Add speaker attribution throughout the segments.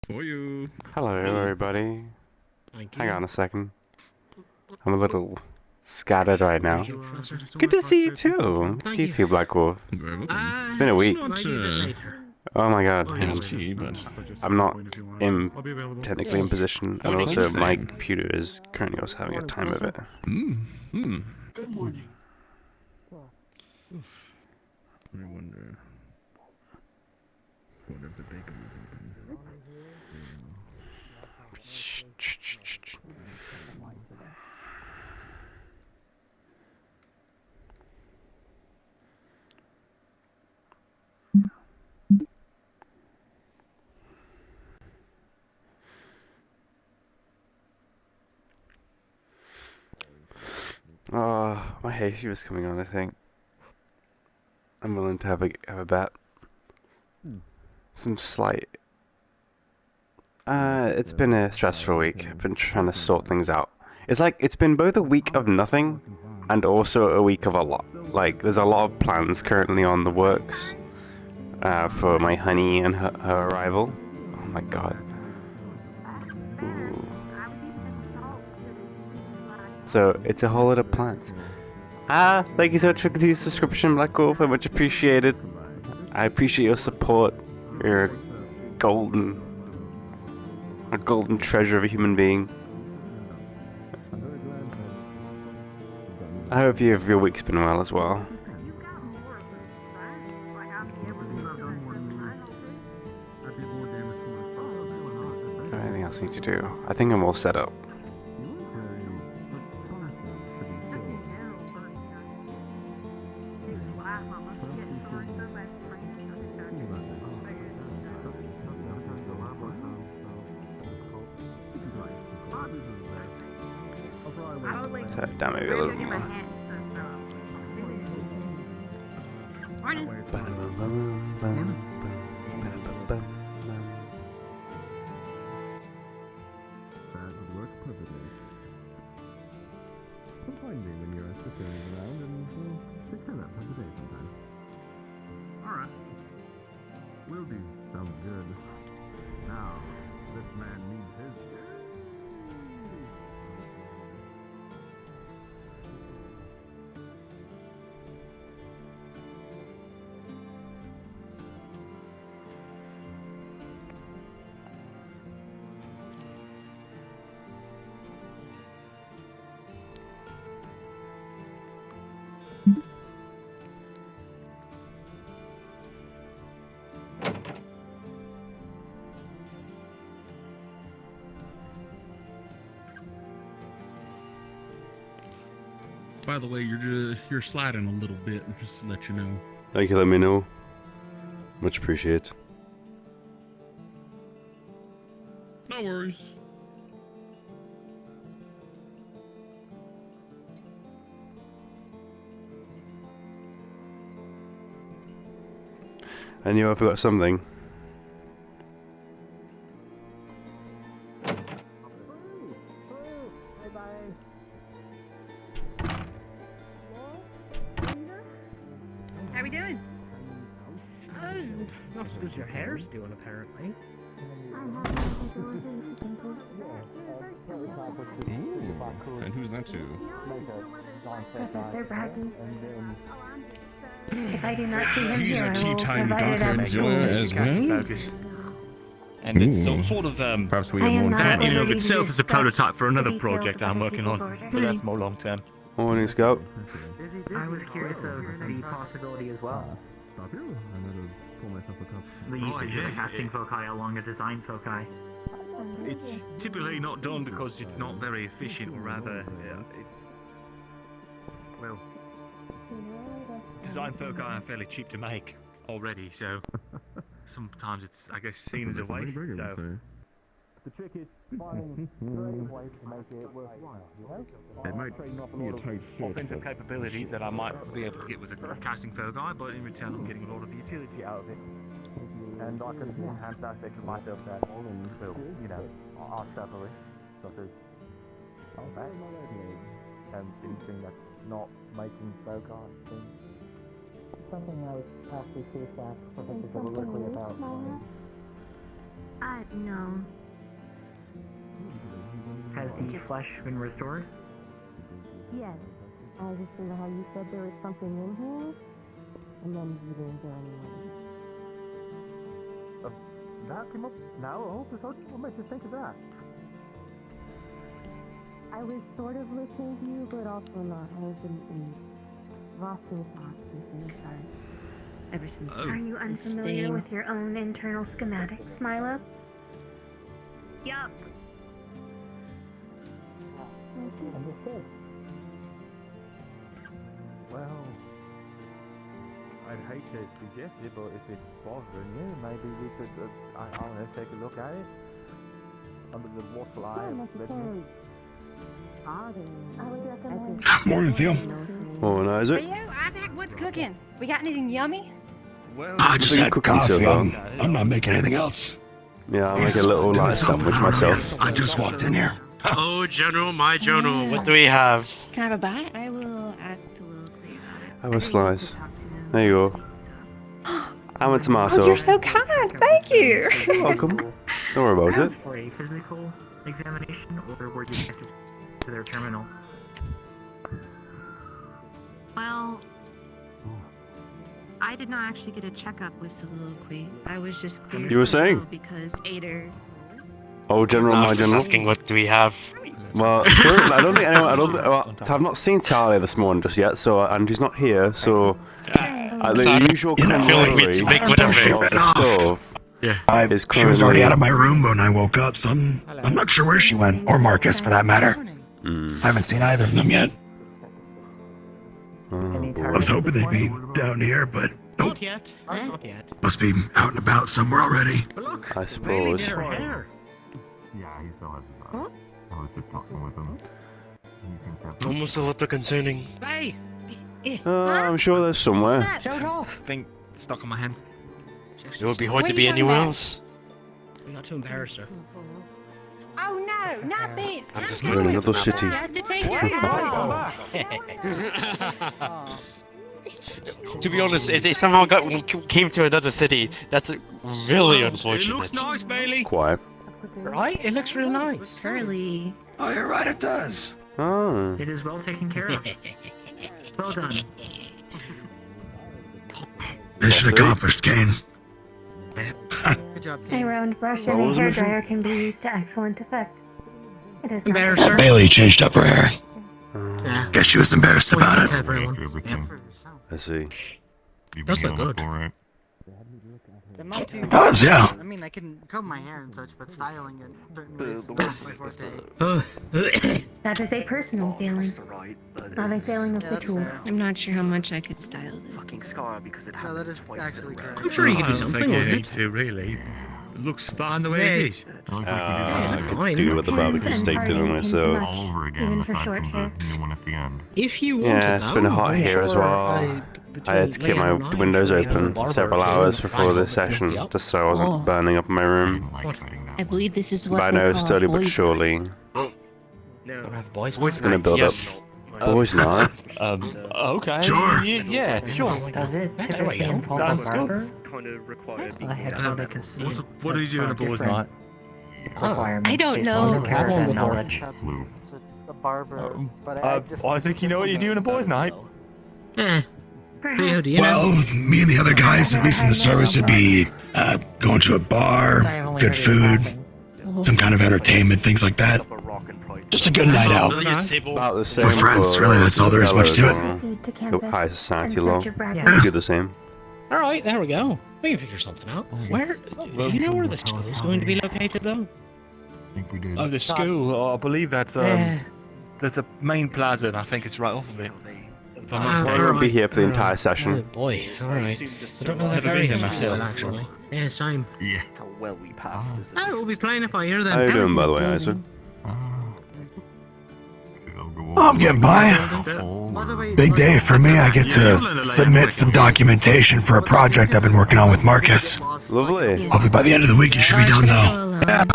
Speaker 1: For you.
Speaker 2: Hello, everybody.
Speaker 1: Thank you.
Speaker 2: Hang on a second. I'm a little scattered right now.
Speaker 1: Thank you, Professor.
Speaker 2: Good to see you too. Good to see you too, Black Wolf.
Speaker 1: Very welcome.
Speaker 2: It's been a week.
Speaker 1: It's not
Speaker 2: Oh my god.
Speaker 1: MSG, but
Speaker 2: I'm not technically in position, and
Speaker 1: Oh, just
Speaker 2: also
Speaker 1: the
Speaker 2: my
Speaker 1: same.
Speaker 2: computer is currently also having a time of it.
Speaker 1: Good morning. Oof. I wonder if the bakery is open.
Speaker 2: Oh, my hay fever's coming on, I think. I'm willing to have a bet. Some slight. It's been a stressful week. I've been trying to sort things out. It's like, it's been both a week of nothing, and also a week of a lot. Like, there's a lot of plans currently on the works, for my honey and her arrival. Oh my god. Ooh. So, it's a whole lot of plans. Thank you so much for the subscription, Black Wolf. I much appreciated. I appreciate your support. You're a golden treasure of a human being. I hope your week's been well as well. Anything else I need to do? I think I'm all set up. Set it down maybe a little more.
Speaker 3: Alright. Will do. Sounds good. Now, this man needs his...
Speaker 1: By the way, you're sliding a little bit, just to let you know.
Speaker 2: Thank you, let me know. Much appreciated.
Speaker 1: No worries.
Speaker 2: I knew I forgot something.
Speaker 4: How we doing? Not as good as your hair's doing, apparently.
Speaker 1: And who's that to?
Speaker 5: Professor Bradley. If I do not see him
Speaker 1: He's
Speaker 5: here,
Speaker 1: a
Speaker 5: I will
Speaker 1: tea-time
Speaker 5: provide
Speaker 1: Dr.
Speaker 5: it at school.
Speaker 1: as well.
Speaker 6: And it's some sort of
Speaker 7: Perhaps we
Speaker 5: I
Speaker 7: have
Speaker 5: am
Speaker 7: more
Speaker 5: not
Speaker 6: that
Speaker 7: time.
Speaker 6: in and of
Speaker 5: liberty to
Speaker 6: itself is a
Speaker 5: discuss
Speaker 6: prototype for another
Speaker 5: the details
Speaker 6: project
Speaker 5: of
Speaker 6: I'm
Speaker 5: the
Speaker 6: working on,
Speaker 5: disorder.
Speaker 6: but that's more long term.
Speaker 2: Morning, Scout.
Speaker 4: I was curious of the possibility as well.
Speaker 3: Stop you. I'm gonna pull myself a cup.
Speaker 8: The usage of the casting foci along a design foci.
Speaker 6: It's typically not done because it's not very efficient, or rather, well, design foci are fairly cheap to make already, so sometimes it's, I guess, seen as a waste. So
Speaker 3: The trick is finding creative ways to make it worthwhile, you know? It might be a tight fit.
Speaker 6: offensive capabilities that I might be able to get with a casting foci, but in return I'm getting a lot of utility out of it.
Speaker 3: And I can enhance aspects of myself that, well, you know, are selfish, such as combat, and anything that's not making foci things.
Speaker 5: Something I was actually curious to ask Professor Gilbertly about. No.
Speaker 8: Has the flesh been restored?
Speaker 5: Yes. I was just thinking how you said there was something in here, and then you didn't do anything.
Speaker 3: That came up now? Oh, what makes you think of that?
Speaker 5: I was sort of listening to you, but also not. I was in lost in thoughts and things. Ever since. Are you unfamiliar with your own internal schematics, Milo? Yup.
Speaker 3: Understood. Well, I'd hate to suggest it, but if it's bothering you, maybe we could, I don't know, take a look at it. Under the watchful eye of Redmond.
Speaker 5: I would recommend.
Speaker 7: Morning, Theo.
Speaker 2: Oh, no, is
Speaker 9: Are
Speaker 2: it?
Speaker 9: you? Isaac, what's cooking? We got anything yummy?
Speaker 6: Well,
Speaker 7: I just had
Speaker 2: cooking
Speaker 7: coffee.
Speaker 2: so
Speaker 7: I'm not making anything else.
Speaker 2: Yeah, I'll make a little
Speaker 7: There
Speaker 2: like
Speaker 7: was something
Speaker 2: sandwich
Speaker 7: wrong
Speaker 2: myself.
Speaker 7: here. I just walked in here.
Speaker 6: Oh, General, my General, what do we have?
Speaker 9: Can I have a bite?
Speaker 5: I will ask Soliloquy about it.
Speaker 2: Have a slice. There you go. I'm a
Speaker 9: Oh,
Speaker 2: tomato.
Speaker 9: you're so kind. Thank you.
Speaker 2: Welcome. Don't worry about it.
Speaker 8: For a physical examination, or were you connected to their terminal?
Speaker 10: Well, I did not actually get a checkup with Soliloquy. I was just cleared
Speaker 2: You were
Speaker 10: to
Speaker 2: saying?
Speaker 10: go because Ader.
Speaker 2: Oh, General, my General.
Speaker 6: Asking what do we have?
Speaker 2: Well, currently, I don't think anyone. Well, I've not seen Talia this morning just yet, so and he's not here. So the usual camaraderie
Speaker 6: make
Speaker 2: of
Speaker 6: whatever.
Speaker 2: the stove
Speaker 6: Yeah.
Speaker 2: is
Speaker 7: She was already
Speaker 2: currently.
Speaker 7: out of my room when I woke up, so I'm not sure where she went, or Marcus for that matter.
Speaker 2: Mm.
Speaker 7: I haven't seen either of them yet.
Speaker 2: Oh,
Speaker 7: I
Speaker 2: boy.
Speaker 7: was hoping they'd be down here, but nope.
Speaker 6: Not yet. Not yet.
Speaker 7: Must be out and about somewhere already.
Speaker 6: But look,
Speaker 2: I suppose.
Speaker 6: her hair.
Speaker 3: Yeah, he still has his eye. I was just talking with him.
Speaker 6: Almost a little concerning.
Speaker 1: Hey!
Speaker 2: I'm sure there's somewhere.
Speaker 1: Show it off! Thing stuck on my hands.
Speaker 6: It would be hard
Speaker 9: What
Speaker 6: to
Speaker 9: are
Speaker 6: be
Speaker 9: you talking
Speaker 6: anywhere
Speaker 9: about?
Speaker 6: else.
Speaker 1: Not to embarrass her.
Speaker 9: Oh no, not this.
Speaker 6: I'm just
Speaker 2: We're in another city.
Speaker 10: You have to take your hat off.
Speaker 6: To be honest, if they somehow came to another city, that's really unfortunate.
Speaker 1: It looks nice, Bailey.
Speaker 2: Quiet.
Speaker 1: Right? It looks real nice.
Speaker 10: Curly.
Speaker 7: Oh, you're right, it does.
Speaker 2: Oh.
Speaker 8: It is well taken care of. Well done.
Speaker 7: Mission accomplished, Kane.
Speaker 5: A round brush
Speaker 2: What
Speaker 5: and a
Speaker 2: was the mission?
Speaker 5: hairdryer can be used to excellent effect. It is not
Speaker 1: Embarrass her.
Speaker 7: Bailey changed up her hair.
Speaker 2: Oh,
Speaker 7: Guess she was embarrassed about it.
Speaker 2: I see.
Speaker 1: Does look good.
Speaker 11: They're not too.
Speaker 7: It does, yeah.
Speaker 11: I mean, I can comb my hair and such, but styling it certainly is not my forte.
Speaker 5: That is a personal feeling, not a feeling of
Speaker 11: Yeah,
Speaker 5: the
Speaker 11: that's
Speaker 5: tools.
Speaker 11: fair.
Speaker 10: I'm not sure how much I could style this.
Speaker 11: No, that is actually correct.
Speaker 1: I'm sure you can do
Speaker 12: I don't
Speaker 1: something
Speaker 12: think you
Speaker 1: with
Speaker 12: need
Speaker 1: it.
Speaker 12: to, really. It looks fine the way it is.
Speaker 2: I
Speaker 1: fine.
Speaker 2: could do with the barbecue
Speaker 5: Hands
Speaker 2: steak
Speaker 5: and
Speaker 2: dinner
Speaker 5: parting can
Speaker 2: myself.
Speaker 5: match, even for short hair.
Speaker 1: If you wanted
Speaker 2: Yeah, it's been
Speaker 1: though,
Speaker 2: hot
Speaker 1: I'm
Speaker 2: here as
Speaker 1: sure
Speaker 2: well. I had to keep my windows open for several hours before this session, just so I wasn't burning up in my room.
Speaker 10: I believe this is what
Speaker 2: But I
Speaker 10: they
Speaker 2: know
Speaker 10: call
Speaker 2: slowly but
Speaker 10: boys.
Speaker 2: surely
Speaker 6: No.
Speaker 1: have boys.
Speaker 2: it's gonna build up. Boys night.
Speaker 12: Okay.
Speaker 7: Sure.
Speaker 12: Yeah, sure.
Speaker 8: Does it
Speaker 1: There we
Speaker 8: typically
Speaker 1: go.
Speaker 8: involve a
Speaker 12: Sounds good.
Speaker 8: barber?
Speaker 6: Kind of required.
Speaker 8: I had probably conceived.
Speaker 12: What do you do in a boys' night?
Speaker 8: Requirements
Speaker 9: I don't
Speaker 8: based
Speaker 9: know.
Speaker 8: on
Speaker 9: Never
Speaker 8: care
Speaker 1: had one
Speaker 8: and
Speaker 1: before.
Speaker 8: knowledge.
Speaker 11: It's a barber, but I just
Speaker 12: Isaac, you know what you do in a boys' night?
Speaker 1: Theo, do you know?
Speaker 7: Well, me and the other guys, at least in the service, would be going to a bar,
Speaker 8: I have only
Speaker 7: good
Speaker 8: heard it
Speaker 7: food,
Speaker 8: passing.
Speaker 7: some kind of entertainment, things like that. Just a good night out.
Speaker 2: About the same.
Speaker 7: We're friends,
Speaker 2: for
Speaker 7: really, that's all there is much to it.
Speaker 5: Proceed to
Speaker 2: The
Speaker 5: campus
Speaker 2: high
Speaker 5: in
Speaker 2: society
Speaker 5: search
Speaker 2: law.
Speaker 5: of Bradley.
Speaker 2: We do the same.
Speaker 1: All right, there we go. We can figure something out. Where? Do you know where the school's going to be located, though?
Speaker 12: Oh, the school. I believe that's there's a main plaza, and I think it's right off of it. If I'm not
Speaker 2: I
Speaker 12: mistaken.
Speaker 2: won't be here for the entire
Speaker 1: Oh
Speaker 2: session.
Speaker 1: boy, all right. I don't know that
Speaker 12: Never
Speaker 1: very
Speaker 12: been here
Speaker 1: much well,
Speaker 12: myself.
Speaker 1: actually. Yeah, same.
Speaker 6: How well we passed.
Speaker 1: Oh, we'll be playing it by ear then.
Speaker 2: How you
Speaker 10: That was
Speaker 2: doing, by the way,
Speaker 10: good.
Speaker 2: Isaac?
Speaker 7: Oh, I'm getting by.
Speaker 11: By the way,
Speaker 7: Big day for me. I get to submit some documentation for a project I've been working on with Marcus.
Speaker 2: Lovely.
Speaker 7: Hopefully by the end of the week it should be done though. Yeah.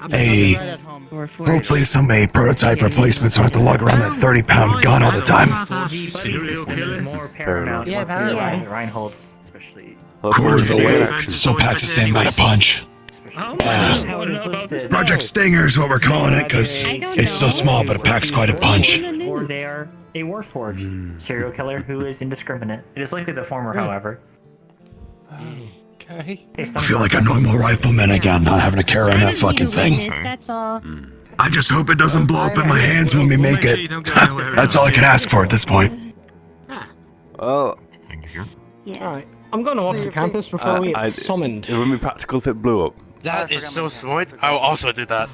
Speaker 7: Hey, hopefully some a prototype replacement so I don't have to lug around that 30-pound gun all the time.
Speaker 12: Serial killer.
Speaker 8: More
Speaker 2: Fair enough.
Speaker 8: paramount once we
Speaker 5: Yes.
Speaker 8: arrive at Reinhold.
Speaker 6: Especially
Speaker 2: Look
Speaker 7: Quarter
Speaker 2: forward
Speaker 7: of
Speaker 2: to
Speaker 7: the
Speaker 2: seeing it in
Speaker 7: way,
Speaker 2: action.
Speaker 7: still packs the same amount of punch. Project Stinger is what we're calling it, because it's so small, but it packs quite a punch.
Speaker 8: Or they are a Warforged serial killer who is indiscriminate. It is likely the former, however.
Speaker 12: Okay.
Speaker 7: I feel like a normal rifleman again, not having to carry on that fucking thing.
Speaker 9: That's all.
Speaker 7: I just hope it doesn't blow up in my hands when we make it. That's all I can ask for at this point.
Speaker 2: Well,
Speaker 9: Yeah.
Speaker 1: Alright, I'm going to walk the campus before we get summoned.
Speaker 2: It would be practical if it blew up.
Speaker 6: That is so smart. I will also do that.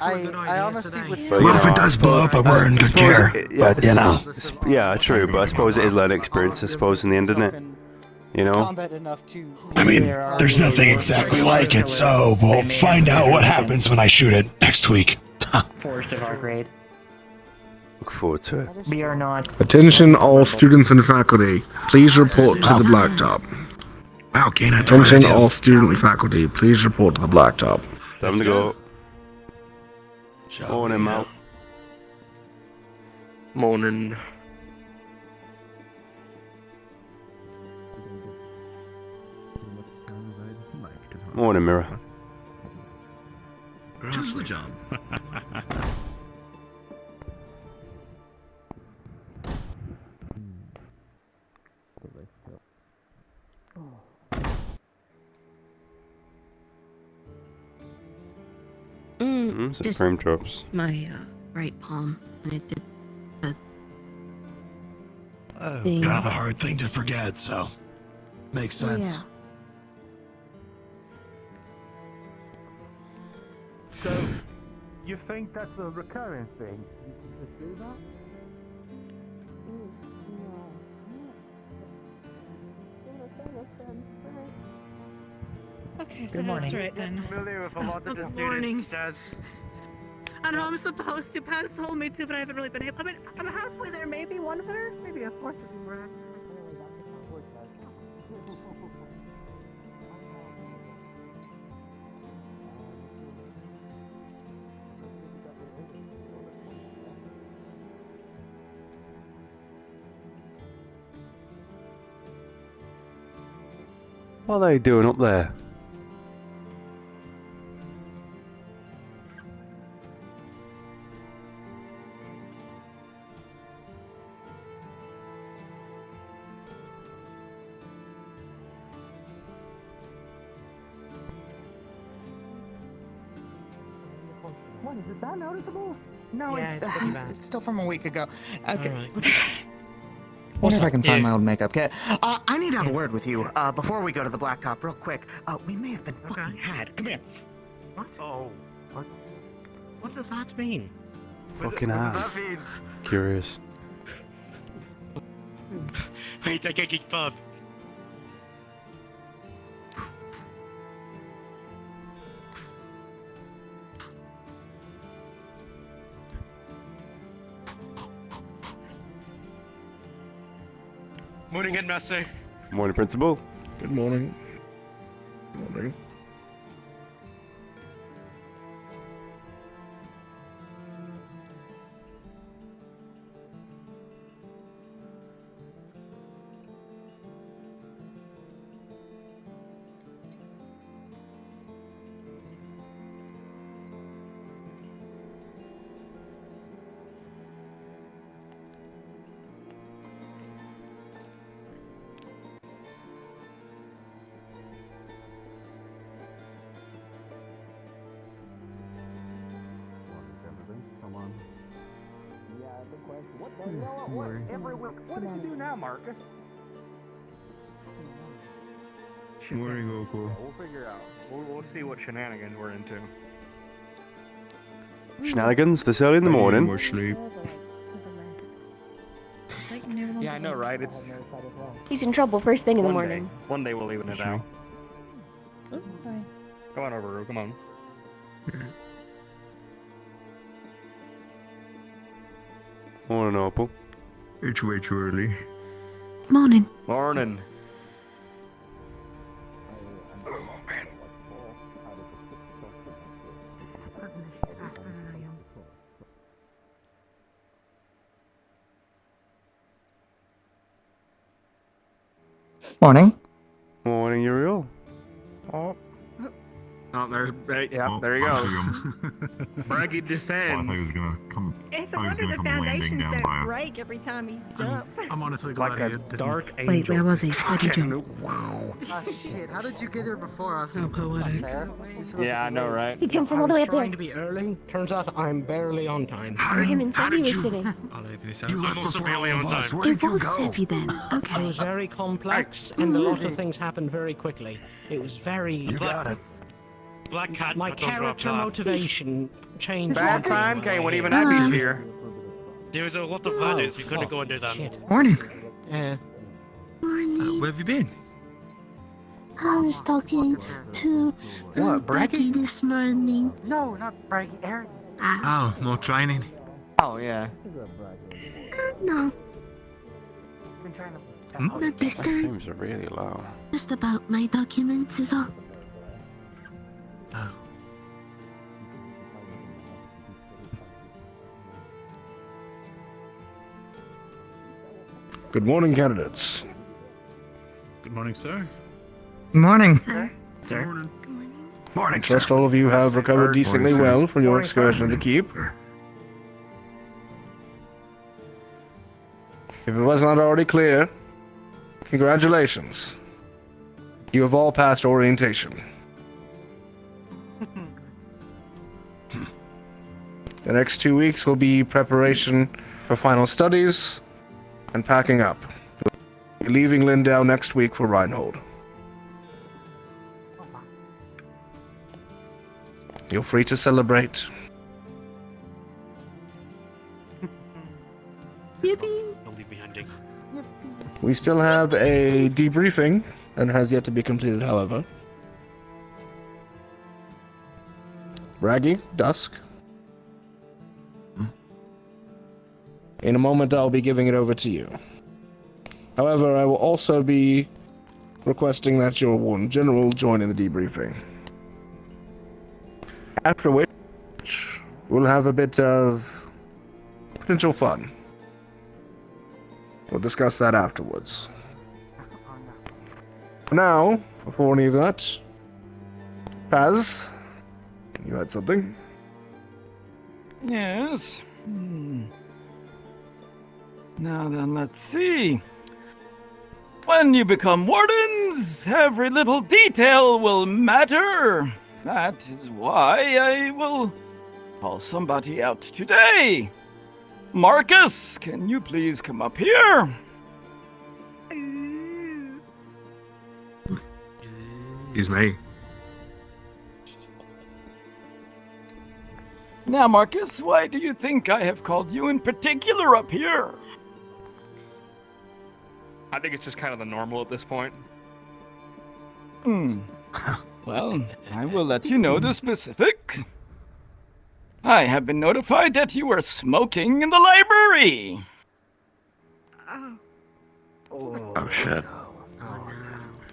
Speaker 3: I honestly would say...
Speaker 7: Well, if it does blow up, we're in good care. But, you know.
Speaker 2: Yeah, true, but I suppose it is learning experience, I suppose, in the end, isn't it? You know?
Speaker 7: I mean, there's nothing exactly like it, so we'll find out what happens when I shoot it next week.
Speaker 8: Forged of our grade.
Speaker 2: Look forward to it.
Speaker 8: We are not.
Speaker 13: Attention all students and faculty. Please report to the blacktop.
Speaker 7: Wow, Kane,
Speaker 13: Attention all student and faculty. Please report to the blacktop.
Speaker 2: Time to go. Morning, Mal.
Speaker 13: Morning.
Speaker 2: Morning, Mirror.
Speaker 6: Just the job.
Speaker 9: Just
Speaker 2: frame drops.
Speaker 9: my right palm, and it did the
Speaker 7: Kind of a hard thing to forget, so makes sense.
Speaker 9: Yeah.
Speaker 3: So, you think that's a recurring thing? You can just do that?
Speaker 14: Okay, so
Speaker 8: Good morning.
Speaker 14: that's right then.
Speaker 3: Familiar with a lot of the
Speaker 14: Good morning.
Speaker 3: students,
Speaker 14: I know I'm supposed to. Paz told me to, but I haven't really been able. I mean, I'm halfway there. Maybe one third, maybe a fourth of you were.
Speaker 2: What are they doing up there?
Speaker 3: What, is it that noticeable?
Speaker 11: No,
Speaker 1: Yeah, it's pretty bad.
Speaker 11: it's still from a week ago. Okay.
Speaker 1: Alright.
Speaker 11: Wonder if I
Speaker 1: up?
Speaker 11: can find
Speaker 1: Yeah.
Speaker 11: my old makeup kit. I need to have a word with you before we go to the blacktop, real quick. We may have been fucking had. Come here.
Speaker 1: What?
Speaker 3: Oh.
Speaker 1: What does that mean?
Speaker 2: Fucking
Speaker 3: What
Speaker 2: ass.
Speaker 3: does that mean?
Speaker 2: Curious.
Speaker 6: Wait, I can't get pub. Morning, Headmaster.
Speaker 2: Morning, Principal.
Speaker 13: Good morning. Good morning.
Speaker 3: Come on. Yeah, good question. What did you do now, Marcus?
Speaker 13: Morning, Oko.
Speaker 3: We'll figure out. We'll see what shenanigans we're into.
Speaker 2: Shenanigans this early in the morning.
Speaker 13: More sleep.
Speaker 3: Yeah, I know, right? It's
Speaker 9: He's in trouble first thing in the
Speaker 3: one
Speaker 9: morning.
Speaker 3: day. One day we'll even it out.
Speaker 14: Oops, sorry.
Speaker 3: Come on over, Rue. Come on.
Speaker 2: Morning, Opal.
Speaker 13: It's way too early.
Speaker 9: Morning.
Speaker 3: Morning.
Speaker 11: Morning.
Speaker 2: Morning, Uriel.
Speaker 3: Oh.
Speaker 10: Oh, there he goes. Braggy descends.
Speaker 14: It's a wonder the foundations don't break every time he jumps.
Speaker 10: I'm honestly glad like a dark angel.
Speaker 9: Wait, where was he? Where did you?
Speaker 15: Shit, how did you get here before us?
Speaker 1: How poetic.
Speaker 10: Yeah, I know, right?
Speaker 9: He jumped from all the way up there.
Speaker 1: Trying to be early. Turns out I'm barely on time.
Speaker 9: Where him and Sebby were sitting.
Speaker 12: I'll leave this out.
Speaker 13: You left before all of us. Where
Speaker 9: It
Speaker 13: did you
Speaker 9: was
Speaker 13: go?
Speaker 9: Sebby then.
Speaker 1: It
Speaker 9: Okay.
Speaker 1: was very complex, and a lot of things happened very quickly. It was very...
Speaker 13: You got it.
Speaker 6: Black cat.
Speaker 1: My character motivation changed.
Speaker 10: Bad time? Okay, what even happened here?
Speaker 6: There was a lot of values. We couldn't go under them.
Speaker 1: Shit.
Speaker 13: Morning.
Speaker 9: Morning.
Speaker 12: Where have you been?
Speaker 9: I was talking to
Speaker 10: What, Braggy?
Speaker 9: Braggy this morning.
Speaker 11: No, not Braggy, Aaron.
Speaker 12: Oh, more training.
Speaker 10: Oh, yeah.
Speaker 9: No,
Speaker 11: Been trying to...
Speaker 9: not this
Speaker 2: My
Speaker 9: time.
Speaker 2: fumes are really low.
Speaker 9: Just about my documents is all.
Speaker 12: Oh.
Speaker 13: Good morning, candidates.
Speaker 6: Good morning, sir.
Speaker 15: Morning.
Speaker 8: Sir.
Speaker 13: Morning, trust all of you have recovered decently well from your excursion to the keep. If it was not already clear, congratulations. You have all passed orientation. The next 2 weeks will be preparation for final studies and packing up. You'll be leaving Lindau next week for Reinhold. You're free to celebrate.
Speaker 9: Yippee.
Speaker 6: Don't leave me hanging.
Speaker 13: We still have a debriefing that has yet to be completed, however. Braggy, Dusk. In a moment, I'll be giving it over to you. However, I will also be requesting that your Warden General join in the debriefing. After which, we'll have a bit of potential fun. We'll discuss that afterwards. Now, before any of that, Paz, you had something?
Speaker 16: Yes. Now then, let's see. When you become wardens, every little detail will matter. That is why I will call somebody out today. Marcus, can you please come up here?
Speaker 13: Excuse me.
Speaker 16: Now, Marcus, why do you think I have called you in particular up here?
Speaker 10: I think it's just kind of the normal at this point.
Speaker 16: Well, I will let you know the specific. I have been notified that you were smoking in the library.
Speaker 2: Oh shit.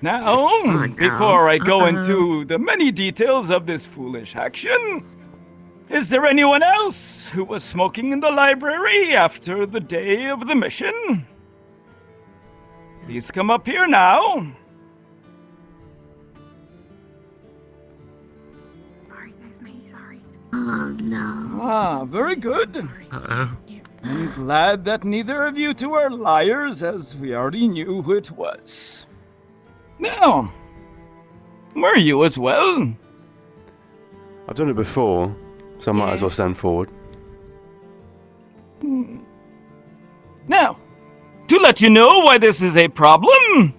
Speaker 16: Now, before I go into the many details of this foolish action, is there anyone else who was smoking in the library after the day of the mission? Please come up here now.
Speaker 9: Sorry, that's me. Sorry. Oh no.
Speaker 16: Ah, very good.
Speaker 12: Uh-oh.
Speaker 16: I'm glad that neither of you two are liars, as we already knew who it was. Now, were you as well?
Speaker 2: I've done it before, so I might as well stand forward.
Speaker 16: Now, to let you know why this is a problem,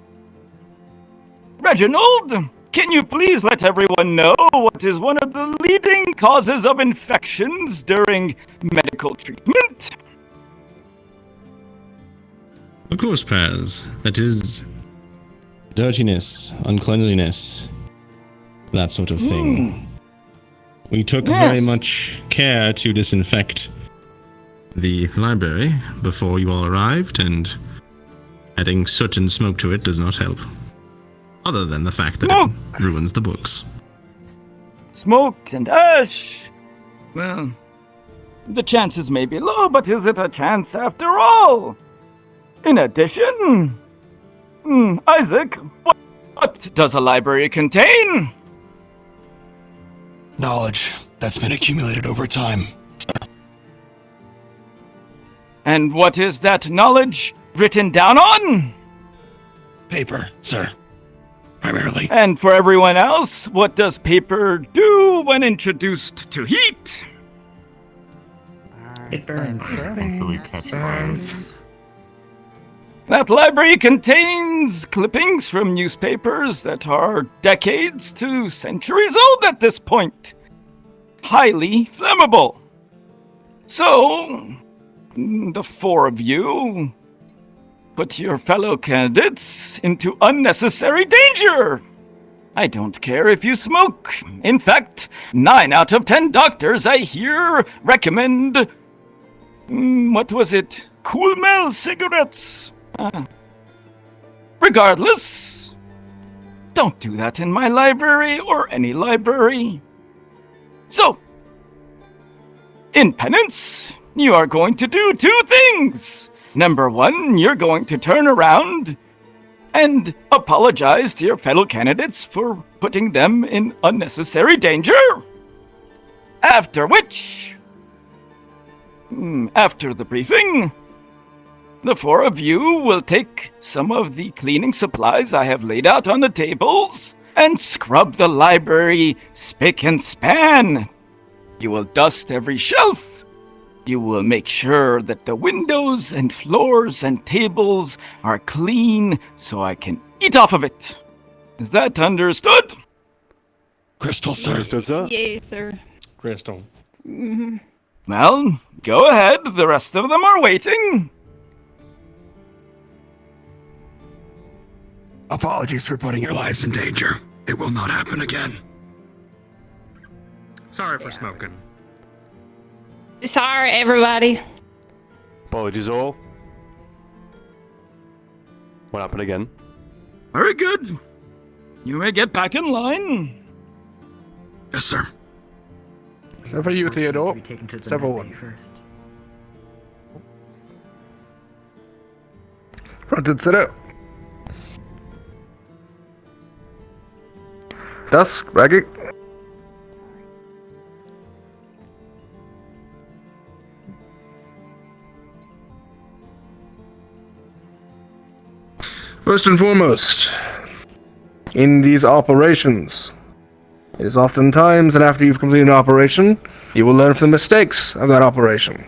Speaker 16: Reginald, can you please let everyone know what is one of the leading causes of infections during medical treatment?
Speaker 17: Of course, Paz. That is dirtiness, uncleanliness, that sort of thing. We took very much care to disinfect the library before you all arrived, and adding soot and smoke to it does not help. Other than the fact that it ruins the books.
Speaker 16: Smoke and ash. Well, the chances may be low, but is it a chance after all? In addition, Isaac, what does a library contain?
Speaker 7: knowledge that's been accumulated over time.
Speaker 16: And what is that knowledge written down on?
Speaker 7: Paper, sir. Primarily.
Speaker 16: And for everyone else, what does paper do when introduced to heat?
Speaker 8: It burns.
Speaker 10: Hopefully catch
Speaker 8: Burns.
Speaker 16: That library contains clippings from newspapers that are decades to centuries old at this point. Highly flammable. So, the four of you put your fellow candidates into unnecessary danger. I don't care if you smoke. In fact, 9 out of 10 doctors I hear recommend... what was it? Cool Mel cigarettes. Regardless, don't do that in my library or any library. So, in penance, you are going to do 2 things. Number 1, you're going to turn around and apologize to your fellow candidates for putting them in unnecessary danger. After which, after the briefing, the 4 of you will take some of the cleaning supplies I have laid out on the tables and scrub the library spick and span. You will dust every shelf. You will make sure that the windows and floors and tables are clean so I can eat off of it. Is that understood?
Speaker 7: Crystal, sir.
Speaker 2: Understood, sir?
Speaker 9: Yes, sir.
Speaker 12: Crystal.
Speaker 9: Mm-hmm.
Speaker 16: Well, go ahead. The rest of them are waiting.
Speaker 7: Apologies for putting your lives in danger. It will not happen again.
Speaker 6: Sorry for smoking.
Speaker 9: Sorry, everybody.
Speaker 2: Apologies all. What happened again?
Speaker 16: Very good. You may get back in line.
Speaker 7: Yes, sir.
Speaker 13: Except for you, Theodore. Several one.
Speaker 8: First.
Speaker 13: Front and center. Dusk, Raggy. First and foremost, in these operations, it is oftentimes that after you've completed an operation, you will learn from the mistakes of that operation.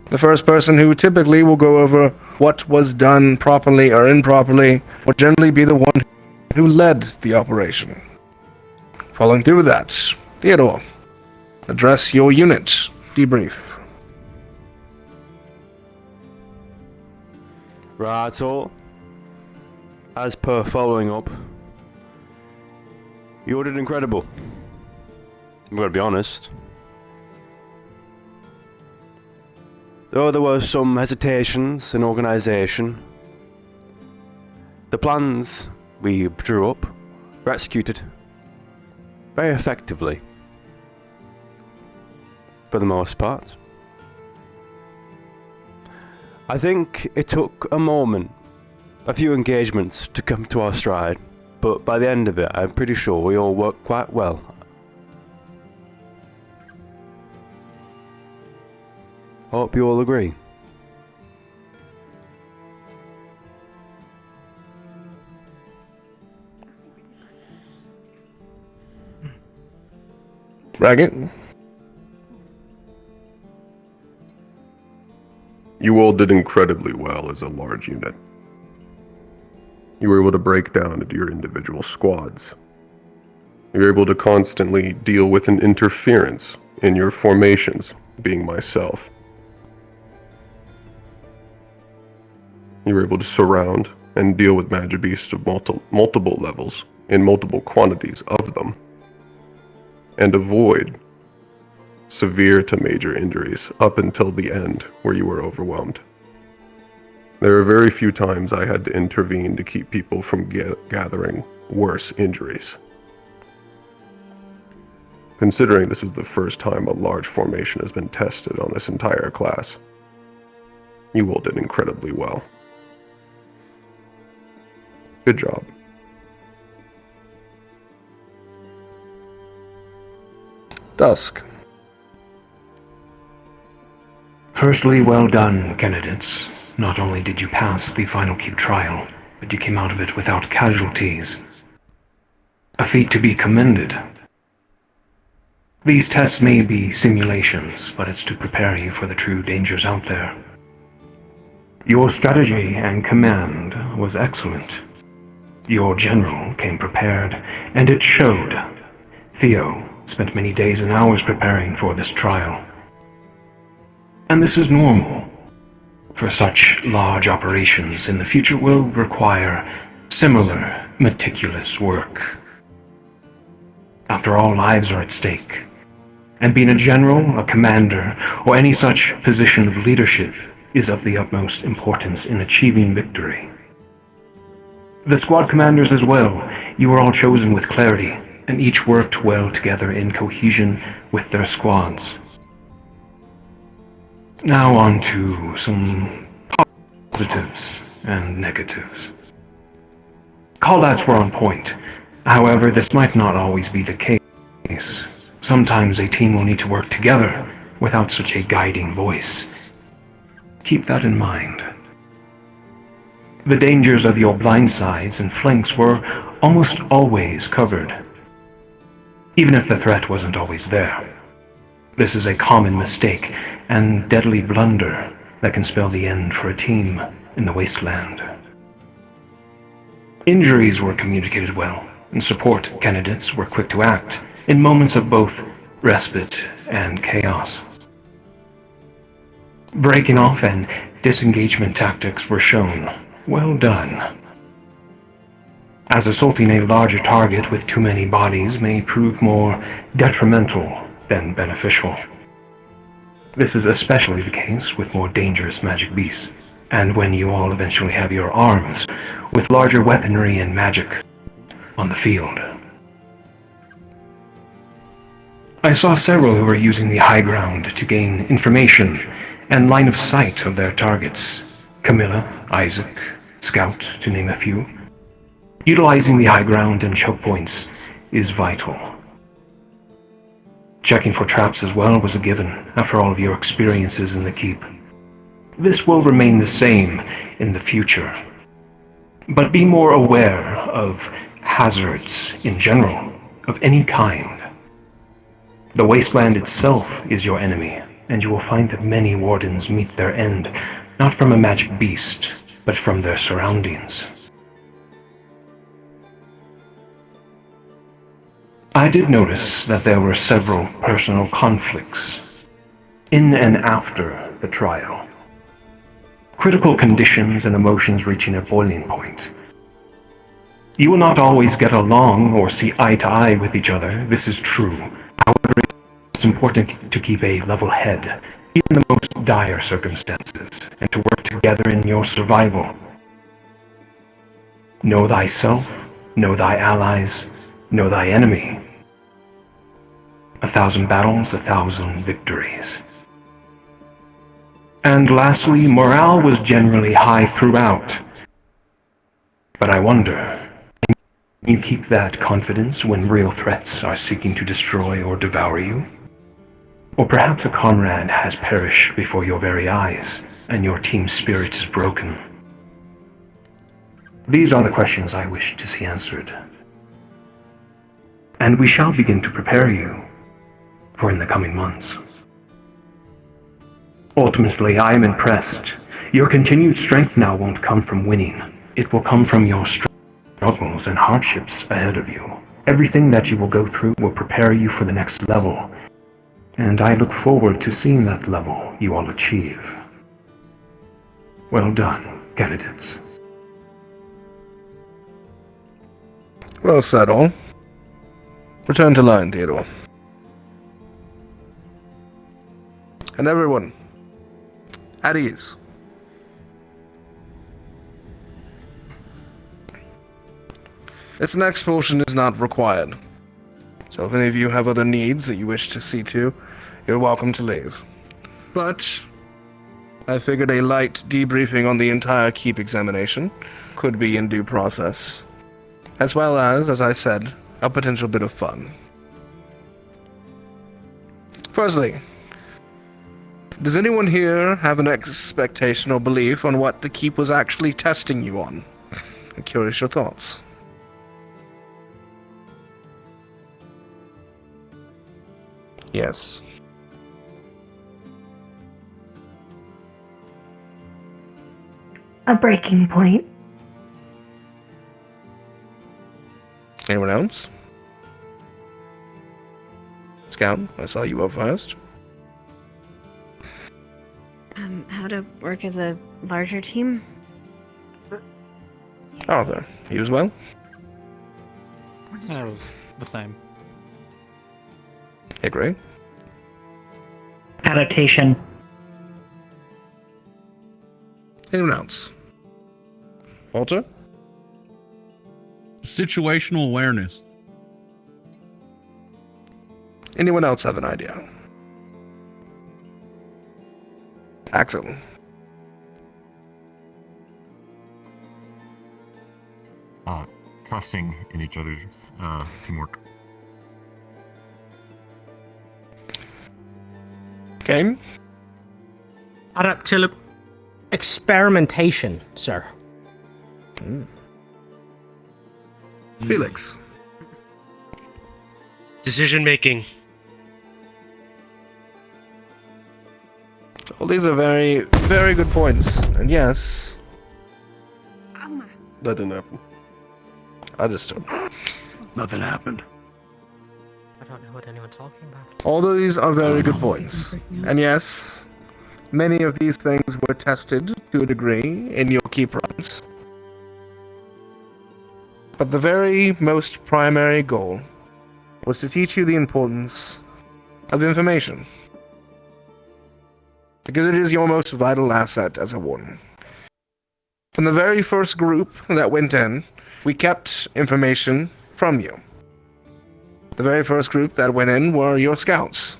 Speaker 13: The first person who typically will go over what was done properly or improperly will generally be the one who led the operation. Following through with that, Theodore, address your unit. Debrief.
Speaker 2: Right, so, as per following up, you did incredible. I'm gonna be honest. Though there were some hesitations in organisation, the plans we drew up were executed very effectively, for the most part. I think it took a moment, a few engagements to come to our stride, but by the end of it, I'm pretty sure we all worked quite well. Hope you all agree.
Speaker 13: Raggett?
Speaker 18: You all did incredibly well as a large unit. You were able to break down into your individual squads. You were able to constantly deal with an interference in your formations, being myself. You were able to surround and deal with magic beasts of multiple levels, in multiple quantities of them, and avoid severe to major injuries up until the end where you were overwhelmed. There are very few times I had to intervene to keep people from gathering worse injuries. Considering this is the first time a large formation has been tested on this entire class, you all did incredibly well. Good job.
Speaker 13: Dusk.
Speaker 19: Firstly, well done, candidates. Not only did you pass the final keep trial, but you came out of it without casualties. A feat to be commended. These tests may be simulations, but it's to prepare you for the true dangers out there. Your strategy and command was excellent. Your general came prepared, and it showed. Theo spent many days and hours preparing for this trial. And this is normal. For such large operations in the future will require similar meticulous work. After all, lives are at stake. And being a general, a commander, or any such position of leadership is of the utmost importance in achieving victory. The squad commanders as well, you were all chosen with clarity, and each worked well together in cohesion with their squads. Now on to some positives and negatives. Callouts were on point. However, this might not always be the case. Sometimes a team will need to work together without such a guiding voice. Keep that in mind. The dangers of your blind sides and flanks were almost always covered, even if the threat wasn't always there. This is a common mistake and deadly blunder that can spell the end for a team in the wasteland. Injuries were communicated well, and support candidates were quick to act in moments of both respite and chaos. Breaking off and disengagement tactics were shown. Well done. As assaulting a larger target with too many bodies may prove more detrimental than beneficial. This is especially the case with more dangerous magic beasts, and when you all eventually have your arms with larger weaponry and magic on the field. I saw several who were using the high ground to gain information and line of sight of their targets. Camilla, Isaac, Scout, to name a few. Utilizing the high ground and choke points is vital. Checking for traps as well was a given after all of your experiences in the keep. This will remain the same in the future. But be more aware of hazards in general, of any kind. The wasteland itself is your enemy, and you will find that many wardens meet their end, not from a magic beast, but from their surroundings. I did notice that there were several personal conflicts in and after the trial. Critical conditions and emotions reaching a boiling point. You will not always get along or see eye to eye with each other, this is true. However, it's important to keep a level head, even in the most dire circumstances, and to work together in your survival. Know thyself, know thy allies, know thy enemy. 1,000 battles, 1,000 victories. And lastly, morale was generally high throughout. But I wonder, can you keep that confidence when real threats are seeking to destroy or devour you? Or perhaps a comrade has perished before your very eyes, and your team's spirit is broken. These are the questions I wish to see answered. And we shall begin to prepare you for in the coming months. Ultimately, I am impressed. Your continued strength now won't come from winning. It will come from your struggles and hardships ahead of you. Everything that you will go through will prepare you for the next level. And I look forward to seeing that level you all achieve. Well done, candidates.
Speaker 13: Well said, all. Return to line, Theodore. And everyone, at ease. This next portion is not required. So if any of you have other needs that you wish to see to, you're welcome to leave. But I figured a light debriefing on the entire keep examination could be in due process. As well as I said, a potential bit of fun. Firstly, does anyone here have an expectation or belief on what the Keep was actually testing you on? I'm curious your thoughts. Yes.
Speaker 5: A breaking point.
Speaker 13: Anyone else? Scout, I saw you up first.
Speaker 20: How to work as a larger team?
Speaker 13: Arthur, you as well?
Speaker 6: That was the same.
Speaker 13: Hickory?
Speaker 8: Adaptation.
Speaker 13: Anyone else? Walter?
Speaker 17: Situational awareness.
Speaker 13: Anyone else have an idea? Axel?
Speaker 10: Trusting in each other's teamwork.
Speaker 13: Game?
Speaker 1: Experimentation, sir.
Speaker 13: Felix?
Speaker 21: Decision making.
Speaker 13: Well, these are very, very good points. And yes,
Speaker 18: That didn't happen.
Speaker 13: understood.
Speaker 7: Nothing happened.
Speaker 22: I don't know what anyone's talking about.
Speaker 13: All of these are very good points. And yes, many of these things were tested to a degree in your keep runs. But the very most primary goal was to teach you the importance of information. Because it is your most vital asset as a warden. From the very first group that went in, we kept information from you. The very first group that went in were your scouts.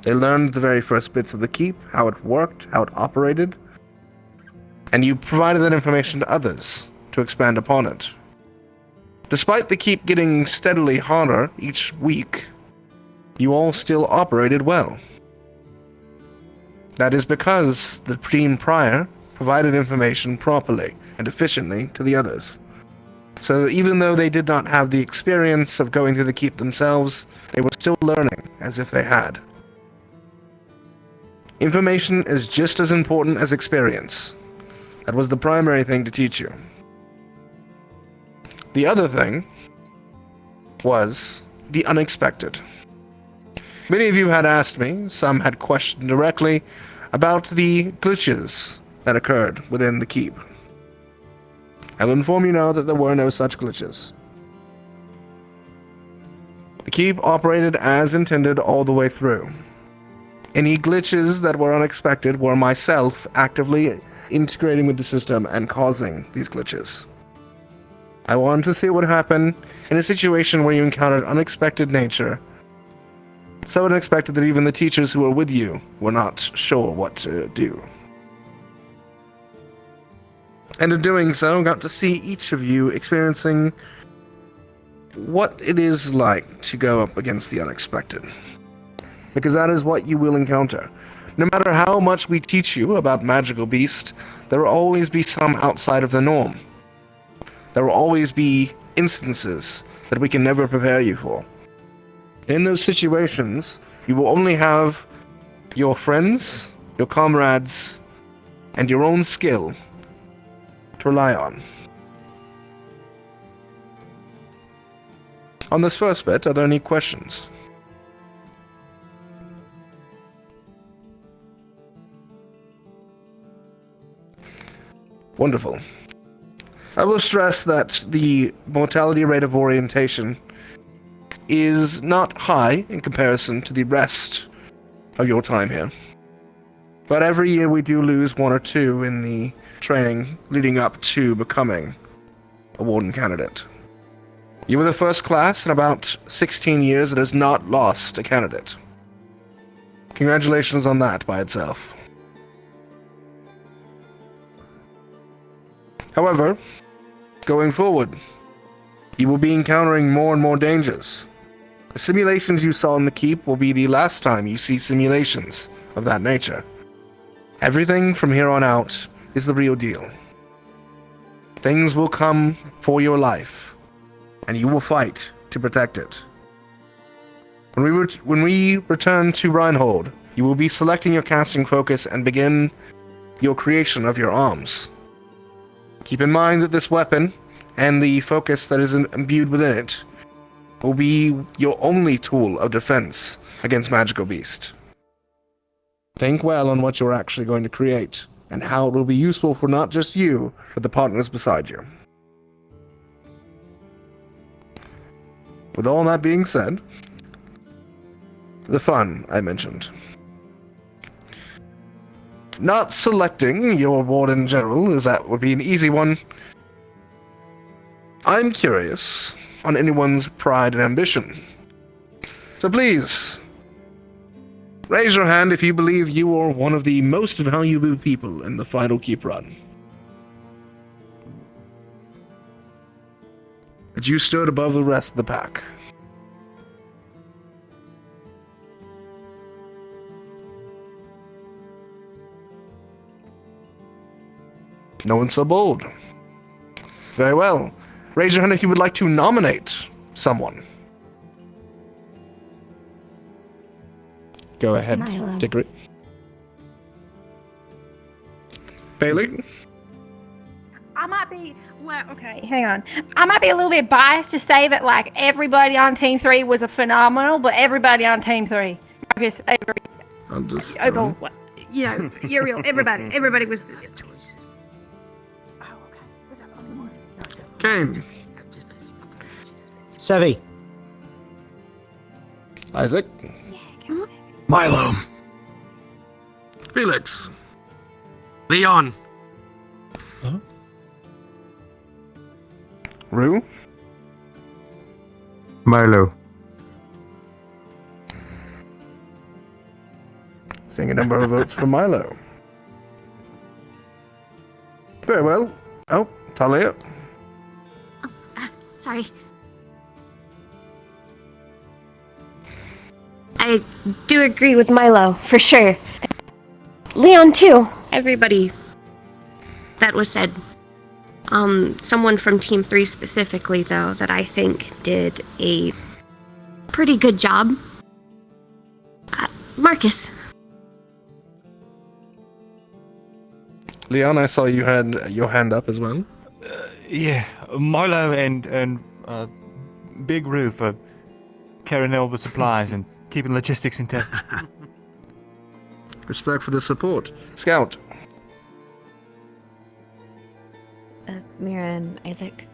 Speaker 13: They learned the very first bits of the keep, how it worked, how it operated, and you provided that information to others to expand upon it. Despite the keep getting steadily harder each week, you all still operated well. That is because the team prior provided information properly and efficiently to the others. So even though they did not have the experience of going through the keep themselves, they were still learning as if they had. Information is just as important as experience. That was the primary thing to teach you. The other thing was the unexpected. Many of you had asked me, some had questioned directly, about the glitches that occurred within the keep. I will inform you now that there were no such glitches. The keep operated as intended all the way through. Any glitches that were unexpected were myself actively integrating with the system and causing these glitches. I wanted to see what would happen in a situation where you encountered unexpected nature. So unexpected that even the teachers who were with you were not sure what to do. And in doing so, got to see each of you experiencing what it is like to go up against the unexpected. Because that is what you will encounter. No matter how much we teach you about magical beasts, there will always be some outside of the norm. There will always be instances that we can never prepare you for. In those situations, you will only have your friends, your comrades, and your own skill to rely on. On this first bit, are there any questions? Wonderful. I will stress that the mortality rate of orientation is not high in comparison to the rest of your time here. But every year we do lose one or two in the training leading up to becoming a Warden Candidate. You were the first class in about 16 years that has not lost a candidate. Congratulations on that by itself. However, going forward, you will be encountering more and more dangers. The simulations you saw in the keep will be the last time you see simulations of that nature. Everything from here on out is the real deal. Things will come for your life, and you will fight to protect it. When we return to Reinhold, you will be selecting your casting focus and begin your creation of your arms. Keep in mind that this weapon, and the focus that is imbued within it, will be your only tool of defense against Magical Beast. Think well on what you're actually going to create, and how it will be useful for not just you, but the partners beside you. With all that being said, the fun I mentioned. Not selecting your Warden General, as that would be an easy one. I'm curious on anyone's pride and ambition. So please, raise your hand if you believe you are one of the most valuable people in the final keep run. That you stood above the rest of the pack. No one so bold. Very well. Raise your hand if you would like to nominate someone. Go ahead,
Speaker 9: Milo.
Speaker 13: Dickory. Bailey?
Speaker 4: I might be, well, okay, hang on. I might be a little bit biased to say that, like, everybody on Team 3 was a phenomenal, but everybody on Team 3, Marcus, Avery,
Speaker 13: Understood.
Speaker 14: You know, Uriel, everybody was.
Speaker 13: Kane.
Speaker 1: Sevi.
Speaker 13: Isaac.
Speaker 7: Milo.
Speaker 13: Felix.
Speaker 15: Leon.
Speaker 13: Huh? Rue.
Speaker 3: Milo.
Speaker 13: Seeing a number of votes for Milo. Very well. Oh, Talia.
Speaker 9: Sorry. I do agree with Milo, for sure. Leon, too. Everybody that was said. Someone from Team 3 specifically, though, that I think did a pretty good job. Marcus.
Speaker 13: Leon, I saw you had your hand up as well.
Speaker 12: Yeah, Milo and Big Roo for carrying all the supplies and keeping logistics intact.
Speaker 13: Respect for the support. Scout.
Speaker 20: Mira and Isaac.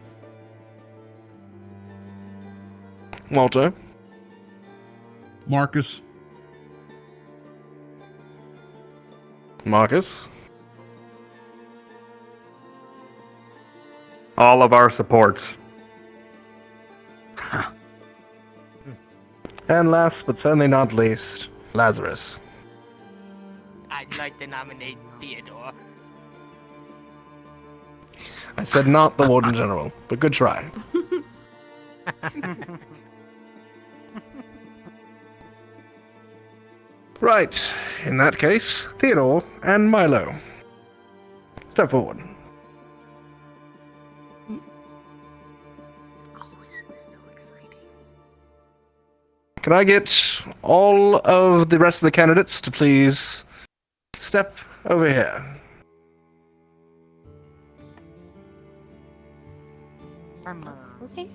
Speaker 13: Walter.
Speaker 10: Marcus.
Speaker 13: Marcus.
Speaker 3: All of our supports.
Speaker 13: And last but certainly not least, Lazarus.
Speaker 21: I'd like to nominate Theodore.
Speaker 13: I said not the Warden General, but good try. Right, in that case, Theodore and Milo. Step forward. Can I get all of the rest of the candidates to please step over here?
Speaker 9: Okay.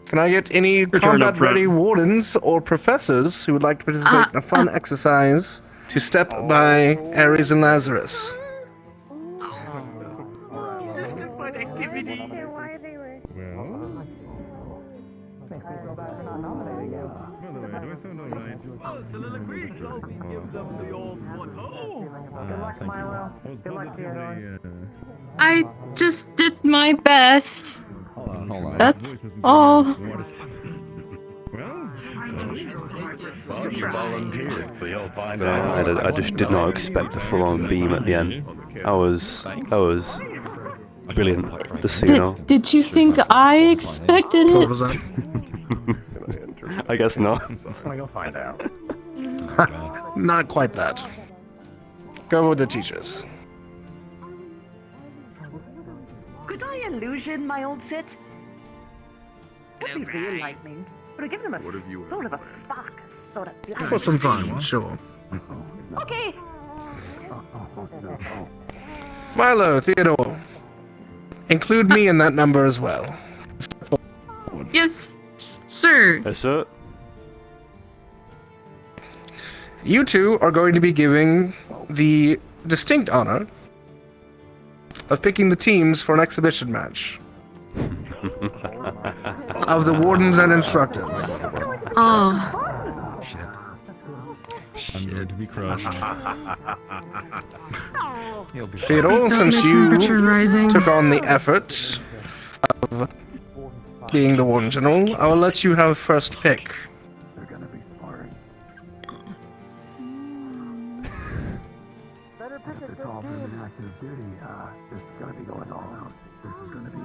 Speaker 13: Can I get any combat-ready wardens or professors who would like to participate in a fun exercise to step by Ares and Lazarus?
Speaker 9: I just did my best. That's all.
Speaker 2: I just did not expect the full-on beam at the end. That was brilliant. Just so you know.
Speaker 9: Did you think I expected it?
Speaker 13: What was that?
Speaker 2: I guess not.
Speaker 3: I'm gonna go find out.
Speaker 13: Not quite that. Go with the teachers.
Speaker 14: Could I illusion my old set? Would be real lightning. Would have given them a
Speaker 18: What have you
Speaker 14: sort of a spark, sort of.
Speaker 13: For some fun, sure.
Speaker 14: Okay.
Speaker 13: Milo, Theodore. Include me in that number as well.
Speaker 9: Yes, sir.
Speaker 2: Yes, sir.
Speaker 13: You two are going to be giving the distinct honor of picking the teams for an exhibition match of the wardens and instructors.
Speaker 9: Oh.
Speaker 17: I'm going to be crushed.
Speaker 13: Theodore, since you took on the effort of being the Warden General, I will let you have first pick.
Speaker 3: They're gonna be sparring. If they're called in an active duty, this is gonna be going all out. This is gonna be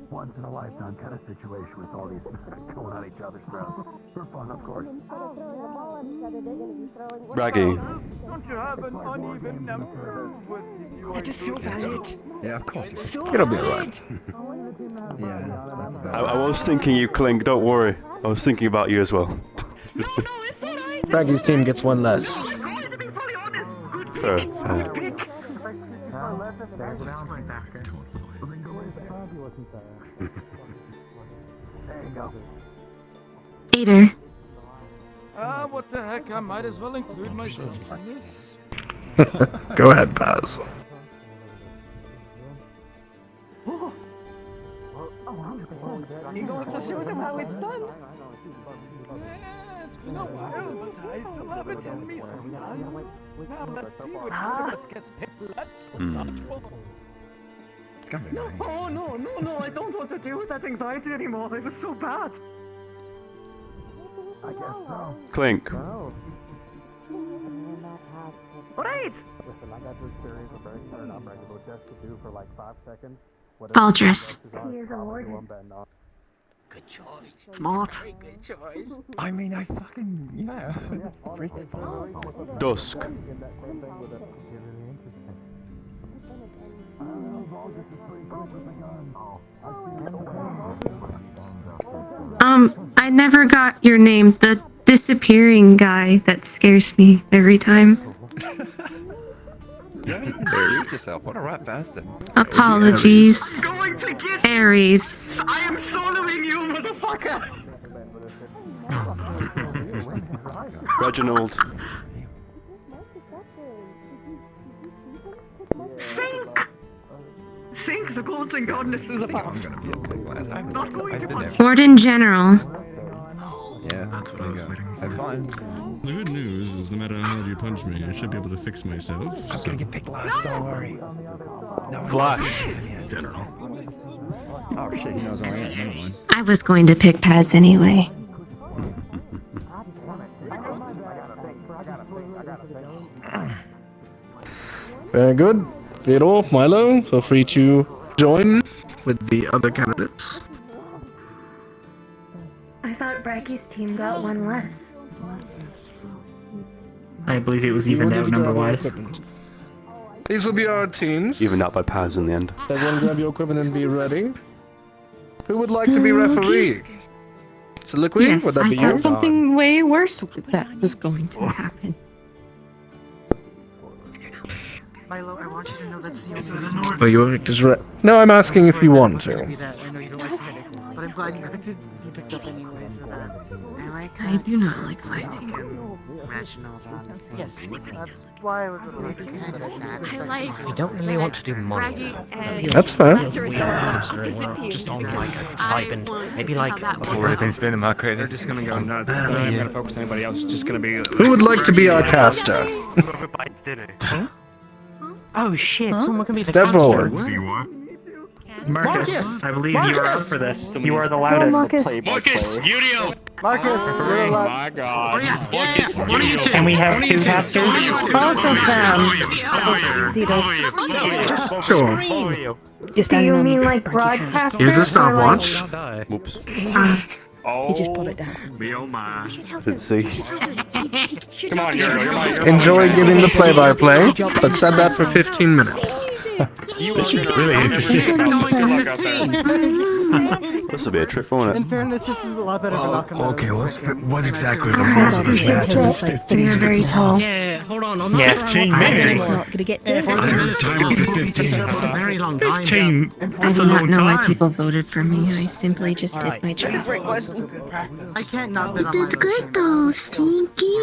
Speaker 3: once in a lifetime kind of situation with all these going on each other's throats. For fun, of course.
Speaker 2: Braggy.
Speaker 10: Don't you have an uneven number? I just feel bad.
Speaker 3: Yeah, of course.
Speaker 13: It'll be alright.
Speaker 3: Yeah, that's about
Speaker 2: I was thinking you, Clink, don't worry. I was thinking about you as well.
Speaker 13: Braggy's team gets one less.
Speaker 2: Fair.
Speaker 9: Ader.
Speaker 10: What the heck? I might as well include myself in this.
Speaker 13: Go ahead, Paz.
Speaker 14: You going to show them how it's done?
Speaker 10: Yeah, it's been a while, but I still have it in me sometimes. Now let's see which one of us gets picked less.
Speaker 3: It's gonna be
Speaker 14: No, oh no, I don't want to deal with that anxiety anymore. It was so bad.
Speaker 3: I guess so.
Speaker 2: Clink.
Speaker 14: Alright!
Speaker 3: Listen, I got to experience a very certain unbreakable just to do for like 5 seconds.
Speaker 9: Baldress.
Speaker 5: He is a warden.
Speaker 21: Good choice.
Speaker 14: Smart.
Speaker 21: Very good choice.
Speaker 3: I mean, I fucking, yeah. Great
Speaker 2: Dusk.
Speaker 9: I never got your name. The disappearing guy that scares me every time.
Speaker 3: yourself. What a right bastard.
Speaker 9: Apologies. Aries.
Speaker 14: I am soloing you, motherfucker!
Speaker 2: Reginald.
Speaker 14: Think the gods and goddesses above. Not going to punch.
Speaker 9: Warden General.
Speaker 3: Yeah, that's what I was waiting for. Fine.
Speaker 17: The good news is no matter how hard you punch me, I should be able to fix myself.
Speaker 3: I'm gonna get picked last, don't worry. No,
Speaker 2: Flash.
Speaker 3: General. Oh shit, he knows all that. Never mind.
Speaker 9: I was going to pick Paz anyway.
Speaker 13: Very good. Theodore, Milo, feel free to join with the other candidates.
Speaker 5: I thought Bracky's team got one less.
Speaker 8: I believe it was evened out number-wise.
Speaker 13: These will be our teams.
Speaker 2: Even out by Paz in the end.
Speaker 13: Everyone grab your equipment and be ready. Who would like to be referee? Soliloquy?
Speaker 9: Yes,
Speaker 13: would that
Speaker 9: I
Speaker 13: be
Speaker 9: thought
Speaker 13: you?
Speaker 9: something way worse that was going to happen.
Speaker 21: Milo, I want you to know that's the only reason.
Speaker 13: Oh, you just No, I'm asking if you want to.
Speaker 21: I know you don't like fighting, but I'm glad you picked up anyways for that. I like
Speaker 9: I do not like fighting.
Speaker 21: Reginald are on the same team. That's why I was a little bit kind of sad.
Speaker 22: I like. We don't really want to do money.
Speaker 13: That's fair.
Speaker 22: Just on like a stipend. Maybe like.
Speaker 12: I've already been spinning my credit. They're just gonna go nuts. I'm not gonna focus on anybody else. It's just gonna be.
Speaker 13: Who would like to be our caster?
Speaker 12: Whoever bites dinner.
Speaker 22: Oh shit! Someone can be the
Speaker 13: Step
Speaker 22: caster.
Speaker 13: forward.
Speaker 8: Marcus, I believe you are up for this. You are the loudest.
Speaker 5: Marcus.
Speaker 15: Marcus, Uriel.
Speaker 3: Marcus, you're allowed.
Speaker 12: My God.
Speaker 15: Marcus, what are you two?
Speaker 8: And we have two casters.
Speaker 5: Both of them.
Speaker 13: Sure.
Speaker 5: Do you mean like broadcasters?
Speaker 13: Here's a stopwatch.
Speaker 2: Whoops.
Speaker 6: He just put it down. Me oh my.
Speaker 2: Let's see.
Speaker 6: Come on, you're
Speaker 13: Enjoy giving the play-by-play, but set that for 15 minutes.
Speaker 6: This is really interesting.
Speaker 2: This will be a trip, won't
Speaker 21: In
Speaker 2: it?
Speaker 21: fairness, this is a lot better than knocking the
Speaker 7: Okay, what exactly are the rules of this match? It's 15
Speaker 20: You're very
Speaker 7: minutes
Speaker 20: tall.
Speaker 7: long.
Speaker 1: Yeah, hold on. I'm not
Speaker 12: Yeah,
Speaker 1: sure
Speaker 12: 15
Speaker 1: how long
Speaker 12: minutes.
Speaker 1: it's
Speaker 12: Not
Speaker 1: gonna get to.
Speaker 7: I heard the timer for 15.
Speaker 1: That's a very long time.
Speaker 12: 15?
Speaker 20: I
Speaker 12: That's
Speaker 20: do
Speaker 12: a
Speaker 20: not
Speaker 12: long
Speaker 20: know why
Speaker 12: time.
Speaker 20: people voted for me. I simply just did my job.
Speaker 21: I can't not bet on my
Speaker 5: good though, Stinky.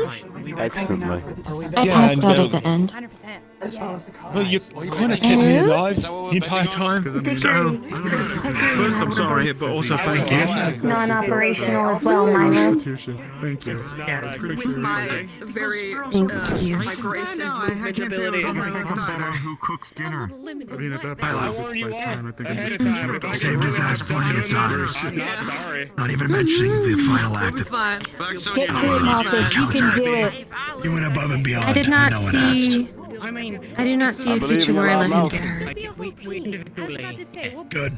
Speaker 2: Excellently.
Speaker 20: I passed out at the end.
Speaker 12: Well, you kind of kept me alive the entire time. So, first, I'm sorry, but also thank you.
Speaker 4: Non-operational as well, Milo.
Speaker 12: Thank you.
Speaker 14: With my very
Speaker 20: Thank you.
Speaker 14: my grace and movement abilities.
Speaker 6: Who cooks dinner? I mean, at that point, it's my time. I think I'm just
Speaker 7: Saved his ass plenty of times. Not even mentioning the final act.
Speaker 4: Get to it, Marcus. You can do it.
Speaker 7: You went above and beyond.
Speaker 20: I did not
Speaker 7: when no one asked.
Speaker 20: see. I did not see a future where I let him get hurt.
Speaker 7: Good.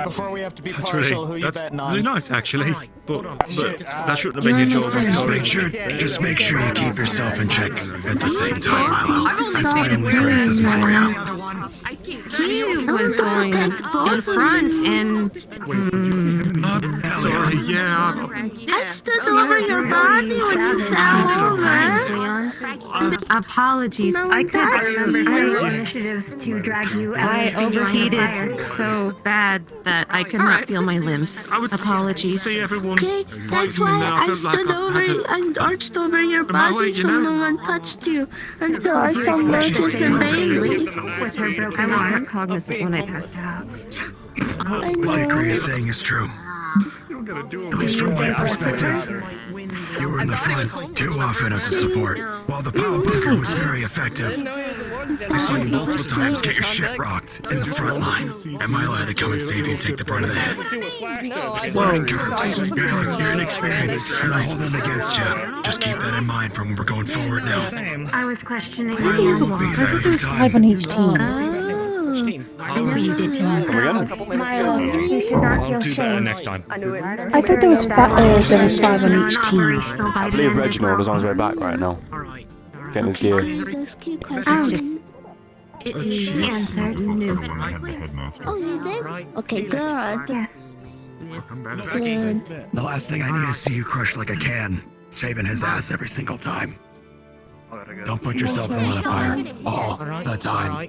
Speaker 21: Before we have to be
Speaker 6: That's
Speaker 21: partial, who you
Speaker 6: that's
Speaker 21: betting
Speaker 6: really
Speaker 21: on?
Speaker 6: nice, actually. But that shouldn't have been your job. I'm sorry.
Speaker 7: Just make sure you keep yourself in check at the same time, Milo. That's my only criticism for you.
Speaker 20: He was going in front and.
Speaker 6: Sorry, yeah.
Speaker 5: I stood over your body when you fell over.
Speaker 20: Apologies. I couldn't remember
Speaker 5: initiatives to drag you out.
Speaker 20: I overheated so bad that I could not feel my limbs. Apologies.
Speaker 6: See everyone.
Speaker 5: Okay, that's why I stood over and arched over your body so no one touched you until I saw Marcus and Bailey.
Speaker 20: With her broken I was not cognizant when I passed out.
Speaker 7: What Dickory is saying is true. At least from my perspective, you were in the front too often as a support, while the power bunker was very effective. I saw you multiple times get your shit rocked in the front line, and Milo had to come and save you and take the brunt of the hit. Learning curves. You're inexperienced. I'm not holding it against you. Just keep that in mind from when we're going forward now.
Speaker 5: I was questioning
Speaker 7: Milo won't be there every time.
Speaker 1: 5 on each team.
Speaker 20: I know you did tell me.
Speaker 4: Milo, you should not
Speaker 12: I'll
Speaker 4: feel
Speaker 12: do better
Speaker 4: shame.
Speaker 12: next time.
Speaker 1: I thought there was 5 on each team.
Speaker 2: I believe Reginald is on his way back right now. Getting his gear.
Speaker 5: Oh,
Speaker 20: Just. It is new.
Speaker 5: oh, you did? Okay, good. Yes. Good.
Speaker 7: The last thing I need is see you crushed like a can, saving his ass every single time. Don't put yourself in the line of fire all the time,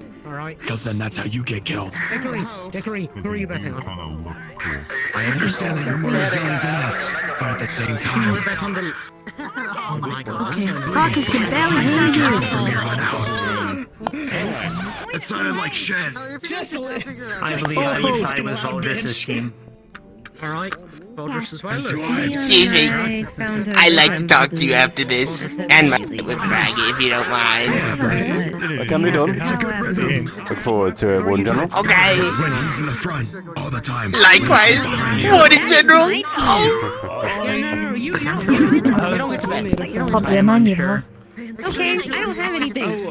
Speaker 7: because then that's how you get killed.
Speaker 1: Dickory, who are you betting on?
Speaker 7: I understand that you're more resilient than us, but at the same time,
Speaker 1: Bet on the... Oh my god.
Speaker 5: Marcus can barely
Speaker 7: please be
Speaker 5: see
Speaker 7: careful
Speaker 5: you.
Speaker 7: from here on out. It sounded like shit.
Speaker 8: I believe I side with Valdris's team.
Speaker 1: Alright, Valdris as well.
Speaker 7: As do I.
Speaker 20: Excuse me.
Speaker 11: I'd like to talk to you after this, and my with Craggy, if you don't mind.
Speaker 2: What can be done?
Speaker 7: It's a good rhythm.
Speaker 2: Look forward to it, Warden General.
Speaker 11: Okay.
Speaker 7: When he's in the front, all the time.
Speaker 11: Likewise, Warden General.
Speaker 1: No, you don't get to bet. You don't get to bet.
Speaker 20: It's okay. I don't have anything.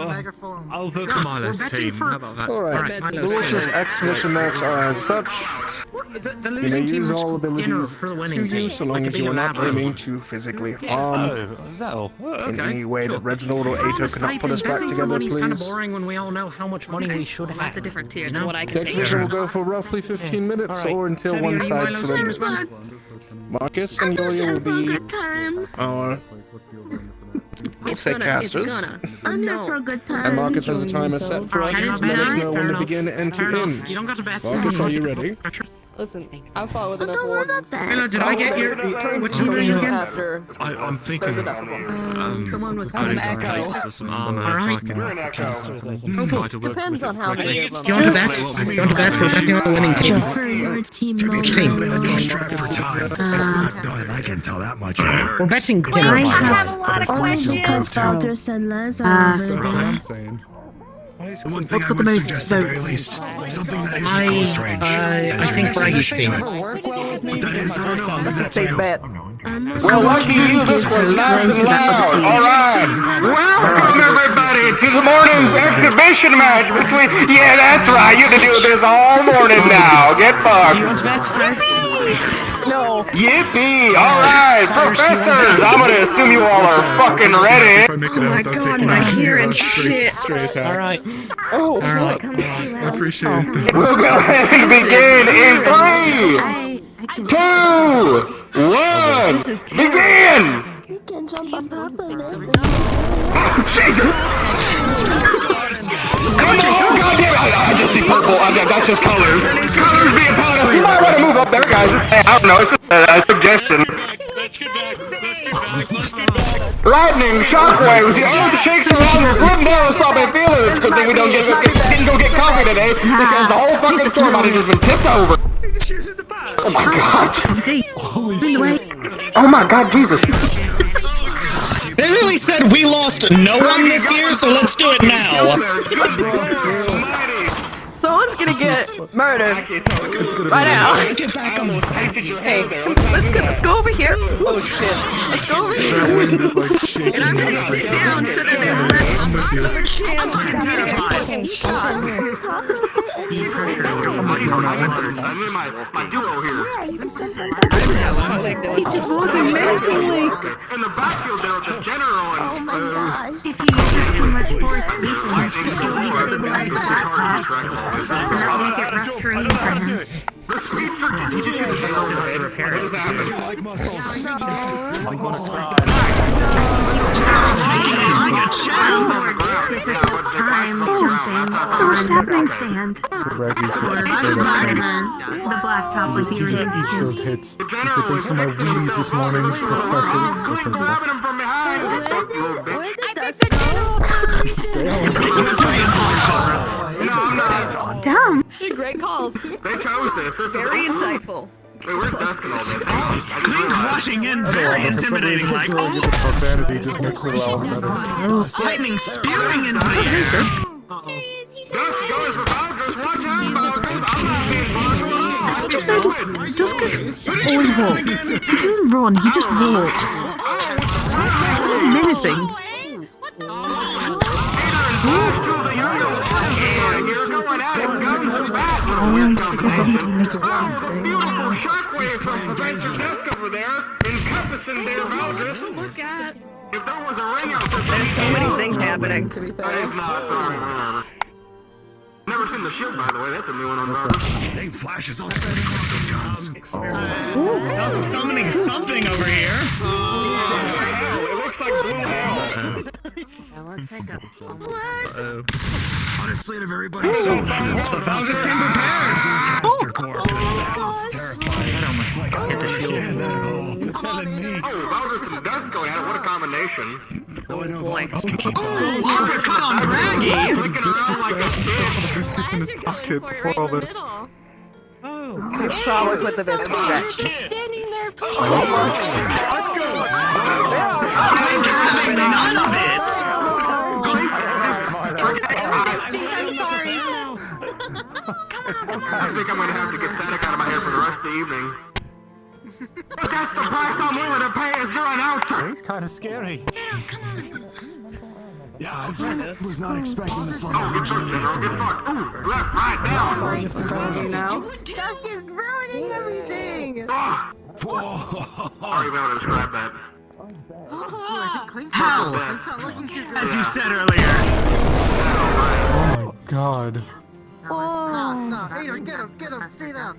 Speaker 6: I'll vote for Milo's team. How about that?
Speaker 13: Alright, the
Speaker 1: Milo's
Speaker 13: rules of
Speaker 1: team.
Speaker 13: exhibition match are as such.
Speaker 1: The
Speaker 13: You may
Speaker 1: losing team
Speaker 13: use
Speaker 1: was
Speaker 13: all abilities
Speaker 1: dinner for the winning
Speaker 13: to
Speaker 1: team.
Speaker 13: you so long
Speaker 1: Like
Speaker 13: as
Speaker 1: a
Speaker 13: you are
Speaker 1: big
Speaker 13: not
Speaker 1: elaborate.
Speaker 13: aiming to physically
Speaker 12: Oh,
Speaker 13: harm
Speaker 12: is that all? Oh,
Speaker 13: in
Speaker 12: okay.
Speaker 13: any way
Speaker 12: Sure.
Speaker 13: that Reginald or Ato could not put us back
Speaker 1: Betting for
Speaker 13: together,
Speaker 1: money's kind of
Speaker 13: please.
Speaker 1: boring when we all know how much money we should have.
Speaker 14: That's a different tier
Speaker 1: you
Speaker 14: than
Speaker 1: know?
Speaker 14: what I can
Speaker 13: The
Speaker 14: take.
Speaker 13: exhibition will go for roughly 15 minutes
Speaker 1: Alright.
Speaker 13: or until
Speaker 1: Sevi,
Speaker 13: one
Speaker 1: are you
Speaker 13: side
Speaker 1: Milo's team as
Speaker 13: surrenders.
Speaker 1: well?
Speaker 13: Marcus
Speaker 5: I'm
Speaker 13: and
Speaker 5: just
Speaker 13: Yoya
Speaker 5: here
Speaker 13: will
Speaker 5: for a
Speaker 13: be
Speaker 5: good time.
Speaker 13: our, let's say, casters.
Speaker 5: I'm here for a good time.
Speaker 13: And Marcus has a timer set for us. Let us know when to begin and to end.
Speaker 1: You don't got to bet.
Speaker 13: Marcus, are you ready?
Speaker 14: Listen, I'm fine with
Speaker 5: I
Speaker 14: enough
Speaker 5: don't want
Speaker 14: wardens.
Speaker 5: that.
Speaker 1: Hello, did I get your... What team are you again?
Speaker 14: After
Speaker 6: I'm thinking
Speaker 14: there's
Speaker 6: of
Speaker 14: enough of them.
Speaker 1: The one with
Speaker 6: adding
Speaker 1: the
Speaker 6: some
Speaker 1: echo.
Speaker 6: plates or some armor
Speaker 1: Alright.
Speaker 6: if I can try to work
Speaker 14: Depends
Speaker 6: with
Speaker 14: on
Speaker 6: it
Speaker 14: how many
Speaker 6: correctly.
Speaker 14: of them.
Speaker 1: Do you want to bet? Do you want to bet? We're betting on the winning team.
Speaker 5: For your team
Speaker 7: To be
Speaker 5: moment.
Speaker 7: truthfully, you're strapped for time. It's not done. I can tell that much. It works.
Speaker 1: We're betting
Speaker 7: It's
Speaker 1: dinner.
Speaker 7: not
Speaker 5: I
Speaker 7: fun,
Speaker 5: have a lot
Speaker 7: but
Speaker 5: of
Speaker 7: it's always
Speaker 5: questions. Because
Speaker 7: improved too.
Speaker 5: Valdris and Les are over there.
Speaker 7: The one thing I would suggest at the very least, something that isn't close range.
Speaker 1: I think Braggy's team.
Speaker 7: What that is, I don't know. I'll leave that to
Speaker 14: Safe
Speaker 7: you.
Speaker 14: bet.
Speaker 7: Well, lucky you, this was
Speaker 10: nice and loud. All right. Welcome, everybody, to the morning's exhibition match between... Yeah, that's right. You have to do this all morning now. Get bugged.
Speaker 14: No,
Speaker 13: Yippee! Alright, professors! I'm gonna assume you all are fucking ready.
Speaker 7: Oh my god, my hearing shit.
Speaker 1: All right.
Speaker 7: Oh,
Speaker 1: right.
Speaker 7: fuck.
Speaker 1: I
Speaker 7: appreciate that.
Speaker 13: We'll go ahead and begin in 3, 2, 1, begin!
Speaker 5: You can jump on top of it.
Speaker 13: Jesus! Come on! God damn it! I just see purple. That's just colors. Colors being powder. You might want to move up there, guys. I don't know. It's just a suggestion. Lightning, shockwaves, the earth shakes around. Grimdale is probably feeling this. Good thing we didn't go get coffee today because the whole fucking store might have just been tipped over. Oh my god. Oh my god, Jesus.
Speaker 15: They really said we lost no one this year, so let's do it now.
Speaker 16: Someone's gonna get murdered right now.
Speaker 15: Get back on the side.
Speaker 16: Hey, let's go over here. Oh shit. Let's go over here.
Speaker 20: And I'm gonna sit down so that there's less chance to
Speaker 15: terrified.
Speaker 13: My duo here.
Speaker 16: He's just walking menacingly.
Speaker 13: In the backfield there with the general and...
Speaker 5: Oh my gosh.
Speaker 20: If he uses too much force leaping, he'll destabilize the backpack. And that'll make it rough terrain for him.
Speaker 13: The speedster can just
Speaker 8: have to repair it.
Speaker 20: Difficult time jumping. So what's just happening? Sand. The blacktop would be reduced to.
Speaker 3: Shows hits. He said, thanks for my Wheaties this morning, Professor.
Speaker 16: Dumb. Great calls.
Speaker 13: They chose this. This
Speaker 16: Very insightful.
Speaker 13: Hey, where's Dusk and all this?
Speaker 15: Rushing in, very intimidating, like,
Speaker 3: Profanity just makes it all better.
Speaker 15: lightning spewing into the air.
Speaker 13: Dusk goes without, just watch out, folks. I'm not being bothered.
Speaker 16: I just noticed Dusk is always walks. He doesn't run, he just walks. Menacing.
Speaker 13: Because I need to make it round today. Beautiful shockwave from Professor Dusk over there, encompassing their boundaries.
Speaker 16: Look at.
Speaker 13: If there was a ring out for
Speaker 16: There's so many things happening, to be fair.
Speaker 13: It's not, sorry, whatever. Never seen the shield, by the way. That's a new one on Robert.
Speaker 7: They flashes all spinning around those guns.
Speaker 15: Dusk summoning something over here.
Speaker 13: It looks like blue hell.
Speaker 7: Honestly, to everybody so far,
Speaker 15: Val just came prepared.
Speaker 7: Caster Corps. That was terrifying. Like, I don't understand that at all.
Speaker 15: You're telling me.
Speaker 13: Oh, Valdez and Dusk going at it. What a combination.
Speaker 7: Oh, I know. Boy.
Speaker 15: Uppercut on Braggy.
Speaker 13: Flicking around like a kid.
Speaker 3: Biscuits in his pocket before all this.
Speaker 16: Problems with the biscuit.
Speaker 5: You're just standing there.
Speaker 15: Having none of it.
Speaker 5: I'm sorry.
Speaker 13: It's okay. I think I'm gonna have to get static out of my hair for the rest of the evening. But that's the price I'm willing to pay as your announcer.
Speaker 3: He's kind of scary.
Speaker 7: Yeah, I was not expecting this level
Speaker 13: Oh,
Speaker 7: of
Speaker 13: get fucked,
Speaker 7: engineering
Speaker 13: General.
Speaker 7: from
Speaker 13: Get
Speaker 7: him.
Speaker 13: fucked. Ooh, left, right, down.
Speaker 16: You know?
Speaker 5: Dusk is ruining everything.
Speaker 13: Oh. Sorry about to describe that.
Speaker 15: Hell, as you said earlier.
Speaker 3: Oh my god.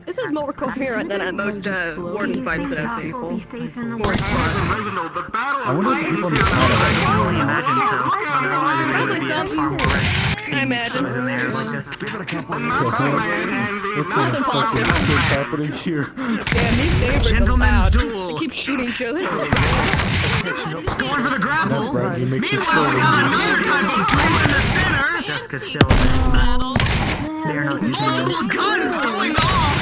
Speaker 16: This is more coherent than at most warden fights that I've seen.
Speaker 20: Will be safe in the
Speaker 13: Original, the battle of Titans here.
Speaker 8: I imagine so. Otherwise, we would be at far more risk.
Speaker 16: I imagine.
Speaker 8: In the air like this.
Speaker 7: Give it a couple of
Speaker 3: What the fuck is happening here?
Speaker 16: Damn, these neighbors
Speaker 15: Gentlemen's
Speaker 16: are loud.
Speaker 15: duel.
Speaker 16: They keep shooting each other.
Speaker 15: It's going for the grapple.
Speaker 3: Braggy makes it
Speaker 15: Meanwhile, we have another type of duel in the center.
Speaker 8: Dusk is still in it, but they're not using it.
Speaker 15: Multiple guns going off.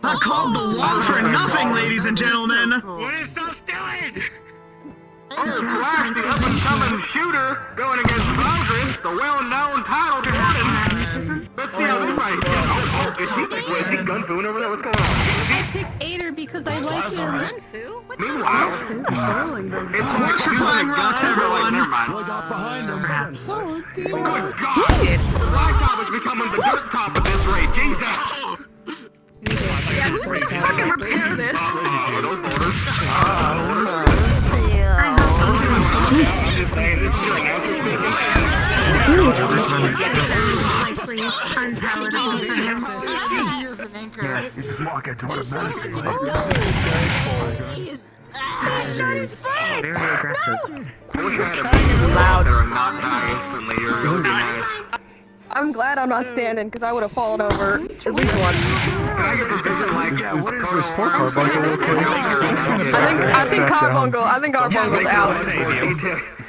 Speaker 15: I called the wall for nothing, ladies and gentlemen.
Speaker 13: What is Dusk doing? Oh, Flash, the up-and-coming shooter, going against Valdez, the well-known title defendant. Let's see how this might go.
Speaker 21: Is he gun-fooing over there? What's going on?
Speaker 4: I picked Ader because I like him.
Speaker 21: Meanwhile,
Speaker 15: Watch for flying rocks, everyone!
Speaker 21: I got behind him. Perhaps. Good God! Blacktop is becoming the dirt top at this rate. Jesus!
Speaker 20: Yeah, who's gonna fucking repair this?
Speaker 21: I'm just saying, this is your announcer speaking.
Speaker 20: Unpalatable for him.
Speaker 7: Yes. You just lock it to automatically.
Speaker 22: Very aggressive.
Speaker 21: I wish I had a base loud that are not die instantly. You're really nice.
Speaker 18: I'm glad I'm not standing because I would have fallen over at least once.
Speaker 21: Can I get a vision like what is this poor carbuncle?
Speaker 18: I think carbuncle. I think carbuncle's out.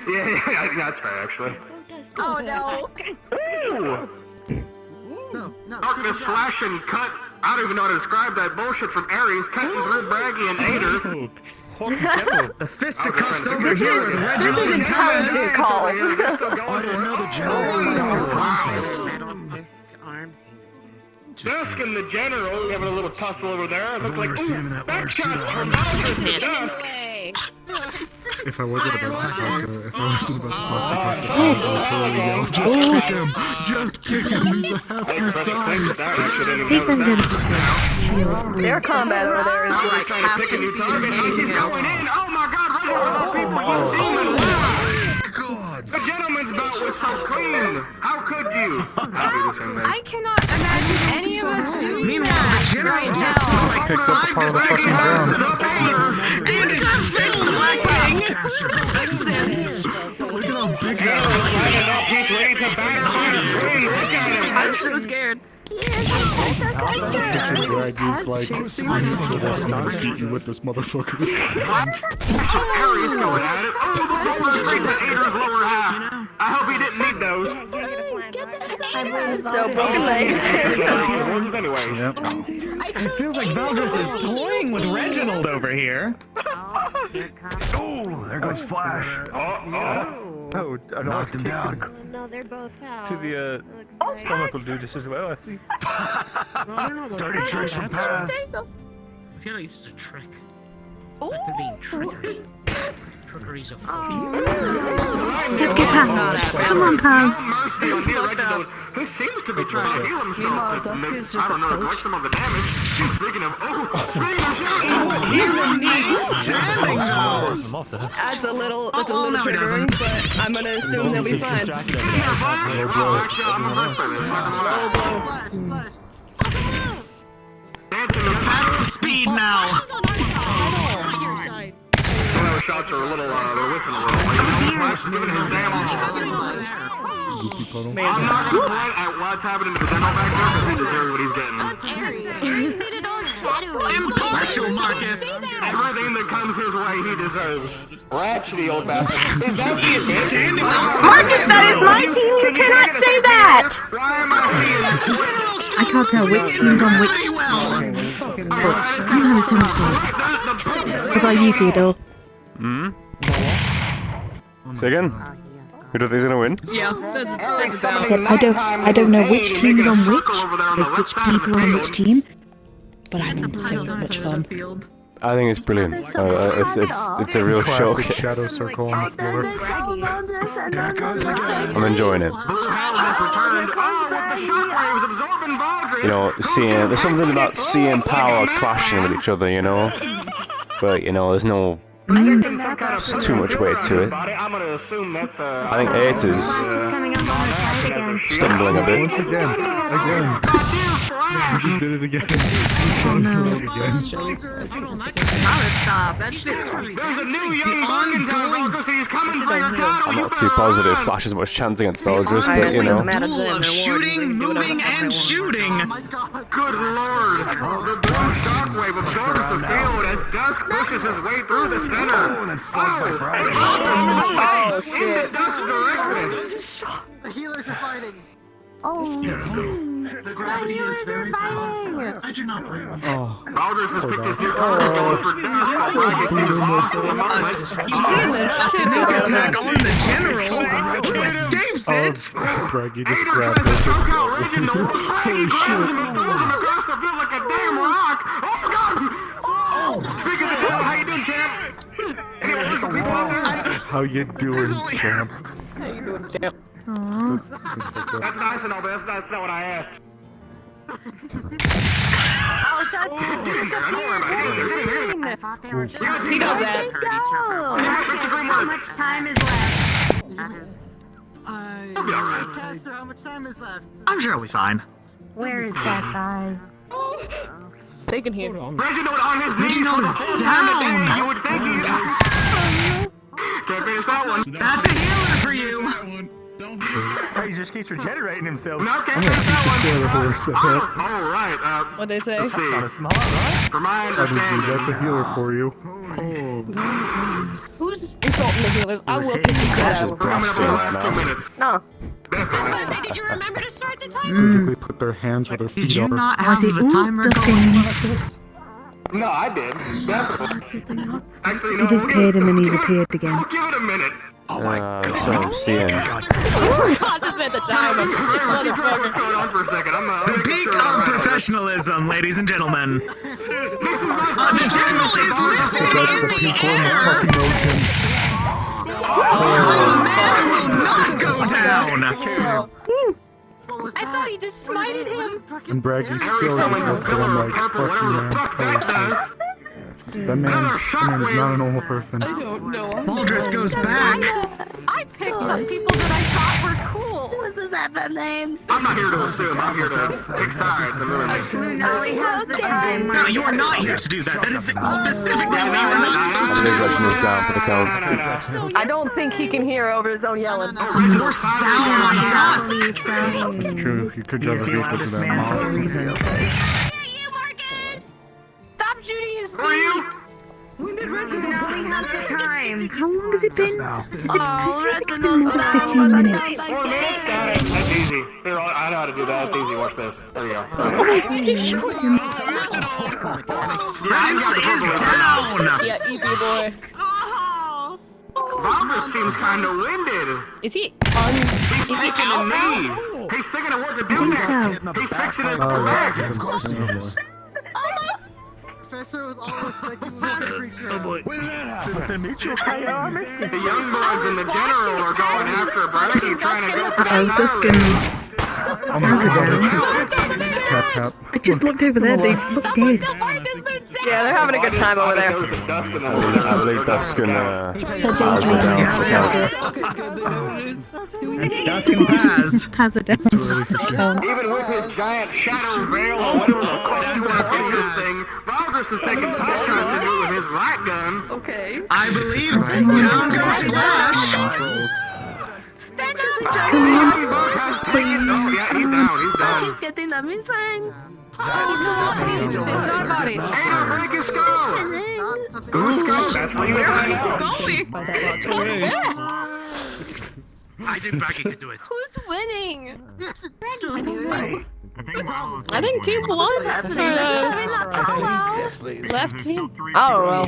Speaker 21: Yeah, that's fair actually.
Speaker 18: Oh no.
Speaker 21: Ooh. Darkness slash and cut. I don't even know how to describe that bullshit from Ares cutting through Braggy and Ader.
Speaker 15: The fisticuffs over here with Reginald and Thomas.
Speaker 21: I didn't know the general. Dusk and the general having a little tussle over there. It looked like, ooh, back shots from Dusk.
Speaker 19: If I wasn't about to possibly talk to Paz, I would totally yell, just kick him! Just kick him! He's a half your size!
Speaker 18: Their combat over there is like half the speed of anything else.
Speaker 21: Oh my God, Reginald, people, you demon! The gentleman's bout was so clean! How could you?
Speaker 4: I cannot imagine any of us doing
Speaker 15: Meanwhile, the general just took like 5 to 6 marks to the face and just fixed the black thing! Fix this!
Speaker 19: Look at how big
Speaker 18: I'm so scared.
Speaker 19: He's like, I not shoot you with this motherfucker.
Speaker 21: Harry's going at it. Oh, the roller straight to Ader's lower half. I hope he didn't need those.
Speaker 18: So broken legs.
Speaker 21: Anyways.
Speaker 15: It feels like Valdris is toying with Reginald over here.
Speaker 7: Oh, there goes Flash.
Speaker 3: Oh, I
Speaker 7: knocked him down.
Speaker 5: No, they're both out.
Speaker 3: To the comical dude as well, I see.
Speaker 7: Dirty tricks from Paz.
Speaker 1: I feel like this is a trick. Like they're being trickery. Trickery's a
Speaker 16: Let's get Paz. Come on, Paz.
Speaker 21: Who seems to be trying to heal himself. I don't know, like some of the damage. Speaking of,
Speaker 15: He remains standing though!
Speaker 18: That's a little triggering, but I'm gonna assume they'll be fine.
Speaker 15: Battle of speed now!
Speaker 21: Shots are a little, they're whiffing a little. Flash is giving his damn all. I'm not gonna point at what's happening to the demo back there because he deserves what he's getting.
Speaker 5: That's Ares. Ares made it all shadowy.
Speaker 15: Impartial, Marcus!
Speaker 21: Everything that comes his way, he deserves. Ratchety old bastard. Is that the
Speaker 4: Marcus, that is my team. You cannot say that.
Speaker 21: Why am I seeing that?
Speaker 16: I can't tell which team's on which. But I'm having so much fun. What about you, Theodore?
Speaker 2: Say again? Who do you think's gonna win?
Speaker 18: Yeah, that's about
Speaker 16: Said, I don't know which team is on which, like which people are on which team, but I'm having so much fun.
Speaker 2: I think it's brilliant. It's a real showcase.
Speaker 19: Shadow circle on the floor.
Speaker 2: I'm enjoying it. You know, there's something about seeing power clashing with each other, you know? But, you know, there's too much weight to it. I think 8 is stumbling a bit.
Speaker 19: Once again. He just did it again.
Speaker 16: Oh no.
Speaker 18: Gotta stop. That shit.
Speaker 21: There's a new young Markentile, he's coming for your title.
Speaker 2: I'm not too positive Flash has much chance against Valdris, but you know.
Speaker 15: Duel of shooting, moving, and shooting!
Speaker 21: Oh my God. Good lord! The blue shockwave absorbs the field as Dusk pushes his way through the center.
Speaker 18: Oh, shit.
Speaker 21: Into Dusk directly. The healers are fighting.
Speaker 5: Oh,
Speaker 7: The gravity is very powerful. I do not blame you.
Speaker 21: Valdris has picked his new target going for Dusk.
Speaker 15: A sneak attack on the general who escapes it!
Speaker 19: Braggy just grabbed it. Holy shit. How you doing, champ?
Speaker 18: How you doing, champ?
Speaker 21: That's nice and all, but that's not what I asked.
Speaker 18: Oh, Dustin disappeared. He does that.
Speaker 20: How much time is left?
Speaker 21: We'll be alright.
Speaker 14: Caster, how much time is left?
Speaker 15: I'm sure we'll be fine.
Speaker 5: Where is that guy?
Speaker 18: They can hear.
Speaker 21: Reginald on his knees.
Speaker 15: Reginald is down.
Speaker 21: You would think he can't finish that one.
Speaker 15: That's a healer for you.
Speaker 12: He just keeps regenerating himself.
Speaker 21: No, can't finish that one.
Speaker 19: Share the horse at that.
Speaker 21: All right.
Speaker 18: What'd they say?
Speaker 21: Let's see.
Speaker 12: Kind of smart, right?
Speaker 21: For my
Speaker 19: Obviously,
Speaker 21: understanding,
Speaker 19: that's a healer for you.
Speaker 18: Who's insulting the healers? I will kick the shit out of
Speaker 21: for
Speaker 18: them.
Speaker 21: the last 2 minutes.
Speaker 18: No.
Speaker 14: Did you remember to start the timer?
Speaker 19: Surgically put their hands where their feet
Speaker 15: Did you
Speaker 19: are.
Speaker 15: not have the timer going?
Speaker 21: No, I did. Definitely. Actually, no.
Speaker 16: He disappeared and then he's appeared again.
Speaker 21: I'll give it a minute.
Speaker 2: So I'm seeing.
Speaker 18: I forgot to set the timer.
Speaker 21: What's
Speaker 18: Motherfucker.
Speaker 21: going on for a second? I'm
Speaker 15: The peak of professionalism, ladies and gentlemen.
Speaker 21: This is my
Speaker 15: The general is lifted in
Speaker 19: That's the
Speaker 15: the
Speaker 19: peak one
Speaker 15: air.
Speaker 19: fucking ocean.
Speaker 15: The man will not go down.
Speaker 4: I thought he just smited him.
Speaker 19: And Braggy still just looks at him like, fuck you, man. Holy shit. That man is not a normal person.
Speaker 18: I don't know.
Speaker 15: Baldress goes back.
Speaker 4: I picked the people that I thought were cool.
Speaker 5: What is that name?
Speaker 21: I'm not here to assume. I'm here to take sides and really make sure.
Speaker 20: Nolly has the time.
Speaker 15: No, you are not here to do that. That is specifically what you are not supposed to
Speaker 2: I believe
Speaker 15: do.
Speaker 2: Reginald's down for the count.
Speaker 18: I don't think he can hear over his own yelling.
Speaker 15: Force down on Dusk.
Speaker 19: It's true, you could
Speaker 8: He's
Speaker 19: never
Speaker 8: the
Speaker 19: be equal to
Speaker 8: loudest
Speaker 19: that
Speaker 8: man for a
Speaker 19: mom.
Speaker 8: reason.
Speaker 4: Stop shooting his
Speaker 21: Who are you?
Speaker 20: Nolly has the time.
Speaker 16: How long has it been? Is it, I think it's been more than 15 minutes.
Speaker 21: 4 minutes? Got it. That's easy. Here, I know how to do that. It's easy. Watch this. There you go.
Speaker 15: Reginald is down.
Speaker 18: Yeah, EP boy.
Speaker 21: Valgus seems kind of winded.
Speaker 18: Is he
Speaker 21: He's taking a knee. He's thinking of what to do next.
Speaker 16: so.
Speaker 21: He's fixing his
Speaker 19: Oh,
Speaker 21: back.
Speaker 19: yeah.
Speaker 14: Professor, with all respect, you was a creature. Oh boy.
Speaker 21: The young boys and the general are going after Brady, trying to go for that
Speaker 16: Duskin's hands are down.
Speaker 19: Tap, tap.
Speaker 16: I just looked over there, they look dead.
Speaker 18: Yeah, they're having a good time over there.
Speaker 2: I believe Duskin has it down for the count.
Speaker 15: It's Dusk and Paz.
Speaker 16: Has it down.
Speaker 21: Even with his giant shadow veil or whatever the fuck you want to call this thing, Valgus is taking pot shots at you with his light gun.
Speaker 18: Okay.
Speaker 15: I believe down goes Flash.
Speaker 16: Come on.
Speaker 21: Oh, yeah, he's down. He's down.
Speaker 5: He's getting the miss one.
Speaker 21: Ada, break his skull. Whose skull? That's what you
Speaker 6: I think Braggy could do it.
Speaker 4: Who's winning?
Speaker 18: I think Team One or the left team. I don't know.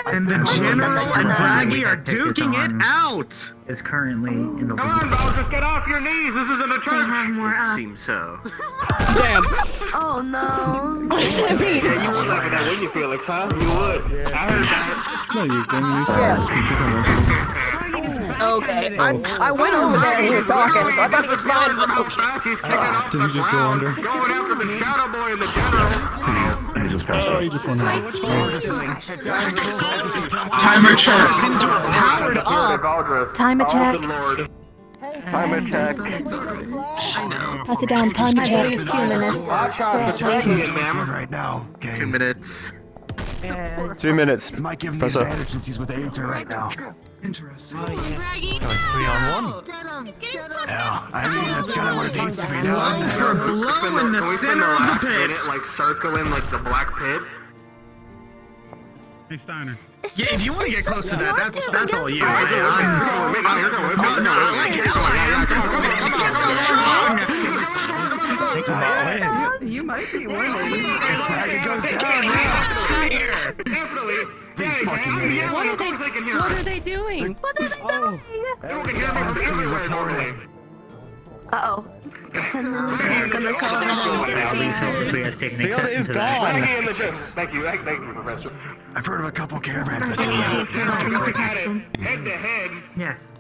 Speaker 15: And the general and Braggy are duking it out.
Speaker 8: Is currently in the
Speaker 21: Come on, Valgus, get off your knees. This isn't a church.
Speaker 15: Seems so.
Speaker 18: Damn.
Speaker 5: Oh no.
Speaker 18: What does that mean?
Speaker 21: Yeah, you would like that, wouldn't you, Felix, huh? You would. I heard that.
Speaker 19: No, you didn't use
Speaker 18: Okay. I went over there and he was talking, so I thought it was fine. But
Speaker 21: How fast he's kicking off
Speaker 19: Did
Speaker 21: the
Speaker 19: he just go
Speaker 21: ground,
Speaker 19: under?
Speaker 21: going after the Shadow Boy and the General.
Speaker 19: Oh, he just went out.
Speaker 15: Timer check seems to have powered up.
Speaker 16: Timer check.
Speaker 21: Timer check.
Speaker 16: Pass it down, timer check.
Speaker 5: 2 minutes.
Speaker 21: Watch out, it's taking them.
Speaker 7: Right now, gang.
Speaker 15: 2 minutes.
Speaker 2: 2 minutes,
Speaker 7: Might give him the
Speaker 2: Professor.
Speaker 7: advantage since he's with Aether right now.
Speaker 14: Interesting.
Speaker 21: Oh,
Speaker 6: 3 on 1.
Speaker 14: Get him! Get him!
Speaker 7: Yeah, I mean, that's kind of what it needs to be done.
Speaker 15: Blow for blow in the center of the pit.
Speaker 21: Like circling like the black pit.
Speaker 6: Hey, Steiner.
Speaker 15: Yeah, if you want to get close to that, that's all you. I like hell I am. What makes you get so strong?
Speaker 18: you might be winning.
Speaker 7: It goes down,
Speaker 21: Definitely.
Speaker 7: These fucking idiots.
Speaker 4: What are they doing? What are they doing?
Speaker 21: You can hear me from everywhere, totally.
Speaker 5: Uh-oh. Someone's gonna call
Speaker 8: has taken exception to that.
Speaker 21: Thank you, Professor.
Speaker 7: I've heard of a couple caravans that
Speaker 20: He's providing protection.
Speaker 21: Head to head.
Speaker 8: Yes.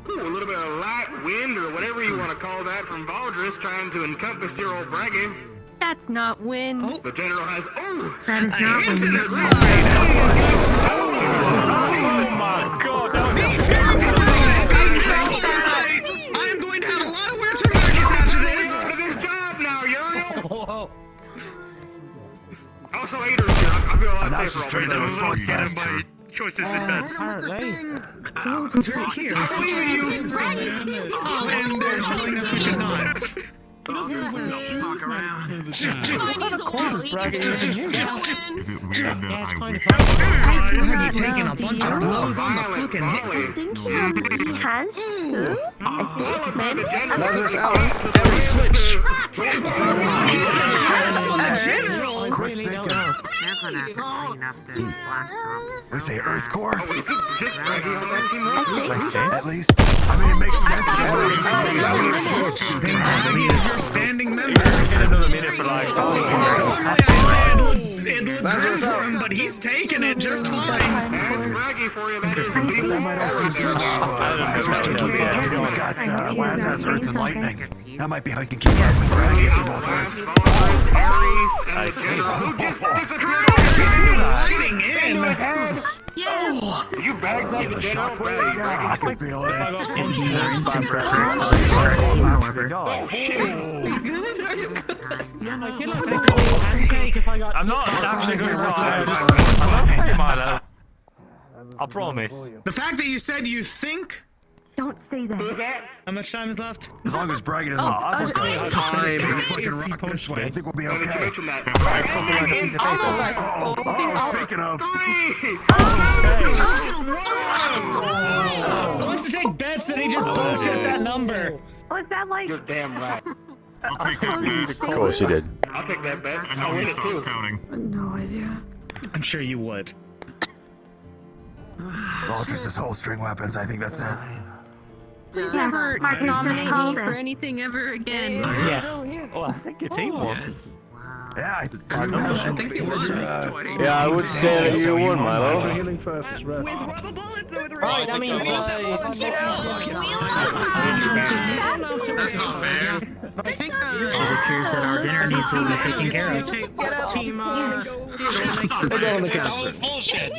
Speaker 21: Ooh, a little bit of light wind or whatever you want to call that from Valdris trying to encompass your old bragging.
Speaker 5: That's not wind.
Speaker 21: The general has. Oh!
Speaker 20: That is not wind.
Speaker 21: Oh my god, that was
Speaker 15: I'm going to have a lot of words from Marcus after this.
Speaker 21: For this job now, Uriel. Also, Ader, I feel a lot safer over there. Choices in bed.
Speaker 15: Apparently. So who's right here?
Speaker 21: I believe in you.
Speaker 15: Oh, and they're telling us we should not.
Speaker 21: Fuck around.
Speaker 15: Is it weird that I wish? Have you taken a bunch of blows on the fucking head?
Speaker 5: I think he has. I think maybe.
Speaker 13: Lazarus out.
Speaker 7: Quick thinking. We say Earth Core? At least. I mean, it makes sense.
Speaker 15: He's your standing member. It looked grim for him, but he's taking it just fine.
Speaker 7: Interesting. That might also be Lazarus to keep up. He's got Lazarus, Earth, and Lightning. That might be how he can keep up with Braggy if they're both Earth.
Speaker 21: I see.
Speaker 15: Lighting in.
Speaker 20: Yes.
Speaker 21: You bagged up the general.
Speaker 7: Yeah, I can feel it.
Speaker 8: It's more instant preference for our team, however.
Speaker 6: I'm not actually going to cry. I'm okay, Milo. I promise.
Speaker 15: The fact that you said you think.
Speaker 5: Don't say that.
Speaker 15: How much time is left?
Speaker 7: As long as Braggy doesn't fucking rock this way, I think we'll be okay. Speaking of.
Speaker 15: Who wants to take bets that he just bullshit that number?
Speaker 5: Was that like?
Speaker 21: You're damn right.
Speaker 15: I'll take that bet.
Speaker 2: Of course you did.
Speaker 21: I'll take that bet.
Speaker 15: I
Speaker 21: I'll
Speaker 15: know
Speaker 21: win
Speaker 15: you
Speaker 21: it too.
Speaker 15: stopped counting.
Speaker 5: No idea.
Speaker 15: I'm sure you would.
Speaker 7: Valdris' whole string weapons, I think that's it.
Speaker 20: Please
Speaker 5: Yes,
Speaker 20: never
Speaker 5: Marcus just
Speaker 20: nominate
Speaker 5: called
Speaker 20: me
Speaker 5: it.
Speaker 20: for anything ever again.
Speaker 6: Yes. Well, I think your team won.
Speaker 7: Yeah, I
Speaker 20: think you won.
Speaker 2: Yeah, I would say that you won, Milo.
Speaker 14: Healing first is rest.
Speaker 20: With rubber bullets or with
Speaker 14: Right, that means
Speaker 15: That's not fair. But I think
Speaker 8: It appears that our dinner needs to be taken care of.
Speaker 15: Team
Speaker 14: They go on the caster.
Speaker 15: That was bullshit.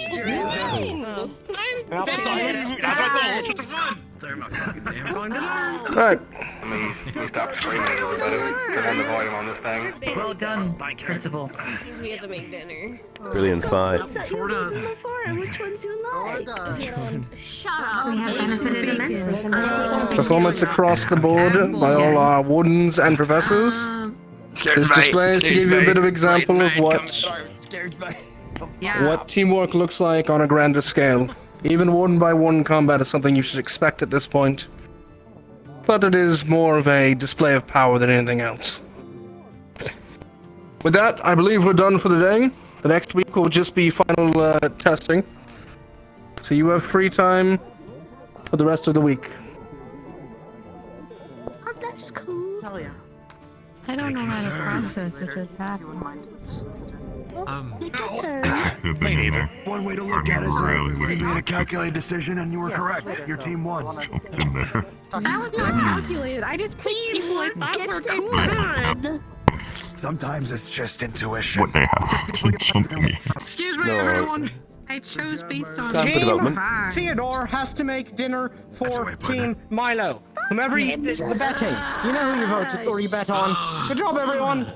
Speaker 13: Right.
Speaker 21: I mean, we stopped screaming a little better. Turn on the volume on this thing.
Speaker 8: Well done, Principal.
Speaker 20: We have to make dinner.
Speaker 2: Brilliant fight.
Speaker 20: Sure does. Which ones you like? Shut up.
Speaker 5: We have benefited immensely from this.
Speaker 13: Performance across the board by all our wardens and professors. This display is to give you a bit of example of what teamwork looks like on a grander scale. Even one-by-one combat is something you should expect at this point. But it is more of a display of power than anything else. With that, I believe we're done for the day. The next week will just be final testing. So you have free time for the rest of the week.
Speaker 5: Oh, that's cool.
Speaker 14: Hell yeah.
Speaker 5: I don't know how to process what just happened.
Speaker 7: One way to look at it is that you made a calculated decision and you were correct. Your team won.
Speaker 20: That was not calculated. I just picked people like that were cool.
Speaker 7: Sometimes it's just intuition.
Speaker 19: What they have teach me.
Speaker 14: Excuse me, everyone.
Speaker 20: I chose based on
Speaker 2: Time for development.
Speaker 14: Theodore has to make dinner for Team Milo. Whomever is the betting. You know who you voted or you bet on. Good job, everyone.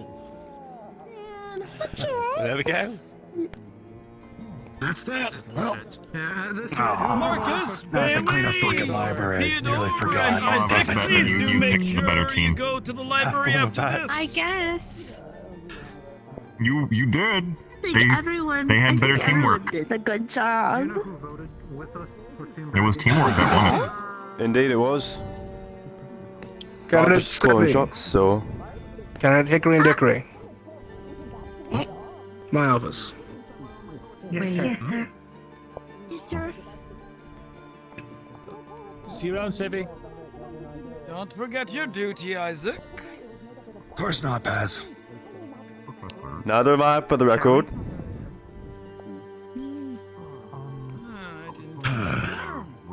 Speaker 6: There we go.
Speaker 7: That's that. Well,
Speaker 6: Marcus,
Speaker 7: I have to clean a fucking library. Nearly forgot.
Speaker 6: Please do make
Speaker 19: the better team.
Speaker 6: go to the library after this.
Speaker 20: I guess.
Speaker 19: You did.
Speaker 5: I think everyone.
Speaker 19: They had
Speaker 5: I
Speaker 19: better
Speaker 5: think everyone
Speaker 19: teamwork.
Speaker 5: did a good job.
Speaker 19: It was teamwork that won it.
Speaker 2: Indeed, it was.
Speaker 13: Candidate
Speaker 2: Just scoring
Speaker 13: Stubby.
Speaker 2: shots, so.
Speaker 13: Candidate Hickory and Dickory. My office.
Speaker 8: Yes, sir.
Speaker 5: Yes, sir. Yes, sir.
Speaker 6: See you around, Sippy.
Speaker 10: Don't forget your duty, Isaac.
Speaker 7: Of course not, Paz.
Speaker 2: Neither have I, for the record.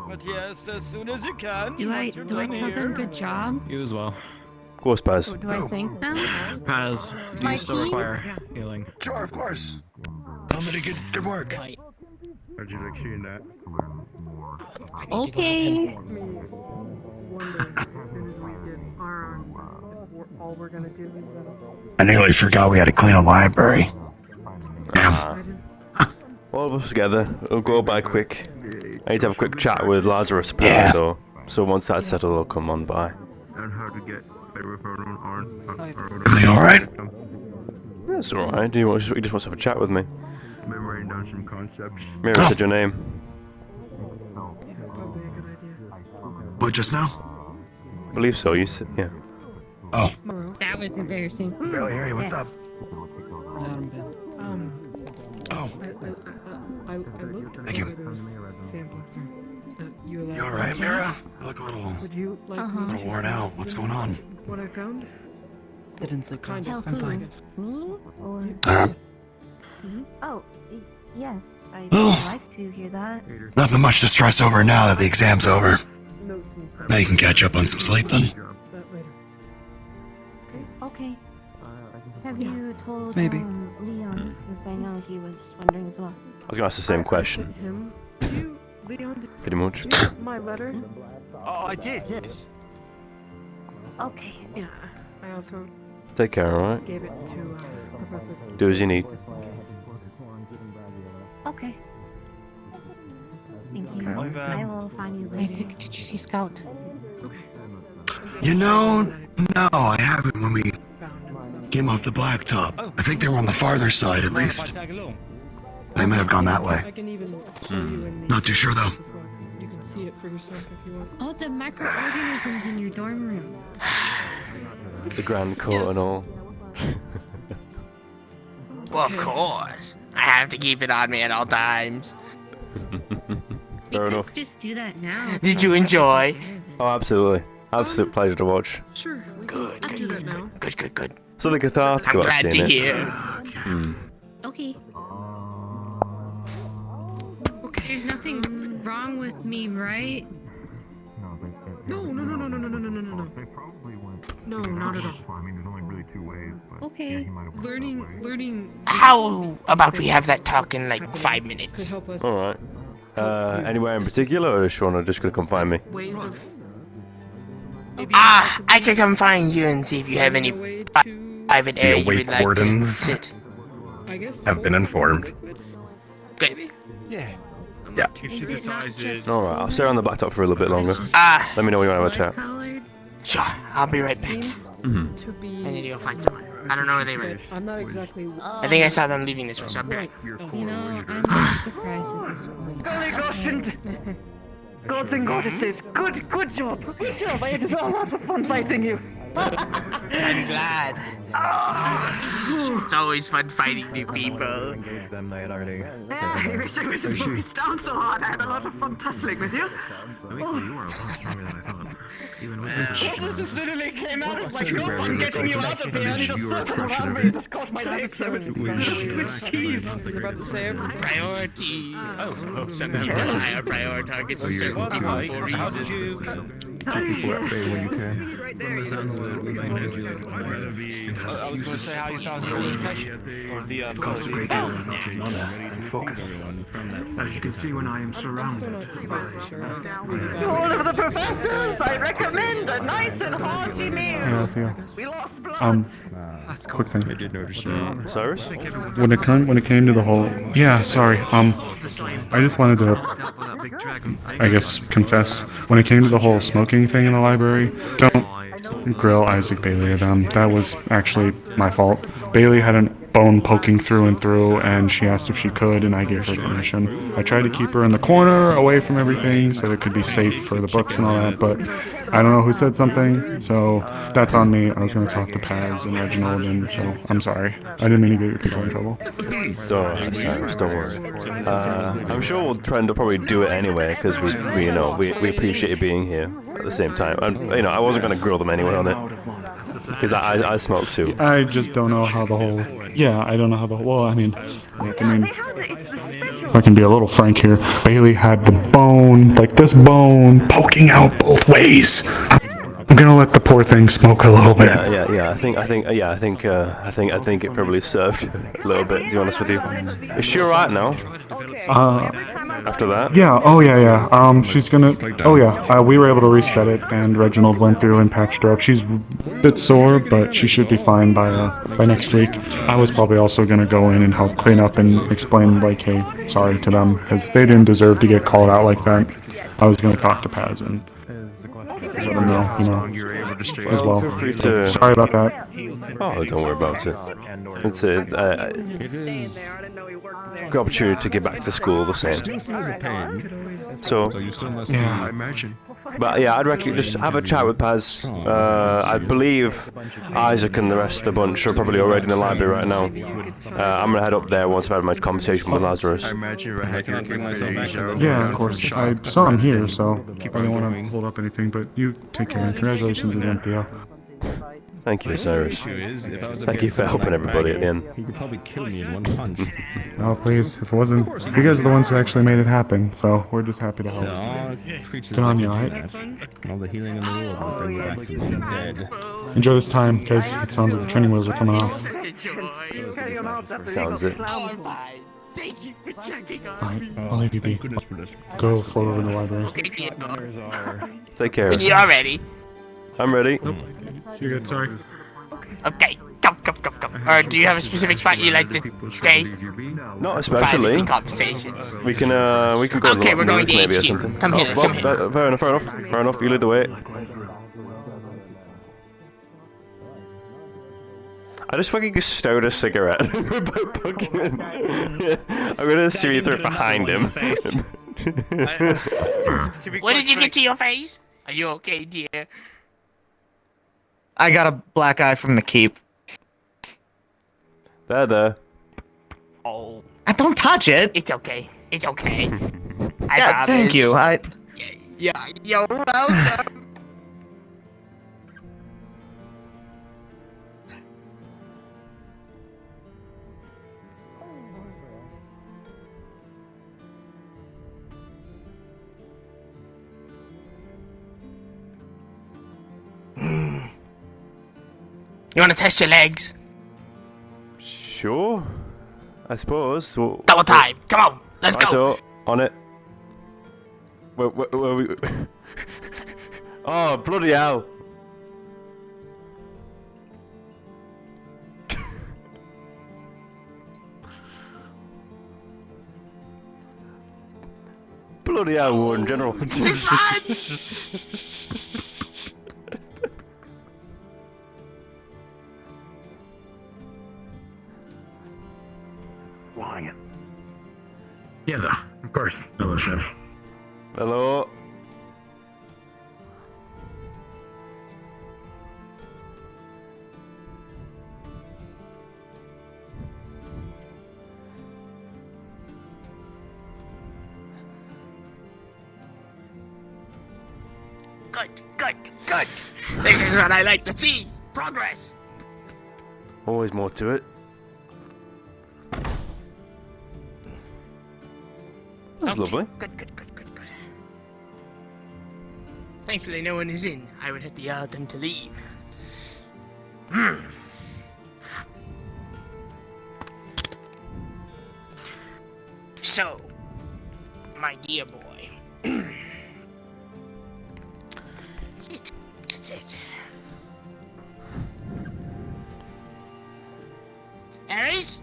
Speaker 10: But yes, as soon as you can.
Speaker 20: Do I tell them good job?
Speaker 6: You as well.
Speaker 2: Of course, Paz.
Speaker 20: Do I thank them?
Speaker 6: Paz, do
Speaker 20: My
Speaker 6: you still
Speaker 20: team?
Speaker 6: require healing?
Speaker 7: Sure, of course. Tell me to get good work.
Speaker 6: How'd you like seeing that?
Speaker 20: Okay.
Speaker 7: I nearly forgot we had to clean a library.
Speaker 2: All of us together. It'll go by quick. I need to have a quick chat with Lazarus apparently, though. So once that's settled, I'll come on by.
Speaker 7: Everything alright?
Speaker 2: That's alright. He just wants to have a chat with me.
Speaker 6: Memorizing down some concepts.
Speaker 2: Mira said your name.
Speaker 7: What, just now?
Speaker 2: I believe so. You said, yeah.
Speaker 7: Oh.
Speaker 20: That was embarrassing.
Speaker 7: Barely hear you. What's up? Oh.
Speaker 9: I looked
Speaker 7: Thank you.
Speaker 9: at those samples that you allowed.
Speaker 7: You alright, Mira? You look a little,
Speaker 9: Would you like
Speaker 7: a little worn out. What's going on?
Speaker 9: what I found?
Speaker 16: Didn't sleep well.
Speaker 9: Kind of.
Speaker 16: I'm fine.
Speaker 5: Me or? Oh, yes. I'd like to hear that.
Speaker 7: Nothing much to stress over now that the exam's over. Now you can catch up on some sleep then.
Speaker 5: Okay. Have you told
Speaker 16: Maybe.
Speaker 5: Leon? Because I know he was wondering as well.
Speaker 2: I was gonna ask the same question.
Speaker 9: Him? Leon,
Speaker 2: Pretty much.
Speaker 9: did you my letter?
Speaker 6: Oh, I did, yes.
Speaker 5: Okay.
Speaker 9: Yeah. I also
Speaker 2: Take care, alright?
Speaker 9: gave it to Professor.
Speaker 2: Do as you need.
Speaker 5: Okay. Thank you.
Speaker 2: Okay.
Speaker 5: I will find you later.
Speaker 16: Isaac, did you see Scout?
Speaker 7: You know, no, I haven't when we came off the blacktop. I think they were on the farther side at least. They may have gone that way.
Speaker 9: I can even show you in
Speaker 7: Not too sure though.
Speaker 9: You can see it for yourself if you want.
Speaker 20: Oh, the microorganisms in your dorm room.
Speaker 2: The grand court and all.
Speaker 11: Well, of course. I have to keep it on me at all times.
Speaker 2: Fair enough.
Speaker 20: Just do that now.
Speaker 11: Did you enjoy?
Speaker 2: Oh, absolutely. Absolute pleasure to watch.
Speaker 9: Sure.
Speaker 11: Good,
Speaker 9: I'll do that now.
Speaker 11: good.
Speaker 2: Something cathartic
Speaker 11: I'm
Speaker 2: about
Speaker 11: glad
Speaker 2: seeing
Speaker 11: to
Speaker 2: it.
Speaker 11: hear.
Speaker 20: Okay. There's nothing wrong with me, right?
Speaker 9: No, not at all.
Speaker 20: Okay.
Speaker 9: Learning.
Speaker 11: How about we have that talk in like 5 minutes?
Speaker 9: Help us.
Speaker 2: Alright. Anywhere in particular, or is Shauna just gonna come find me?
Speaker 9: Ways of.
Speaker 11: I could come find you and see if you have any private area you would like to sit.
Speaker 9: I guess.
Speaker 7: Have been informed.
Speaker 11: Good.
Speaker 6: Yeah.
Speaker 7: Yeah.
Speaker 20: Is it not just
Speaker 2: Alright, I'll stay on the blacktop for a little bit longer. Let me know when you want to have a chat.
Speaker 20: colored?
Speaker 11: Sure, I'll be right back.
Speaker 9: To be.
Speaker 11: I need to go find someone. I don't know where they went.
Speaker 9: I'm not exactly.
Speaker 11: I think I saw them leaving this way, so I'll be right.
Speaker 20: You know, I'm not surprised at this point.
Speaker 9: Golly gosh, and gods and goddesses, good job. Good job. I had a lot of fun fighting you.
Speaker 11: I'm glad. It's always fun fighting new people.
Speaker 18: Yeah, I wish I wasn't focused down so hard. I had a lot of fun tussling with you.
Speaker 14: This just literally came out as like, no, I'm getting you out of here. And he just circled around me and just caught my legs. I was Swiss cheese.
Speaker 9: About to say everything.
Speaker 11: Priority. Some people hire priority targets to certain people for reasons.
Speaker 19: Keep people at bay when you can.
Speaker 9: Right there.
Speaker 6: I was going to say how you found the location or the
Speaker 19: Focus. As you can see, when I am surrounded by
Speaker 18: To all of the professors, I recommend a nice and hearty meal.
Speaker 13: Yeah, Theo.
Speaker 18: We lost blood.
Speaker 13: Quick thing.
Speaker 19: I did notice
Speaker 2: Cyrus?
Speaker 13: When it came to the whole, yeah, sorry. I just wanted to, I guess, confess. When it came to the whole smoking thing in the library, don't grill Isaac Bailey at them. That was actually my fault. Bailey had an
Speaker 19: bone poking through and through, and she asked if she could, and I gave her permission. I tried to keep her in the corner, away from everything, so it could be safe for the books and all that, but I don't know who said something, so that's on me. I was going to talk to Paz and Reginald, and so I'm sorry. I didn't mean to get your people in trouble.
Speaker 2: It's alright, Cyrus, don't worry. I'm sure we'll try to probably do it anyway, because we appreciate you being here at the same time. And, I wasn't going to grill them anyway on it, because I smoke too.
Speaker 19: I just don't know how the whole... Yeah, I don't know how the whole... Well, I mean, if I can be a little frank here, Bailey had the bone, like this bone, poking out both ways. I'm gonna let the poor thing smoke a little bit.
Speaker 2: Yeah. I think it probably served a little bit. To be honest with you, is she alright now? After that?
Speaker 19: Yeah. Oh yeah. She's gonna. Oh yeah. We were able to reset it, and Reginald went through and patched her up. She's a bit sore, but she should be fine by next week. I was probably also gonna go in and help clean up and explain, like, hey, sorry to them because they didn't deserve to get called out like that. I was gonna talk to Paz and let them know, as well.
Speaker 2: Feel free to...
Speaker 19: Sorry about that.
Speaker 2: Oh, don't worry about it. It's good opportunity to get back to the school the same. So,
Speaker 19: yeah.
Speaker 2: But yeah, I'd recommend just have a chat with Paz. I believe Isaac and the rest of the bunch are probably already in the library right now. I'm gonna head up there once I've had my conversation with Lazarus.
Speaker 19: Yeah, of course. I saw him here, so I don't want to hold up anything, but you take care. Congratulations again, Theo.
Speaker 2: Thank you, Cyrus. Thank you for helping everybody at the end.
Speaker 17: He could probably kill me in one punch.
Speaker 19: Oh, please. If it wasn't... You guys are the ones who actually made it happen, so we're just happy to help. Good on you, alright?
Speaker 17: All the healing in the world will bring you back from being dead.
Speaker 19: Enjoy this time, because it sounds like the training wheels are coming off.
Speaker 2: Sounds it.
Speaker 19: Alright, I'll leave you be. Go float over to the library.
Speaker 2: Take care.
Speaker 22: You're ready.
Speaker 2: I'm ready.
Speaker 19: You're good, sorry.
Speaker 22: Okay, come. Or do you have a specific spot you like to stay?
Speaker 2: Not especially.
Speaker 22: Conversations.
Speaker 2: We can go.
Speaker 22: Okay, we're going to
Speaker 2: maybe or
Speaker 22: HQ.
Speaker 2: something.
Speaker 22: Come here.
Speaker 2: Fair enough. You lead the way. I just fucking stowed a cigarette. I'm gonna see through behind him.
Speaker 22: What did you get to your face? Are you okay, dear?
Speaker 14: I got a black eye from the keep.
Speaker 2: There.
Speaker 22: Oh.
Speaker 14: Don't touch it.
Speaker 22: It's okay. I
Speaker 14: Yeah, thank you.
Speaker 22: Yeah, you're welcome. You want to test your legs?
Speaker 2: Sure. I suppose.
Speaker 22: Double time. Come on. Let's go.
Speaker 2: On it. Where we... Oh, bloody hell. Bloody hell, Warden General.
Speaker 7: Lion. Yeah, of course. Hello, Chef.
Speaker 2: Hello.
Speaker 22: Good. This is what I like to see. Progress.
Speaker 2: Always more to it. That's lovely.
Speaker 22: Good. Thankfully, no one is in. I would have to yell at them to leave. So, my dear boy. That's it. Aries?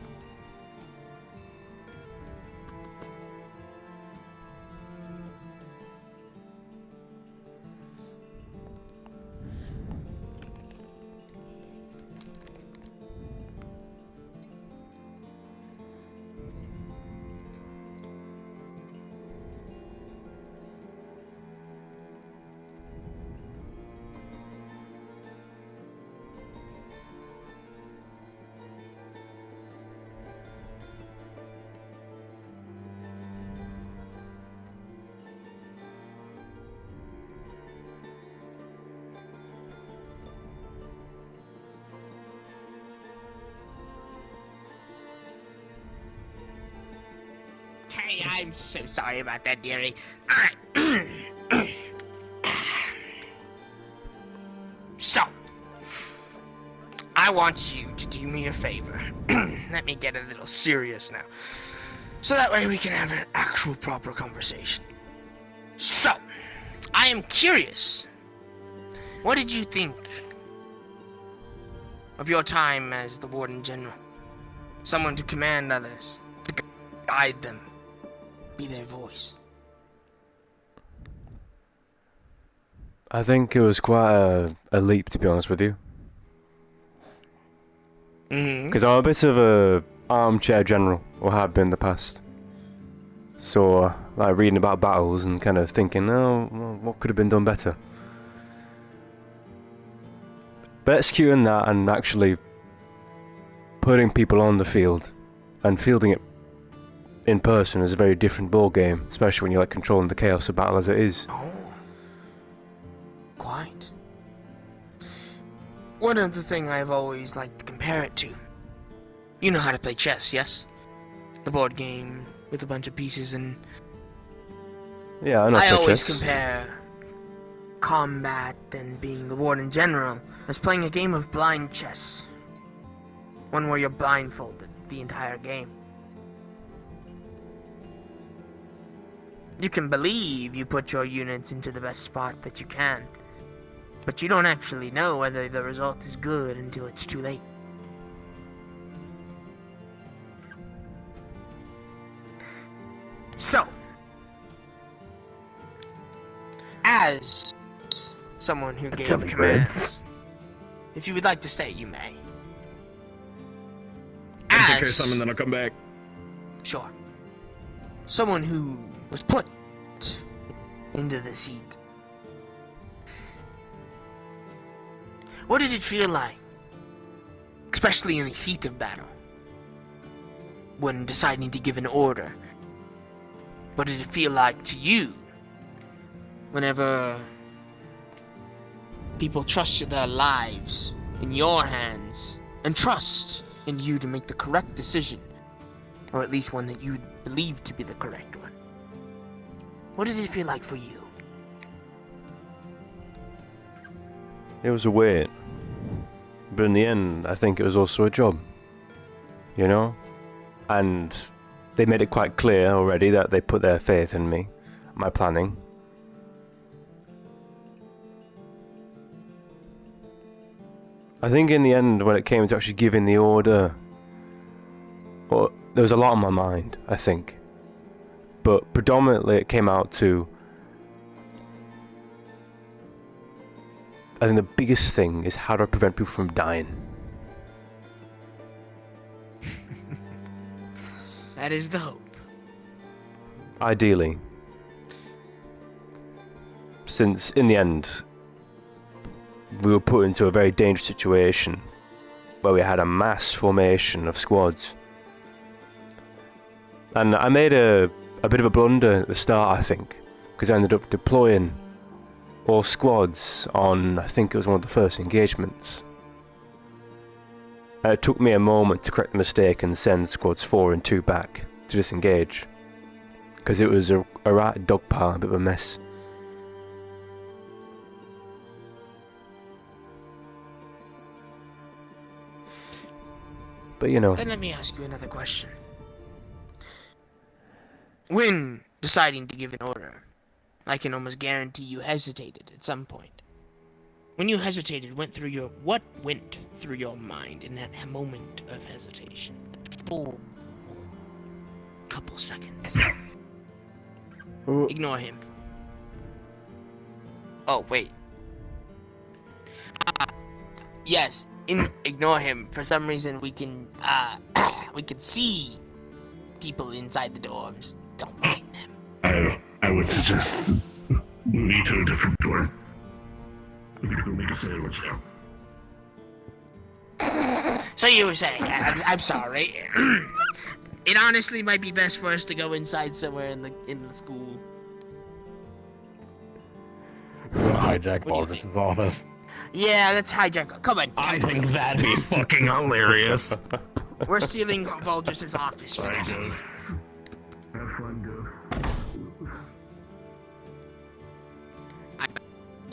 Speaker 22: I'm so sorry about that, dearie. Alright. So, I want you to do me a favor. Let me get a little serious now. So that way we can have an actual proper conversation. So, I am curious. What did you think of your time as the Warden General? Someone to command others, to guide them, be their voice.
Speaker 2: I think it was quite a leap, to be honest with you. Because I'm a bit of a armchair general, or have been in the past. So, like reading about battles and kind of thinking, oh, well, what could have been done better? But executing that and actually putting people on the field and fielding it in person is a very different ball game, especially when you're like controlling the chaos of battle as it is.
Speaker 22: Quite. One other thing I've always liked to compare it to. You know how to play chess, yes? The board game with a bunch of pieces and...
Speaker 2: Yeah, I know.
Speaker 22: I always compare combat and being the Warden General as playing a game of blind chess. One where you're blindfolded the entire game. You can believe you put your units into the best spot that you can, but you don't actually know whether the result is good until it's too late. So, as someone who gave commands, if you would like to say, you may.
Speaker 21: I'll take care of something, then I'll come back.
Speaker 22: Sure. Someone who was put into the seat. What did it feel like, especially in the heat of battle, when deciding to give an order? What did it feel like to you whenever people trusted their lives in your hands and trust in you to make the correct decision, or at least one that you believe to be the correct one? What did it feel like for you?
Speaker 2: It was a weight. But in the end, I think it was also a job. You know? And they made it quite clear already that they put their faith in me, my planning. I think in the end, when it came to actually giving the order, well, there was a lot on my mind, I think. But predominantly it came out to, I think the biggest thing is how do I prevent people from dying?
Speaker 22: That is the hope.
Speaker 2: Ideally. Since, in the end, we were put into a very dangerous situation where we had a mass formation of squads. And I made a bit of a blunder at the start, I think, because I ended up deploying all squads on, I think it was one of the first engagements. And it took me a moment to correct the mistake and send squads 4 and 2 back to disengage, because it was a right dog pile, a bit of a mess. But you know.
Speaker 22: Then let me ask you another question. When deciding to give an order, I can almost guarantee you hesitated at some point. When you hesitated, what went through your mind in that moment of hesitation? Full couple seconds. Ignore him. Oh, wait. Yes, ignore him. For some reason, we can see people inside the dorms. Don't mind them.
Speaker 21: I would suggest moving to a different door. We could go make a sandwich now.
Speaker 22: So you were saying, I'm sorry. It honestly might be best for us to go inside somewhere in the school.
Speaker 1: Hijack Baldur's office.
Speaker 22: Yeah, let's hijack. Come on.
Speaker 21: I think that'd be fucking hilarious.
Speaker 22: We're stealing Vulgus' office for this.
Speaker 21: Have fun,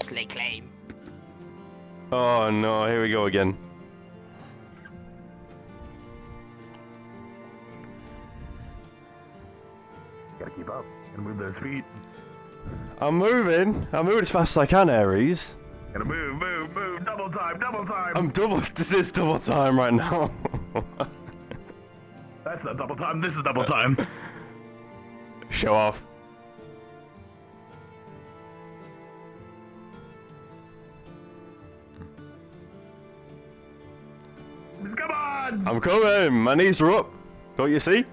Speaker 22: just lay claim.
Speaker 2: Oh no, here we go again.
Speaker 6: Gotta keep up and move those feet.
Speaker 2: I'm moving as fast as I can, Ares.
Speaker 6: Gotta move, double time.
Speaker 2: This is double time right now.
Speaker 6: That's not double time, this is double time.
Speaker 2: Show off.
Speaker 6: Come on!
Speaker 2: I'm coming, my knees are up. Don't you see?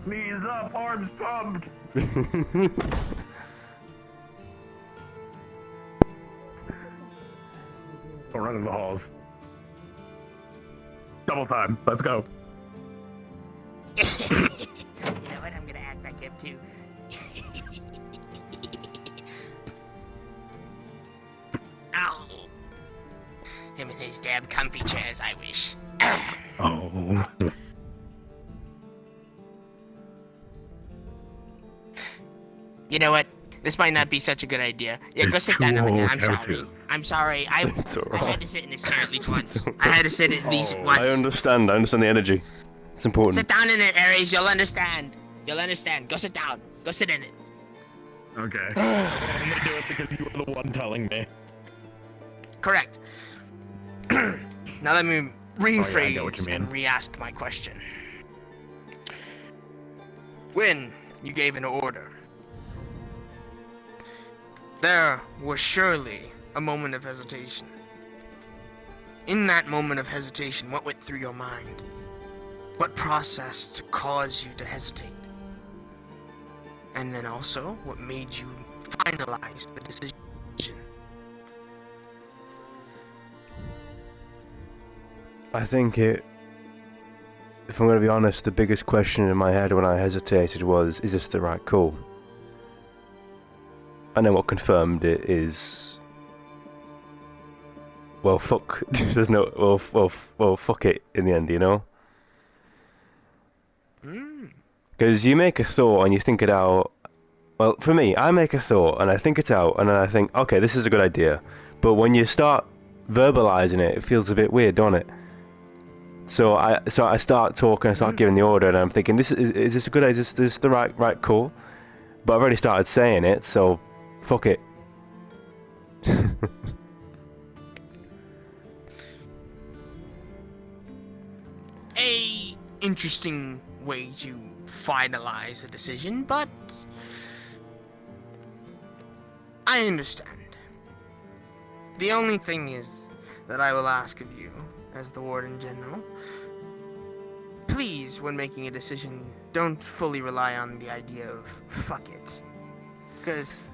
Speaker 6: Knees up, arms pumped. Go run in the halls. Double time, let's go.
Speaker 22: You know what? I'm gonna act like him too. Ow! Him and his damn comfy chairs, I wish.
Speaker 6: Oh.
Speaker 22: You know what? This might not be such a good idea. Yeah, go
Speaker 6: It's
Speaker 22: sit down
Speaker 6: too
Speaker 22: over there.
Speaker 6: old
Speaker 22: I'm sorry.
Speaker 6: couches.
Speaker 22: I'm sorry. I had to sit in this chair at least once. I had to sit at least once.
Speaker 2: I understand the energy. It's important.
Speaker 22: Sit down in it, Ares. You'll understand. You'll understand. Go sit down. Go sit in it.
Speaker 6: Okay. I'm gonna do it because you were the one telling me.
Speaker 22: Correct. Now let me rephrase
Speaker 6: I know what you mean.
Speaker 22: and re-ask my question. When you gave an order, there was surely a moment of hesitation. In that moment of hesitation, what went through your mind? What processed to cause you to hesitate? And then also, what made you finalize the decision?
Speaker 2: I think if I'm going to be honest, the biggest question in my head when I hesitated was, is this the right call? And then what confirmed it is, well, fuck. There's no, well, fuck it in the end, you know? Because you make a thought and you think it out. Well, for me, I make a thought and I think it out and then I think, okay, this is a good idea. But when you start verbalizing it, it feels a bit weird, don't it? So I start talking, I start giving the order, and I'm thinking, is this a good idea? Is this the right call? But I've already started saying it, so fuck it.
Speaker 22: A interesting way to finalize a decision, but I understand. The only thing is that I will ask of you, as the Warden General, please, when making a decision, don't fully rely on the idea of fuck it. Because,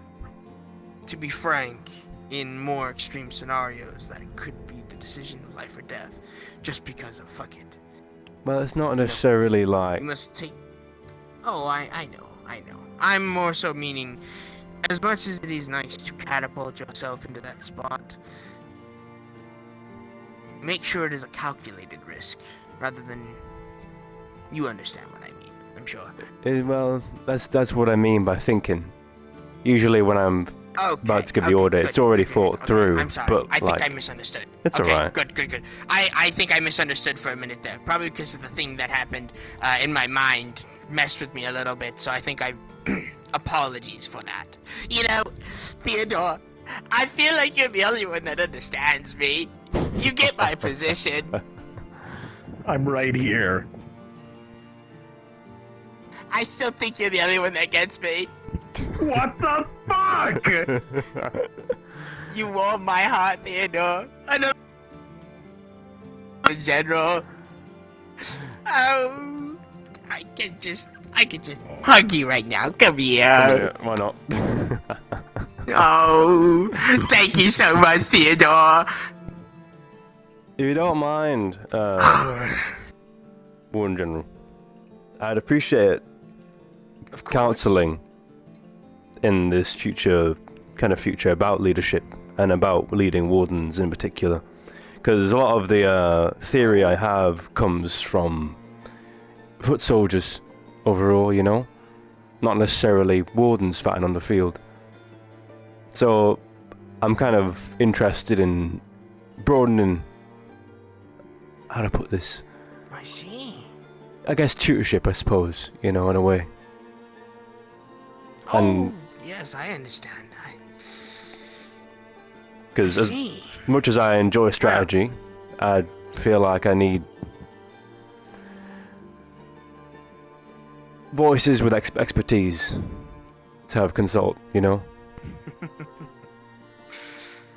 Speaker 22: to be frank, in more extreme scenarios, that it could be the decision of life or death, just because of fuck it.
Speaker 2: Well, it's not necessarily like...
Speaker 22: You must take... Oh, I know. I'm more so meaning, as much as it is nice to catapult yourself into that spot, make sure it is a calculated risk, rather than... You understand what I mean, I'm sure.
Speaker 2: Well, that's what I mean by thinking. Usually when I'm about to give the order, it's already thought through.
Speaker 22: I'm sorry,
Speaker 2: but
Speaker 22: I think
Speaker 2: like,
Speaker 22: I misunderstood.
Speaker 2: It's
Speaker 22: okay,
Speaker 2: alright.
Speaker 22: Good. I think I misunderstood for a minute there. Probably because of the thing that happened in my mind messed with me a little bit, so I think I... Apologies for that. You know, Theodore, I feel like you're the only one that understands me. You get my position.
Speaker 6: I'm right here.
Speaker 22: I still think you're the only one that gets me.
Speaker 6: What the fuck?
Speaker 22: You warm my heart, Theodore. I know. In general. Oh, I can just hug you right now. Come here.
Speaker 2: Yeah, why not?
Speaker 22: Oh, thank you so much, Theodore.
Speaker 2: If you don't mind, Warden General, I'd appreciate counseling in this future about leadership and about leading wardens in particular, because a lot of the theory I have comes from foot soldiers overall, you know, not necessarily wardens fighting on the field. So I'm kind of interested in broadening, how to put this,
Speaker 22: I see.
Speaker 2: I guess tutorship, I suppose, you know, in a way. And
Speaker 22: Yes, I understand.
Speaker 2: because as much as I enjoy strategy, I feel like I need voices with expertise to have consult, you know?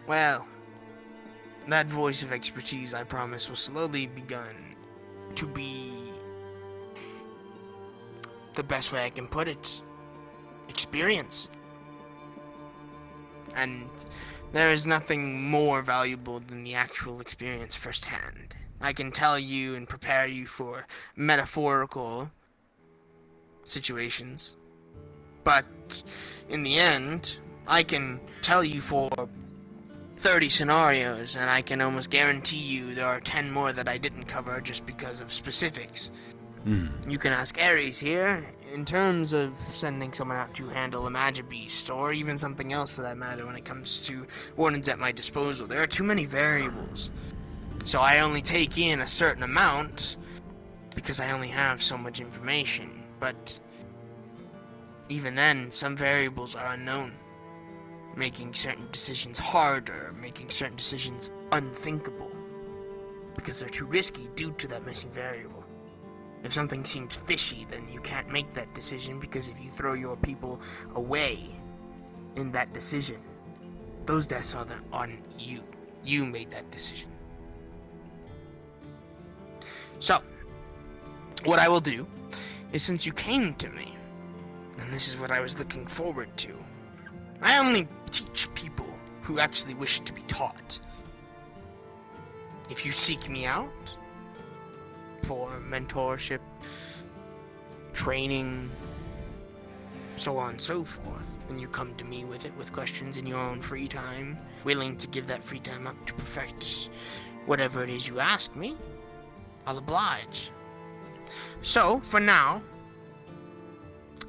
Speaker 22: Well, that voice of expertise, I promise, will slowly begun to be, the best way I can put it, experience. And there is nothing more valuable than the actual experience firsthand. I can tell you and prepare you for metaphorical situations, but in the end, I can tell you for 30 scenarios, and I can almost guarantee you there are 10 more that I didn't cover just because of specifics. You can ask Ares here, in terms of sending someone out to handle a magic beast, or even something else for that matter when it comes to wardens at my disposal. There are too many variables. So I only take in a certain amount, because I only have so much information. But even then, some variables are unknown, making certain decisions harder, making certain decisions unthinkable, because they're too risky due to that missing variable. If something seems fishy, then you can't make that decision, because if you throw your people away in that decision, those deaths are on you. You made that decision. So, what I will do is, since you came to me, and this is what I was looking forward to, I only teach people who actually wish to be taught. If you seek me out for mentorship, training, so on and so forth, and you come to me with it with questions in your own free time, willing to give that free time up to perfect whatever it is you ask me, I'll oblige. So, for now,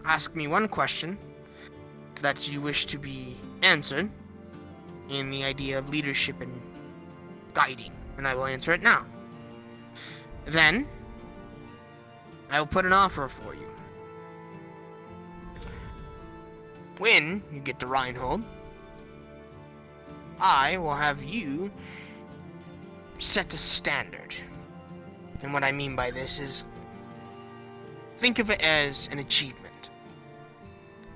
Speaker 22: ask me one question that you wish to be answered in the idea of leadership and guiding, and I will answer it now. Then, I will put an offer for you. When you get to Reinhold, I will have you set a standard. And what I mean by this is, think of it as an achievement.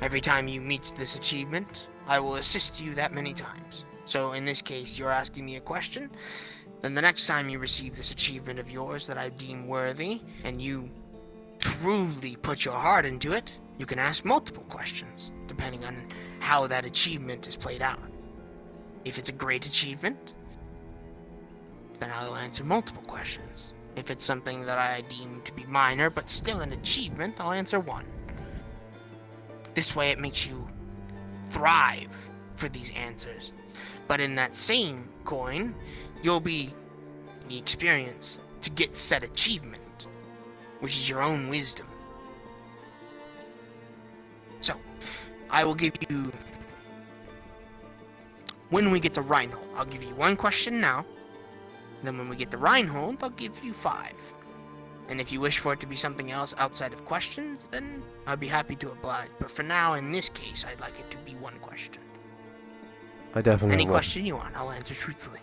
Speaker 22: Every time you meet this achievement, I will assist you that many times. So in this case, you're asking me a question, then the next time you receive this achievement of yours that I deem worthy, and you truly put your heart into it, you can ask multiple questions, depending on how that achievement is played out. If it's a great achievement, then I'll answer multiple questions. If it's something that I deem to be minor, but still an achievement, I'll answer one. This way it makes you thrive for these answers. But in that same coin, you'll be the experience to get said achievement, which is your own wisdom. So, I will give you, when we get to Reinhold, I'll give you one question now. Then when we get to Reinhold, I'll give you 5. And if you wish for it to be something else outside of questions, then I'd be happy to oblige. But for now, in this case, I'd like it to be one question.
Speaker 2: I definitely
Speaker 22: Any
Speaker 2: will.
Speaker 22: question you want, I'll answer truthfully.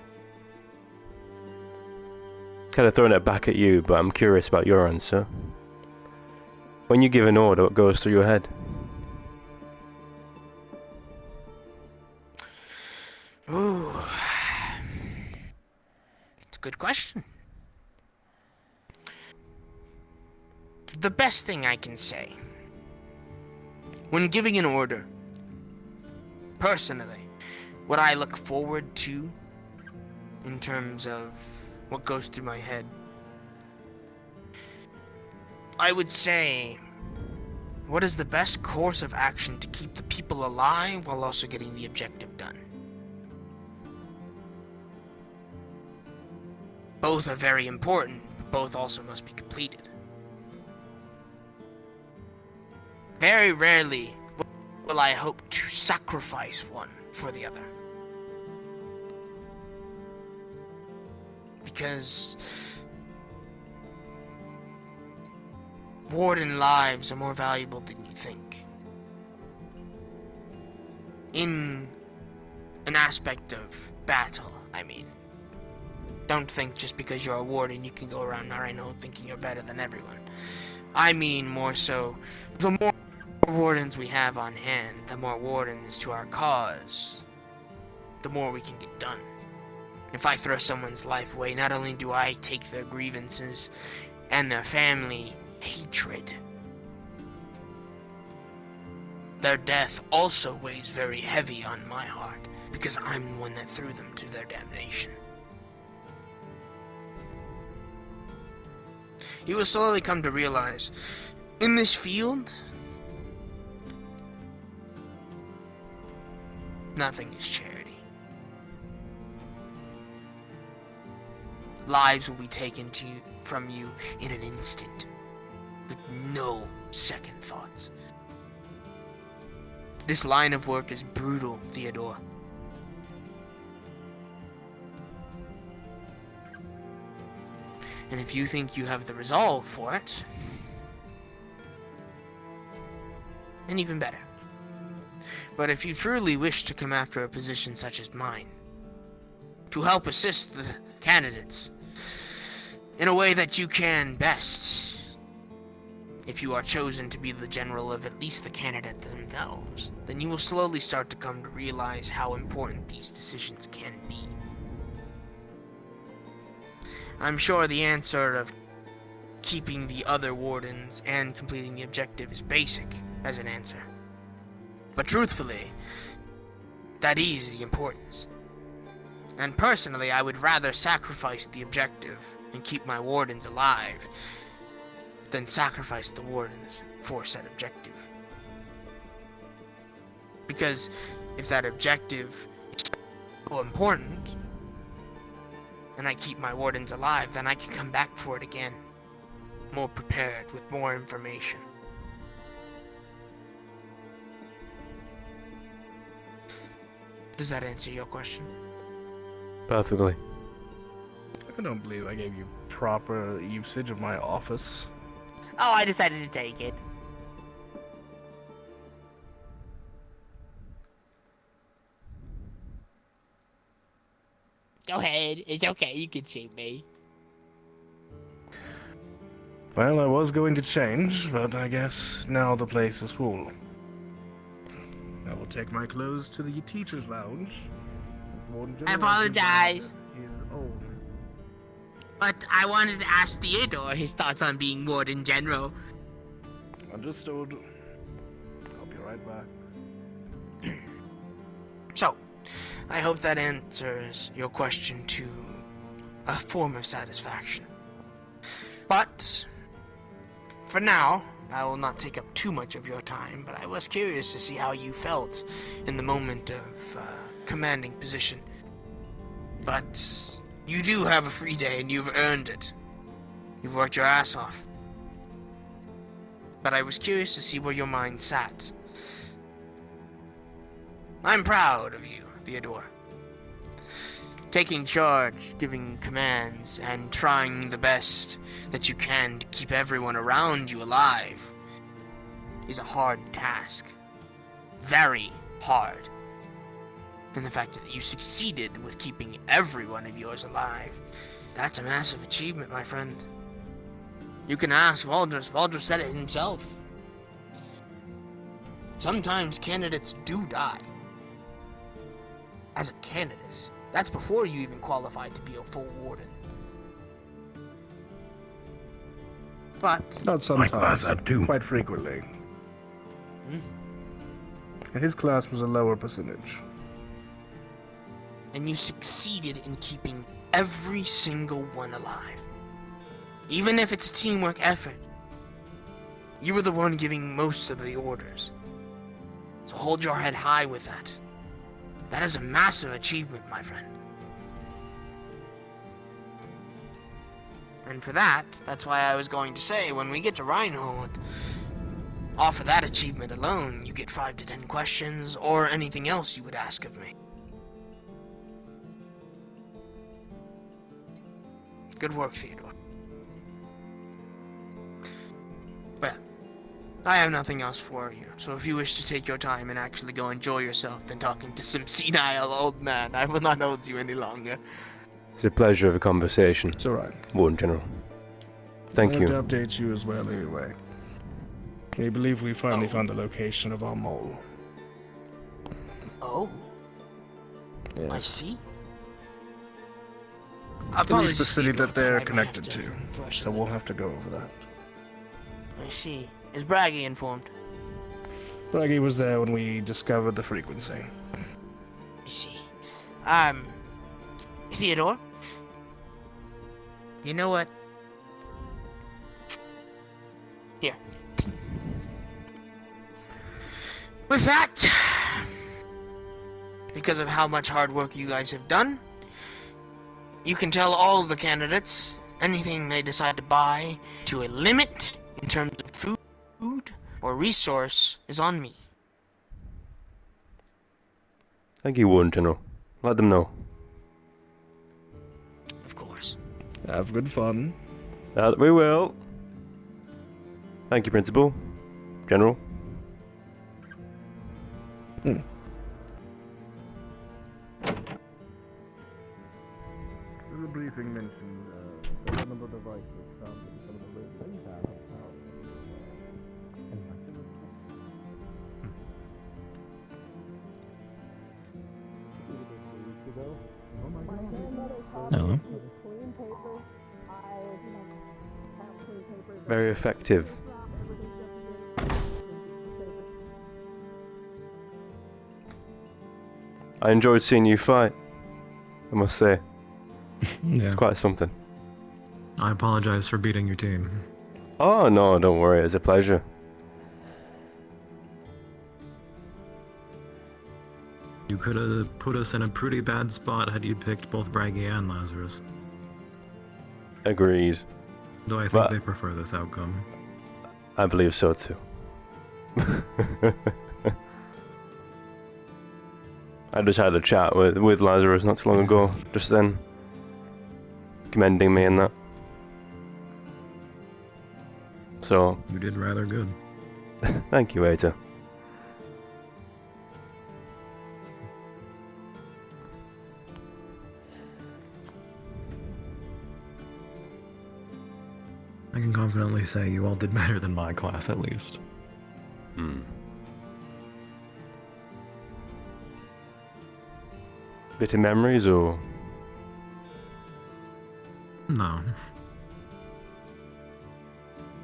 Speaker 2: Kind of throwing it back at you, but I'm curious about your answer. When you give an order, what goes through your head?
Speaker 22: Ooh. It's a good question. The best thing I can say, when giving an order, personally, what I look forward to in terms of what goes through my head, I would say, what is the best course of action to keep the people alive while also getting the objective done? Both are very important, but both also must be completed. Very rarely will I hope to sacrifice one for the other. Because warden lives are more valuable than you think. In an aspect of battle, I mean. Don't think just because you're a warden you can go around Narino thinking you're better than everyone. I mean more so, the more wardens we have on hand, the more wardens to our cause, the more we can get done. If I throw someone's life away, not only do I take their grievances and their family hatred, their death also weighs very heavy on my heart, because I'm the one that threw them to their damnation. You will slowly come to realize, in this field, nothing is charity. Lives will be taken from you in an instant, with no second thoughts. This line of work is brutal, Theodore. And if you think you have the resolve for it, then even better. But if you truly wish to come after a position such as mine, to help assist the candidates in a way that you can best, if you are chosen to be the general of at least the candidate themselves, then you will slowly start to come to realize how important these decisions can be. I'm sure the answer of keeping the other wardens and completing the objective is basic as an answer. But truthfully, that is the importance. And personally, I would rather sacrifice the objective and keep my wardens alive than sacrifice the wardens for said objective. Because if that objective is so important, and I keep my wardens alive, then I can come back for it again, more prepared, with more information. Does that answer your question?
Speaker 2: Perfectly.
Speaker 13: I don't believe I gave you proper usage of my office.
Speaker 22: Oh, I decided to take it. Go ahead. It's okay. You can shame me.
Speaker 13: Well, I was going to change, but I guess now the place is full. I will take my clothes to the teacher's lounge.
Speaker 22: I apologize. But I wanted to ask Theodore his thoughts on being Warden General.
Speaker 13: Understood. I'll be right back.
Speaker 22: So, I hope that answers your question to a form of satisfaction. But, for now, I will not take up too much of your time, but I was curious to see how you felt in the moment of commanding position. But you do have a free day and you've earned it. You've worked your ass off. But I was curious to see where your mind sat. I'm proud of you, Theodore. Taking charge, giving commands, and trying the best that you can to keep everyone around you alive is a hard task. Very hard. And the fact that you succeeded with keeping every one of yours alive, that's a massive achievement, my friend. You can ask Valdris. Valdris said it himself. Sometimes candidates do die. As a candidate. That's before you even qualified to be a full warden. But
Speaker 13: Not sometimes.
Speaker 1: My class had two.
Speaker 13: Quite frequently. And his class was a lower percentage.
Speaker 22: And you succeeded in keeping every single one alive. Even if it's a teamwork effort. You were the one giving most of the orders. So hold your head high with that. That is a massive achievement, my friend. And for that, that's why I was going to say, when we get to Reinhold, Off of that achievement alone, you get 5 to 10 questions, or anything else you would ask of me. Good work, Theodore. Well, I have nothing else for you, so if you wish to take your time and actually go enjoy yourself than talking to some senile old man, I will not hold you any longer.
Speaker 2: It's a pleasure of a conversation.
Speaker 13: It's alright.
Speaker 2: Warden General. Thank
Speaker 13: I
Speaker 2: you.
Speaker 13: have to update you as well anyway. We believe we finally found the location of our mole.
Speaker 22: Oh.
Speaker 13: Yes.
Speaker 22: I see.
Speaker 13: At least the city that they're connected to. So we'll have to go over that.
Speaker 22: I see. Is Braggy informed?
Speaker 13: Braggy was there when we discovered the frequency.
Speaker 22: I see. Theodore? You know what? Here. With that, because of how much hard work you guys have done, you can tell all the candidates anything they decide to buy to a limit in terms of food or resource is on me.
Speaker 2: Thank you, Warden General. Let them know.
Speaker 22: Of course.
Speaker 13: Have good fun.
Speaker 2: That we will. Thank you, Principal. General.
Speaker 13: Hmm. The briefing mentioned several number of devices found in some of the rooms that you have.
Speaker 17: Hello.
Speaker 2: Very effective. I enjoyed seeing you fight, I must say. It's quite something.
Speaker 3: I apologize for beating your team.
Speaker 2: Oh, no, don't worry. It's a pleasure.
Speaker 3: You could have put us in a pretty bad spot had you picked both Braggy and Lazarus.
Speaker 2: Agreed.
Speaker 3: Though I think
Speaker 2: But
Speaker 3: they prefer this outcome.
Speaker 2: I believe so too. I just had a chat with Lazarus not too long ago, just then. Commending me in that. So...
Speaker 3: You did rather good.
Speaker 2: Thank you, Ada.
Speaker 3: I can confidently say you all did better than my class, at least.
Speaker 2: Hmm. Bit of memories, or...?
Speaker 3: No.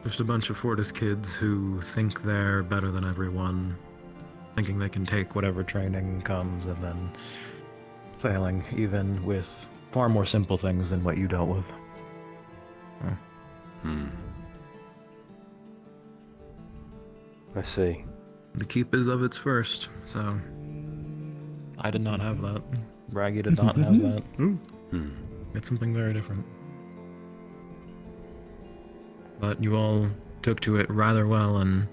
Speaker 3: Just a bunch of Fortis kids who think they're better than everyone, thinking they can take whatever training comes, and then failing, even with far more simple things than what you dealt with.
Speaker 2: I see.
Speaker 3: The keep is of its first, so... I did not have that. Braggy did not have that. It's something very different. But you all took to it rather well, and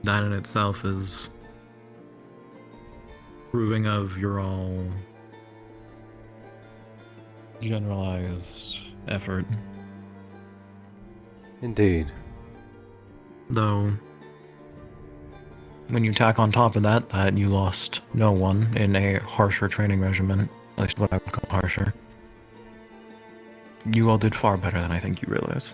Speaker 3: that in itself is proving of your all generalized effort.
Speaker 2: Indeed.
Speaker 3: Though, when you tack on top of that, that you lost no one in a harsher training regimen, at least what I would call harsher, you all did far better than I think you realize.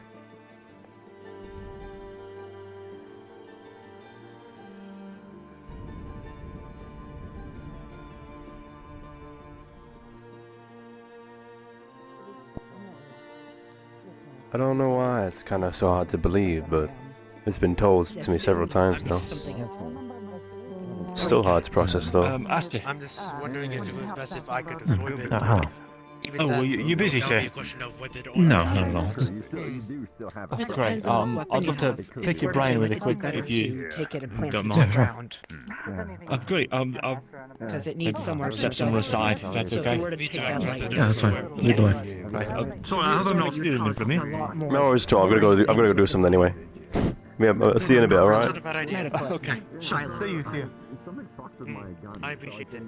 Speaker 2: I don't know why it's kind of so hard to believe, but it's been told to me several times now. Still hard to process, though.
Speaker 6: Aster.
Speaker 10: I'm just wondering if it was best if I could avoid it.
Speaker 3: Hello.
Speaker 6: Oh, well, you're busy, sir?
Speaker 3: No, not at all.
Speaker 6: Great. I'd love to pick your brain really quick if you
Speaker 12: take it and plant
Speaker 6: don't
Speaker 12: it
Speaker 6: mind.
Speaker 12: ground.
Speaker 6: Great. I'll
Speaker 12: Because it needs somewhere to
Speaker 6: step somewhere aside, if that's
Speaker 12: So if
Speaker 6: okay.
Speaker 12: you were to take that light
Speaker 3: Yeah, that's fine. Lead the way.
Speaker 6: Right. Sorry, I hope I'm not stealing them from you.
Speaker 2: No, it's true. I've got to go do something anyway. Yeah, I'll see you in a bit, alright?
Speaker 22: Not a bad idea. Okay.
Speaker 20: Shiloh.
Speaker 6: See you, Theo. I appreciate it.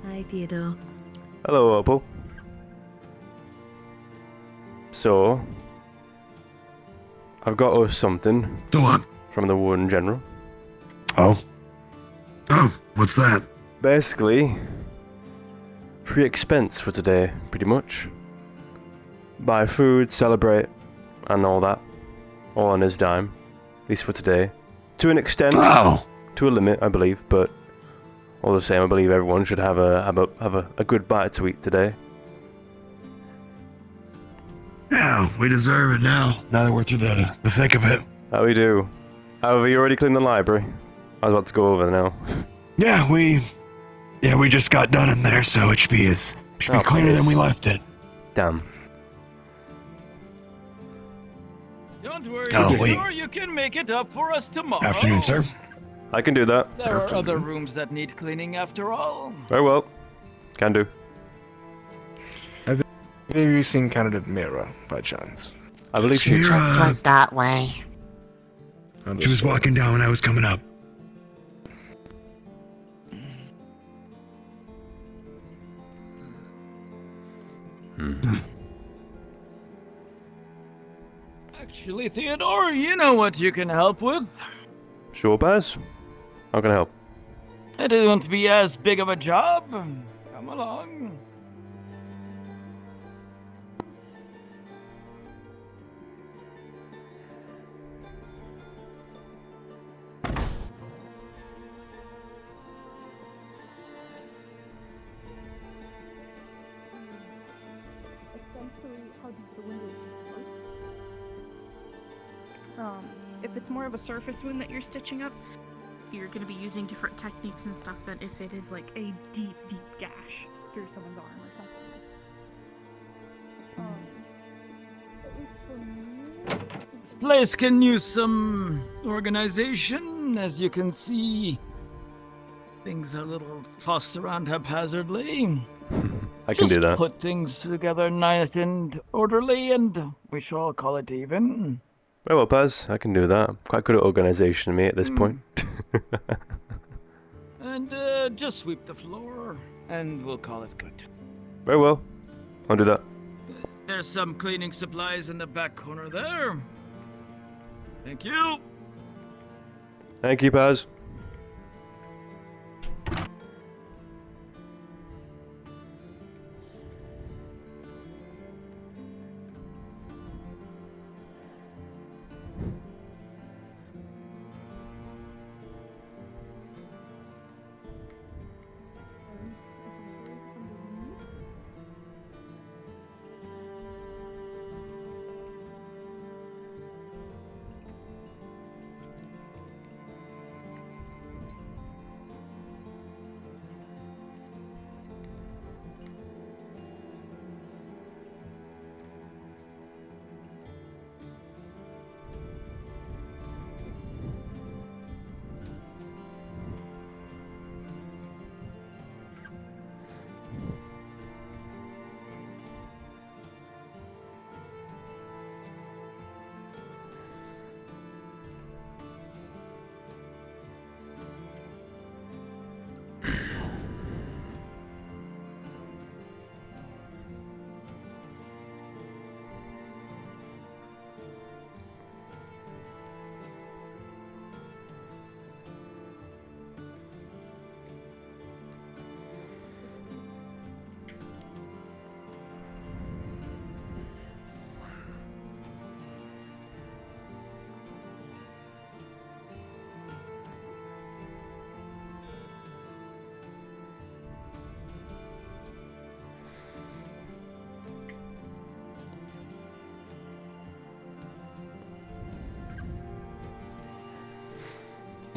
Speaker 16: Hi, Theodore.
Speaker 2: Hello, Opal. So, I've got us something.
Speaker 7: Go on.
Speaker 2: From the Warden General.
Speaker 7: Oh. Oh, what's that?
Speaker 2: Basically, free expense for today, pretty much. Buy food, celebrate, and all that. All on his dime. At least for today. To an extent.
Speaker 7: Oh.
Speaker 2: To a limit, I believe, but all the same, I believe everyone should have a good bite to eat today.
Speaker 7: Yeah, we deserve it now that we're through the thick of it.
Speaker 2: How we do. However, you already cleaned the library. I was about to go over now.
Speaker 7: Yeah, we just got done in there, so it should be cleaner than we left it.
Speaker 2: Damn.
Speaker 10: Don't worry,
Speaker 7: Oh, wait.
Speaker 10: sure you can make it up for us tomorrow.
Speaker 7: Afternoon, sir.
Speaker 2: I can do that.
Speaker 10: There are other rooms that need cleaning after all.
Speaker 2: Very well. Can do.
Speaker 13: Have any of you seen Candidate Mira, by chance?
Speaker 2: I believe she
Speaker 7: Just
Speaker 18: went that way.
Speaker 7: She was walking down when I was coming up.
Speaker 10: Actually, Theodore, you know what you can help with.
Speaker 2: Sure, Baz. How can I help?
Speaker 10: It won't be as big of a job. Come along.
Speaker 4: If it's more of a surface wound that you're stitching up, you're going to be using different techniques and stuff than if it is like a deep, deep gash through someone's arm or something.
Speaker 10: This place can use some organization. As you can see, things are a little tossed around haphazardly.
Speaker 2: I can do that.
Speaker 10: Put things together nice and orderly, and we shall call it even.
Speaker 2: Very well, Baz. I can do that. I'm quite good at organisation, me, at this point.
Speaker 10: And just sweep the floor, and we'll call it good.
Speaker 2: Very well. I'll do that.
Speaker 10: There's some cleaning supplies in the back corner there. Thank you.
Speaker 2: Thank you, Baz.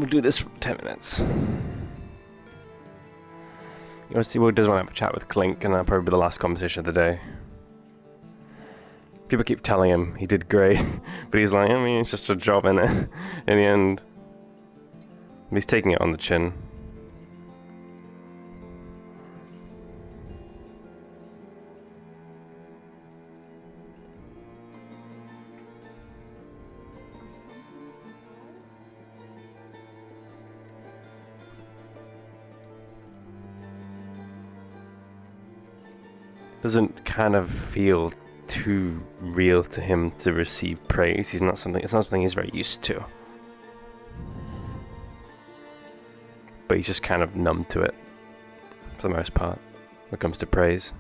Speaker 2: We'll do this for 10 minutes. You want to see what does want to have a chat with Clink, and that'll probably be the last conversation of the day. People keep telling him he did great, but he's like, I mean, it's just a job, innit? In the end. He's taking it on the chin. Doesn't kind of feel too real to him to receive praise. It's not something he's very used to. But he's just kind of numb to it for the most part when it comes to praise.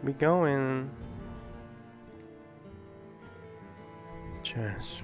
Speaker 2: We going. Cheers.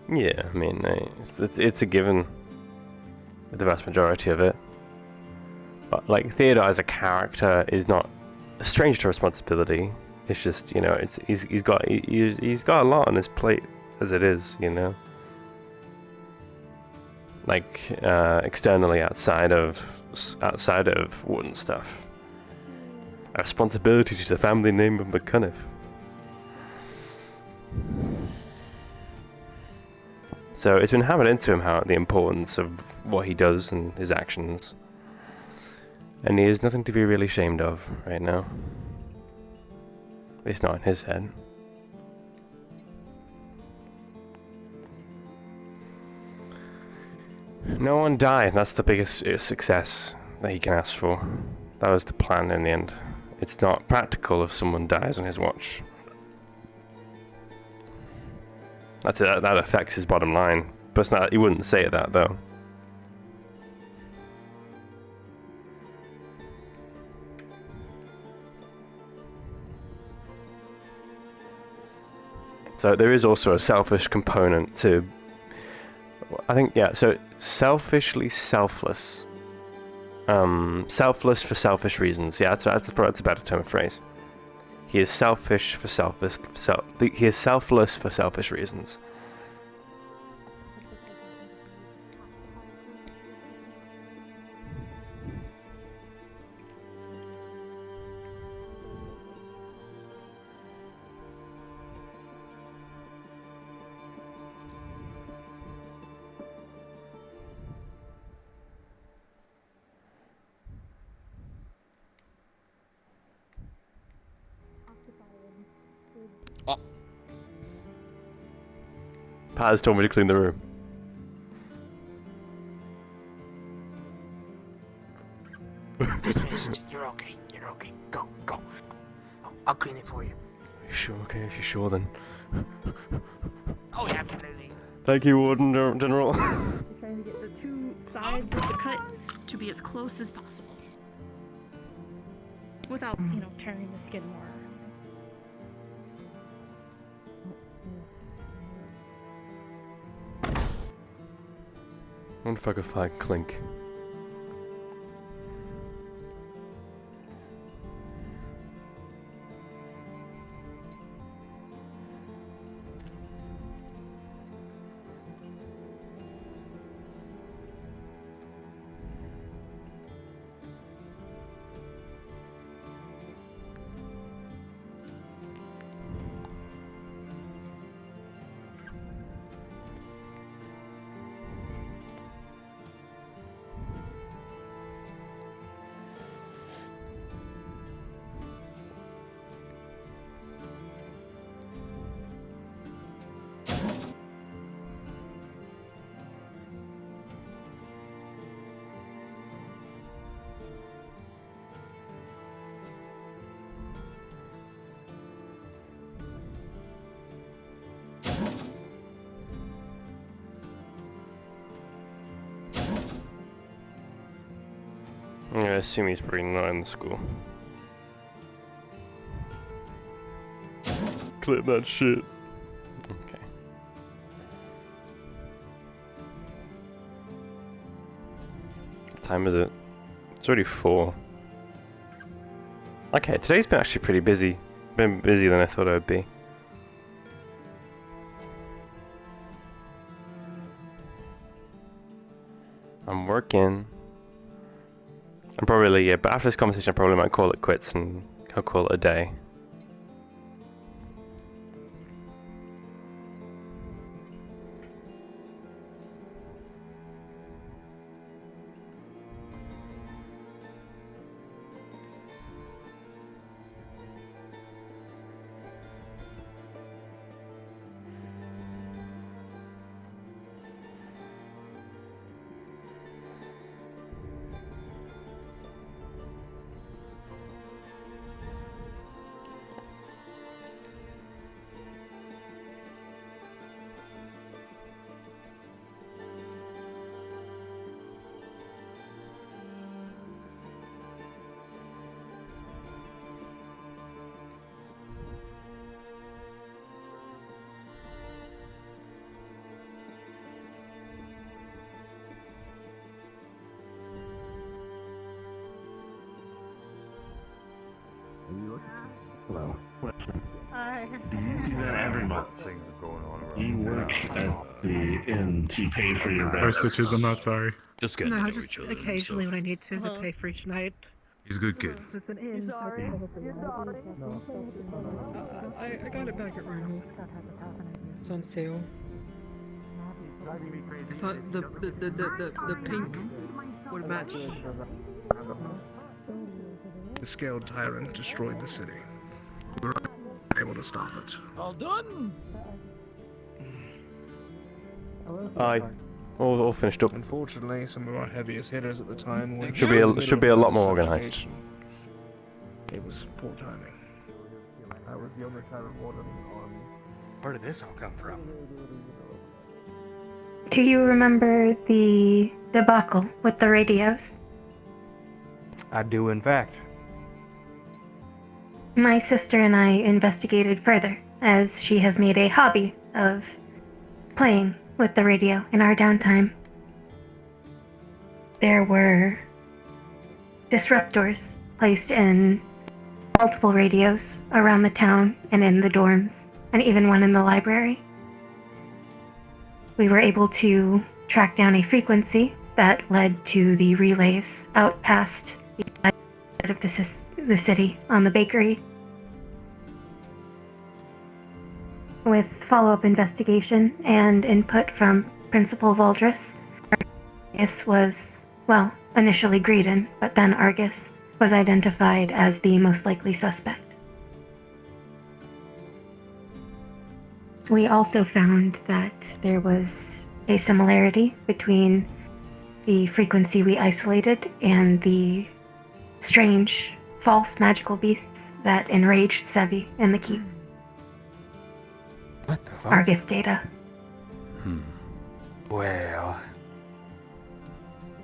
Speaker 2: Yeah, I mean, it's a given with the vast majority of it. But, like, Theodore as a character is not a stranger to responsibility. It's just, you know, he's got a lot on his plate as it is, you know. Like, externally outside of Warden stuff. A responsibility to the family name of McCunniff. So it's been hammered into him how the importance of what he does and his actions. And he has nothing to be really ashamed of right now. At least not in his head. No one died, that's the biggest success that he can ask for. That was the plan in the end. It's not practical if someone dies on his watch. That affects his bottom line. But it's not, he wouldn't say that though. So there is also a selfish component to, I think, yeah, so selfishly selfless. Selfless for selfish reasons. Yeah, that's a better term of phrase. He is selfish for he is selfless for selfish reasons. Paz told me to clean the room.
Speaker 22: I'll clean it for you.
Speaker 2: You sure? Okay, if you're sure then.
Speaker 22: Oh, yeah, absolutely.
Speaker 2: Thank you, Warden General.
Speaker 4: Trying to get the two sides of the cut to be as close as possible. Without, tearing the skin more.
Speaker 2: I wonder if I could find Clink. I'm gonna assume he's probably not in the school. Clip that shit. Okay. What time is it? It's already 4. Okay, today's been actually pretty busy. Been busier than I thought it would be. I'm working. I'm probably, yeah, but after this conversation I probably might call it quits and I'll call it a day.
Speaker 17: Hello.
Speaker 4: Hi.
Speaker 17: Every month. You work at the inn to pay for your bed.
Speaker 19: Stitches, I'm not sorry.
Speaker 17: Just
Speaker 12: No, just occasionally when I need to pay for each night.
Speaker 3: He's a good kid.
Speaker 12: It's an inn. I got it back at Rhino. It's on sale. I thought the pink would match.
Speaker 13: The scaled tyrant destroyed the city. We were able to stop it.
Speaker 10: All done.
Speaker 2: Aye. All finished up.
Speaker 13: Unfortunately, some of our heaviest hitters at the time were
Speaker 2: Should be a lot more organised.
Speaker 13: It was poor timing. I was the only tyrant warden on.
Speaker 6: Where did this all come from?
Speaker 20: Do you remember the debacle with the radios?
Speaker 1: I do, in fact.
Speaker 20: My sister and I investigated further, as she has made a hobby of playing with the radio in our downtime. There were disruptors placed in multiple radios around the town and in the dorms, and even one in the library. We were able to track down a frequency that led to the relays out past the side of the city on the bakery. With follow-up investigation and input from Principal Valdris, Argus was, well, initially Greedon, but then Argus was identified as the most likely suspect. We also found that there was a similarity between the frequency we isolated and the strange false magical beasts that enraged Sevi in the keep.
Speaker 1: What the fuck?
Speaker 20: Argus data.
Speaker 1: Well,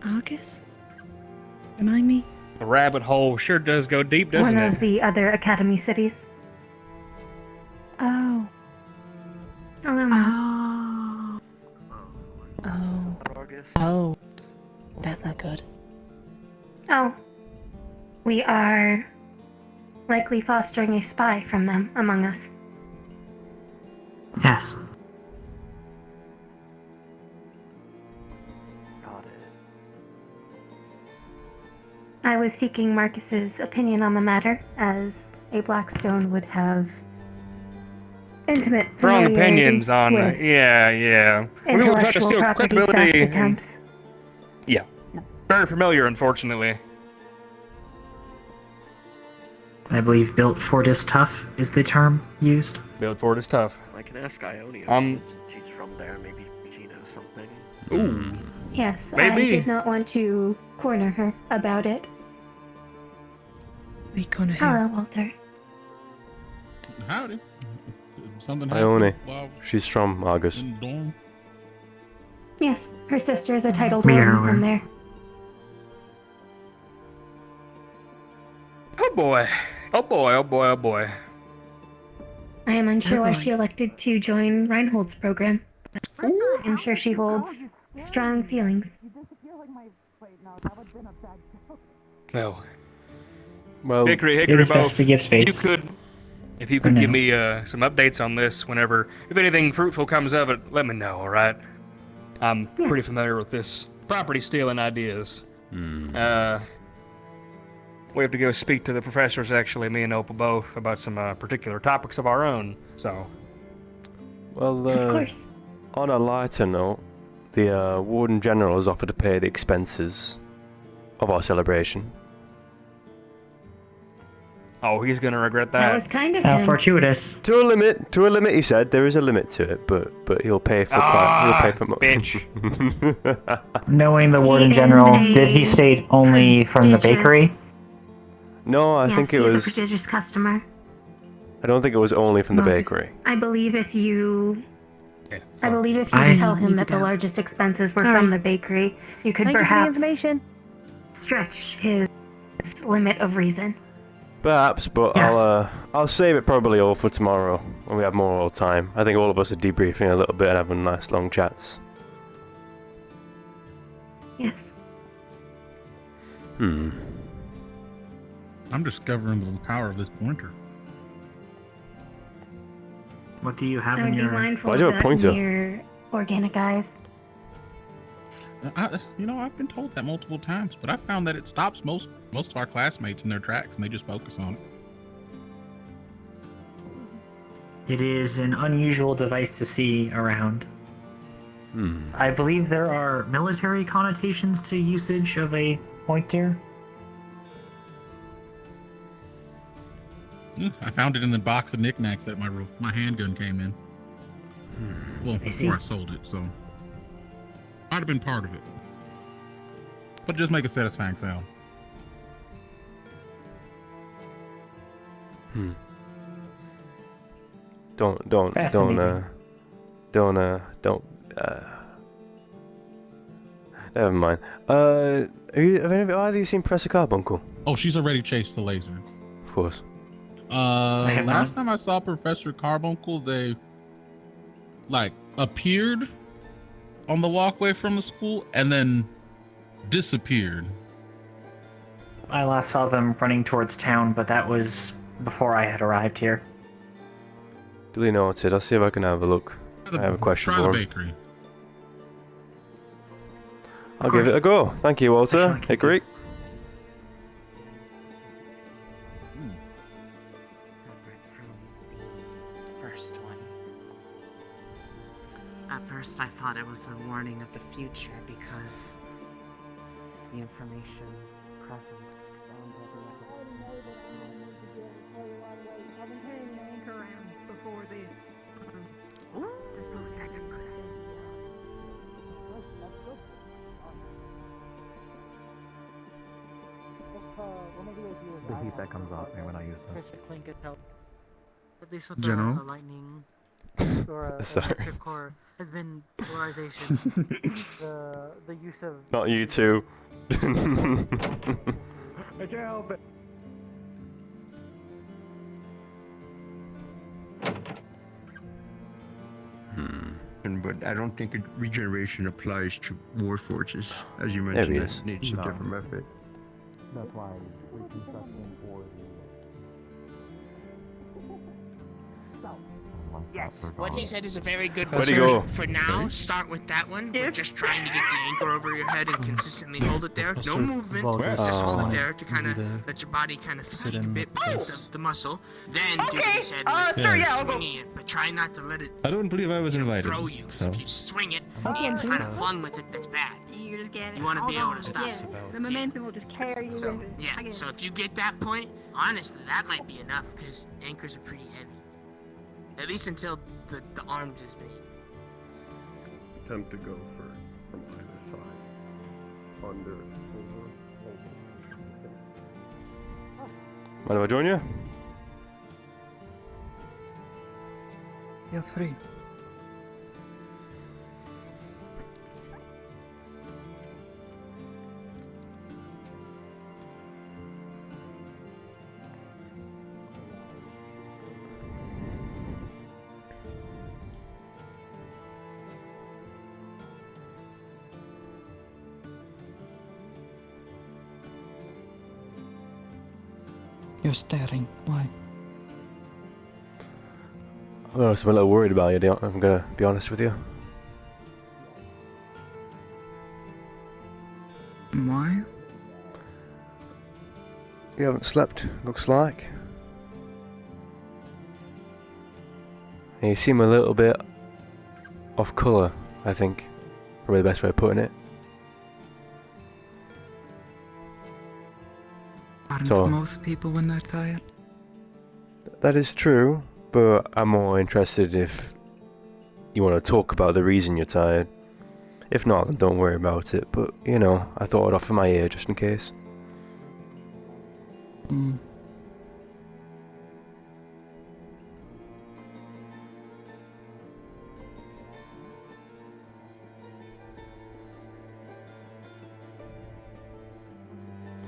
Speaker 12: Argus? Remind me?
Speaker 6: The rabbit hole sure does go deep, doesn't
Speaker 20: One
Speaker 6: it?
Speaker 20: of the other Academy cities.
Speaker 12: Oh.
Speaker 20: Hello, Mom.
Speaker 12: Oh. That's not good.
Speaker 20: Oh. We are likely fostering a spy from them among us.
Speaker 8: Yes.
Speaker 20: I was seeking Marcus's opinion on the matter, as a Blackstone would have intimate
Speaker 6: Strong
Speaker 20: familiarity
Speaker 6: opinions on,
Speaker 20: with
Speaker 6: yeah. We were trying to
Speaker 20: intellectual
Speaker 6: steal
Speaker 20: property theft
Speaker 6: credibility.
Speaker 20: attempts.
Speaker 6: Yeah. Very familiar, unfortunately.
Speaker 8: I believe built Fortis tough is the term used.
Speaker 6: Build Ford is tough.
Speaker 15: I can ask Ionia. She's from there. Maybe she knows something.
Speaker 6: Ooh.
Speaker 20: Yes,
Speaker 6: Maybe.
Speaker 20: I did not want to corner her about it.
Speaker 12: We corner
Speaker 20: Hello, Walter.
Speaker 23: Howdy. Something
Speaker 2: Ione.
Speaker 23: happened while
Speaker 2: She's from Argus.
Speaker 23: in the dorm?
Speaker 20: Yes, her sister is a titled
Speaker 8: We are
Speaker 20: warden
Speaker 8: aware.
Speaker 20: from there.
Speaker 6: Oh boy. Oh boy, oh boy, oh boy.
Speaker 20: I am unsure why
Speaker 8: Oh.
Speaker 20: she elected to join Reinhold's program. I'm sure she holds strong feelings.
Speaker 2: Well,
Speaker 6: Hickory,
Speaker 8: It is
Speaker 6: both.
Speaker 8: best to give space.
Speaker 6: If you could
Speaker 8: For
Speaker 6: give
Speaker 8: now.
Speaker 6: me some updates on this whenever, if anything fruitful comes of it, let me know, alright? I'm pretty familiar with this property stealing ideas. We have to go speak to the professors, actually, me and Opal both, about some particular topics of our own, so.
Speaker 2: Well,
Speaker 20: Of course.
Speaker 2: on a lighter note, the Warden General has offered to pay the expenses of our celebration.
Speaker 6: Oh, he's gonna regret
Speaker 20: That
Speaker 6: that.
Speaker 20: was kind of
Speaker 8: How
Speaker 20: him.
Speaker 8: fortuitous.
Speaker 2: To a limit, he said. There is a limit to it, but he'll pay for he'll pay for
Speaker 6: bitch.
Speaker 8: Knowing the
Speaker 20: He
Speaker 8: Warden
Speaker 20: is
Speaker 8: General,
Speaker 20: a
Speaker 8: did he state only from the bakery?
Speaker 2: No, I
Speaker 20: Yes,
Speaker 2: think it
Speaker 20: he is a
Speaker 2: was.
Speaker 20: prodigious customer.
Speaker 2: I don't think it was only from the
Speaker 20: Marcus.
Speaker 2: bakery.
Speaker 20: I believe if you
Speaker 6: I
Speaker 20: tell him
Speaker 16: need
Speaker 20: that
Speaker 16: to
Speaker 20: the
Speaker 16: go.
Speaker 20: largest expenses were
Speaker 16: Sorry.
Speaker 20: from the bakery, you could
Speaker 16: Thank you for the
Speaker 20: perhaps
Speaker 16: information.
Speaker 20: stretch his limit of reason.
Speaker 2: Perhaps, but
Speaker 20: Yes.
Speaker 2: I'll save it probably all for tomorrow when we have more time. I think all of us are debriefing a little bit and having nice long chats.
Speaker 20: Yes.
Speaker 23: I'm discovering the power of this pointer.
Speaker 8: What do you have
Speaker 20: I would
Speaker 8: in
Speaker 20: be
Speaker 8: your...
Speaker 20: mindful
Speaker 2: Why'd
Speaker 20: of
Speaker 2: you have a
Speaker 20: that
Speaker 2: pointer?
Speaker 20: in your organic eyes.
Speaker 23: I've been told that multiple times, but I found that it stops most of our classmates in their tracks, and they just focus on it.
Speaker 8: It is an unusual device to see around. I believe there are military connotations to usage of a pointer.
Speaker 23: I found it in the box of knickknacks that my handgun came in. Well,
Speaker 8: see.
Speaker 23: before I sold it, so might have been part of it. But just make a satisfying sound.
Speaker 2: Don't.
Speaker 8: Fascinating.
Speaker 2: Never mind. Have either of you seen Professor Carbuncle?
Speaker 23: Oh, she's already chased the laser.
Speaker 2: Of course.
Speaker 8: have
Speaker 23: Last time I saw Professor Carbuncle, they appeared on the walkway from the school and then disappeared.
Speaker 8: I last saw them running towards town, but that was before I had arrived here.
Speaker 2: Duly noted. I'll see if I can have a look. I have a question
Speaker 23: Try
Speaker 2: for
Speaker 23: the
Speaker 2: him.
Speaker 23: bakery.
Speaker 2: I'll give it a go. Thank you, Walter. Hickory.
Speaker 24: First one. At first I thought it was a warning of the future because the information present found
Speaker 5: I've been carrying an anchor around before this.
Speaker 9: The heat that comes off me when I use this.
Speaker 24: Clink could help. At least with
Speaker 19: General?
Speaker 24: the lightning or
Speaker 2: Sorry.
Speaker 24: electric core has been polarization. the use of
Speaker 2: Not you two.
Speaker 9: I can't help it.
Speaker 11: But I don't think regeneration applies to war forces, as you
Speaker 2: There
Speaker 11: mentioned.
Speaker 2: he
Speaker 11: It
Speaker 2: is.
Speaker 11: needs a
Speaker 9: No.
Speaker 11: different method.
Speaker 9: That's why reconstruction for the.
Speaker 22: Yes. What he said is a very good
Speaker 2: Where'd
Speaker 22: one.
Speaker 2: he go?
Speaker 22: For now, start with that one. With just trying to get the anchor over your head and consistently hold it there. No movement. Just hold it there to kind of let your body kind of fatigue a bit with the muscle. Then do what he said with
Speaker 18: sure, yeah, I'll go.
Speaker 22: swinging it, but try not to let it
Speaker 14: I don't believe I was invited.
Speaker 22: throw you. Because
Speaker 14: So.
Speaker 22: if you swing it and you kind of fun with it, that's bad.
Speaker 21: You just get it.
Speaker 22: You want to
Speaker 21: all
Speaker 22: be able to
Speaker 21: gone.
Speaker 22: stop.
Speaker 21: Yeah, the momentum will just carry you.
Speaker 22: So,
Speaker 21: into it. I
Speaker 22: yeah,
Speaker 21: get
Speaker 22: so
Speaker 21: it.
Speaker 22: if you get that point, honestly, that might be enough because anchors are pretty heavy. At least until the arms is made.
Speaker 17: Attempt to go from either side. Under, over,
Speaker 2: Mind if I join you?
Speaker 10: You're free. You're staring. Why?
Speaker 2: I'm a little worried about you, I'm gonna be honest with you.
Speaker 10: Why?
Speaker 2: You haven't slept, looks like. And you seem a little bit off colour, I think. Probably the best way of putting it.
Speaker 10: Aren't
Speaker 2: So-
Speaker 10: most people when they're tired?
Speaker 2: That is true, but I'm more interested if you want to talk about the reason you're tired. If not, then don't worry about it, but, you know, I thought I'd offer my ear just in case.
Speaker 10: Hmm.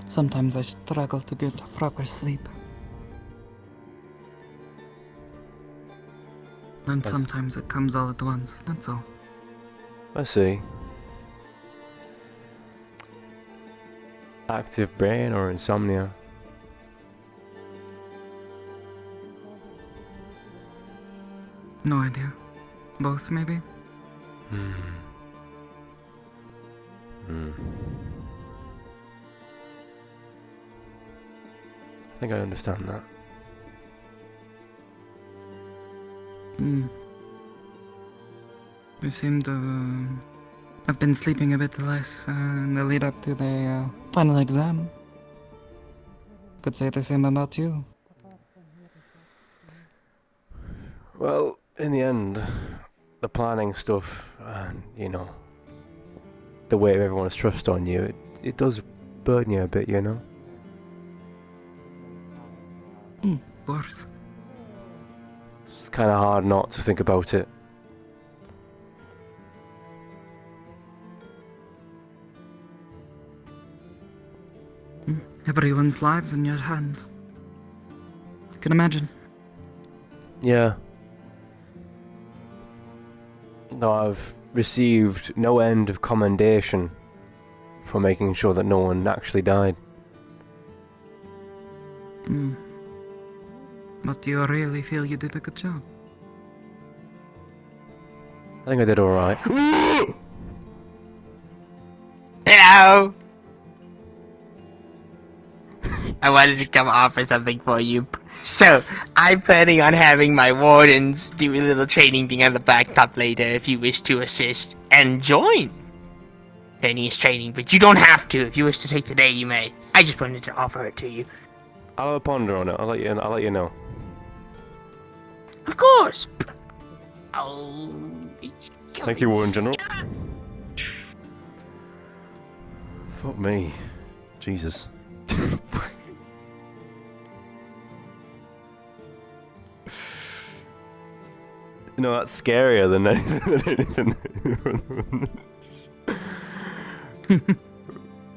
Speaker 10: Sometimes I struggle to get proper sleep. And
Speaker 2: That's-
Speaker 10: sometimes it comes all at once, that's all.
Speaker 2: I see. Active brain or insomnia?
Speaker 10: No idea. Both, maybe?
Speaker 2: Hmm. I think I understand that.
Speaker 10: Hmm. We seem to have been sleeping a bit less in the lead up to the final exam. Could say the same about you.
Speaker 2: Well, in the end, the planning stuff, and, you know, the weight of everyone's trust on you, it does burden you a bit, you know?
Speaker 10: Of course.
Speaker 2: It's kind of hard not to think about it.
Speaker 10: Everyone's lives in your hand. I can imagine.
Speaker 2: Yeah. Though I've received no end of commendation for making sure that no one actually died.
Speaker 10: Hmm. But do you really feel you did a good job?
Speaker 2: I think I did alright.
Speaker 22: Hello! I wanted to come offer something for you. So, I'm planning on having my wardens do a little training thing on the blacktop later if you wish to assist and join. Penny's training, but you don't have to. If you wish to take the day, you may. I just wanted to offer it to you.
Speaker 2: I'll have a ponder on it. I'll let you know.
Speaker 22: Of course! Oh, it's
Speaker 2: Thank you, Warden General. Fuck me. Jesus. No, that's scarier than anything.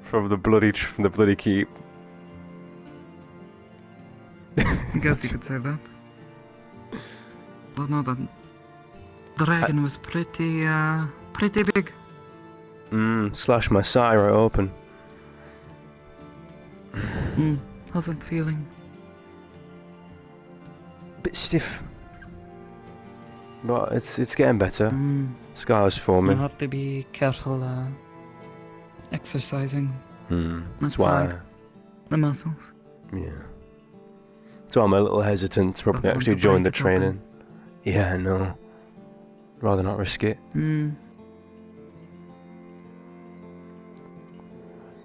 Speaker 2: From the bloody keep.
Speaker 10: I guess you could say that. But no, the dragon was pretty big.
Speaker 2: Slash my side right open.
Speaker 10: Wasn't feeling.
Speaker 2: Bit stiff. But it's getting better. Scars forming.
Speaker 10: You have to be careful exercising.
Speaker 2: That's why.
Speaker 10: The muscles.
Speaker 2: Yeah. That's why I'm a little hesitant to probably actually join the training. Yeah, I know. Rather not risk it.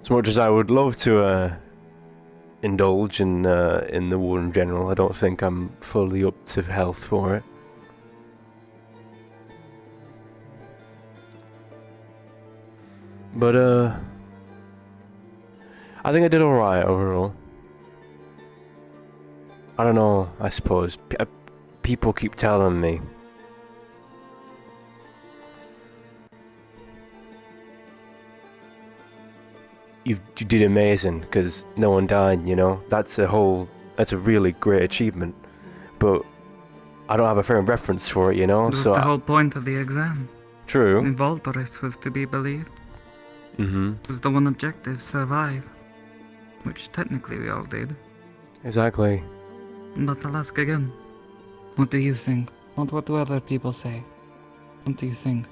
Speaker 2: As much as I would love to indulge in the war in general, I don't think I'm fully up to health for it. But I think I did alright overall. I don't know, I suppose. People keep telling me. You did amazing, because no one died, you know? That's a really great achievement. But I don't have a frame of reference for it, you know?
Speaker 10: That was the whole point of the exam.
Speaker 2: True.
Speaker 10: And Voltoris was to be believed. It was the one objective, survive. Which technically we all did.
Speaker 2: Exactly.
Speaker 10: But I'll ask again. What do you think? Not what do other people say. What do you think?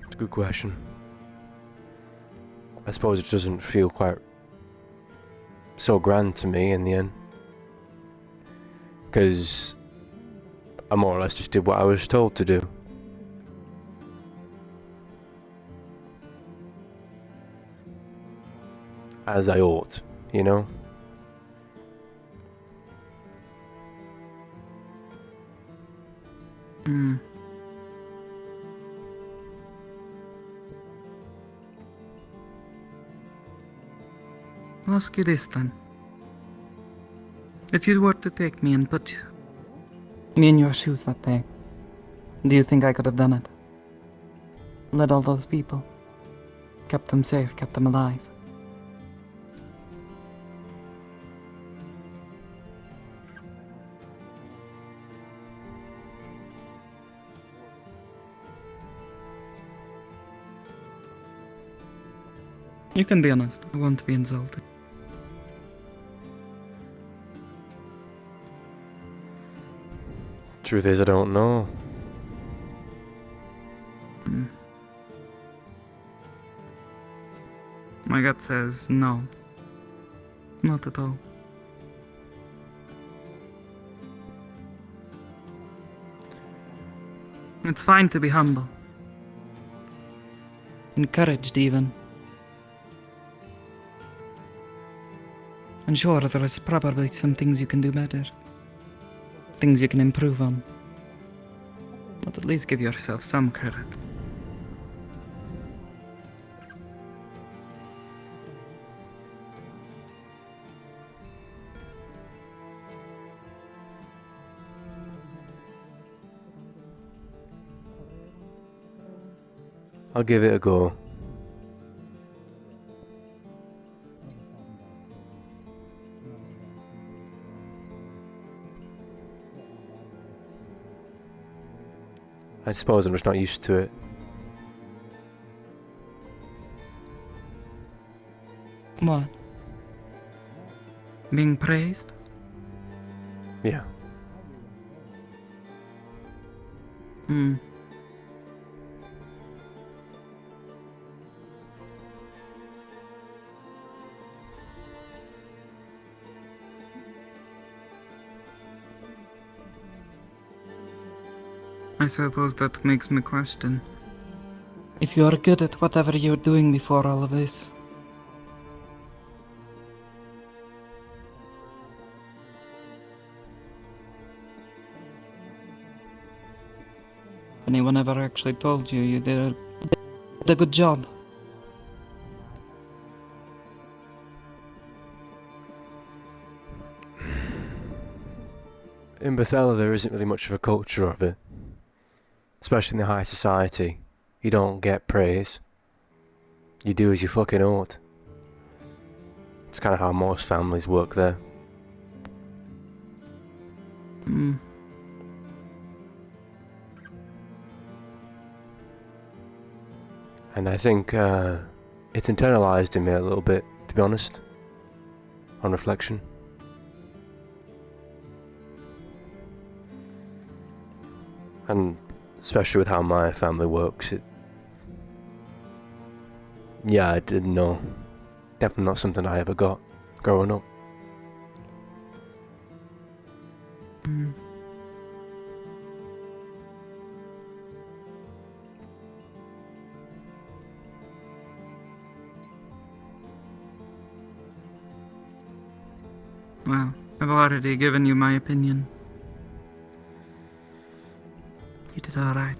Speaker 2: It's a good question. I suppose it doesn't feel quite so grand to me in the end. Because I more or less just did what I was told to do. As I ought, you know?
Speaker 10: I'll ask you this then. If you were to take me and put me in your shoes that day, do you think I could have done it? Led all those people. Kept them safe, kept them alive. You can be honest, I won't be insulted.
Speaker 2: Truth is, I don't know.
Speaker 10: My gut says no. Not at all. It's fine to be humble. Encouraged even. And sure, there is probably some things you can do better. Things you can improve on. But at least give yourself some credit.
Speaker 2: I'll give it a go. I suppose I'm just not used to it.
Speaker 10: What? Being praised?
Speaker 2: Yeah.
Speaker 10: I suppose that makes me question. If you are good at whatever you were doing before all of this, anyone ever actually told you you did a good job.
Speaker 2: In Bethel, there isn't really much of a culture of it. Especially in the high society. You don't get praise. You do as you fucking ought. It's kind of how most families work there. And I think it's internalized in me a little bit, to be honest, on reflection. And especially with how my family works, yeah, I didn't know. Definitely not something I ever got growing up.
Speaker 10: Well, I've already given you my opinion. You did alright.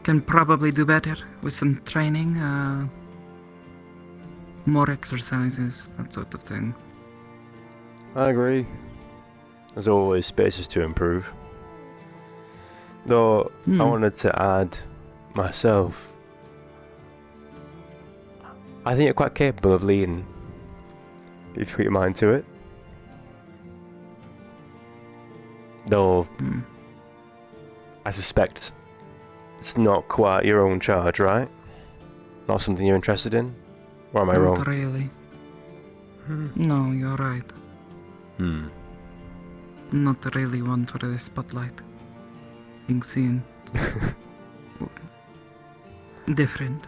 Speaker 10: Can probably do better with some training, more exercises, that sort of thing.
Speaker 2: I agree. There's always spaces to improve. Though, I wanted to add myself. I think you're quite capable of leading, if you put your mind to it. Though, I suspect it's not quite your own charge, right? Not something you're interested in? Or am I wrong?
Speaker 10: Not really. No, you're right. Not really one for the spotlight. Being seen. Different.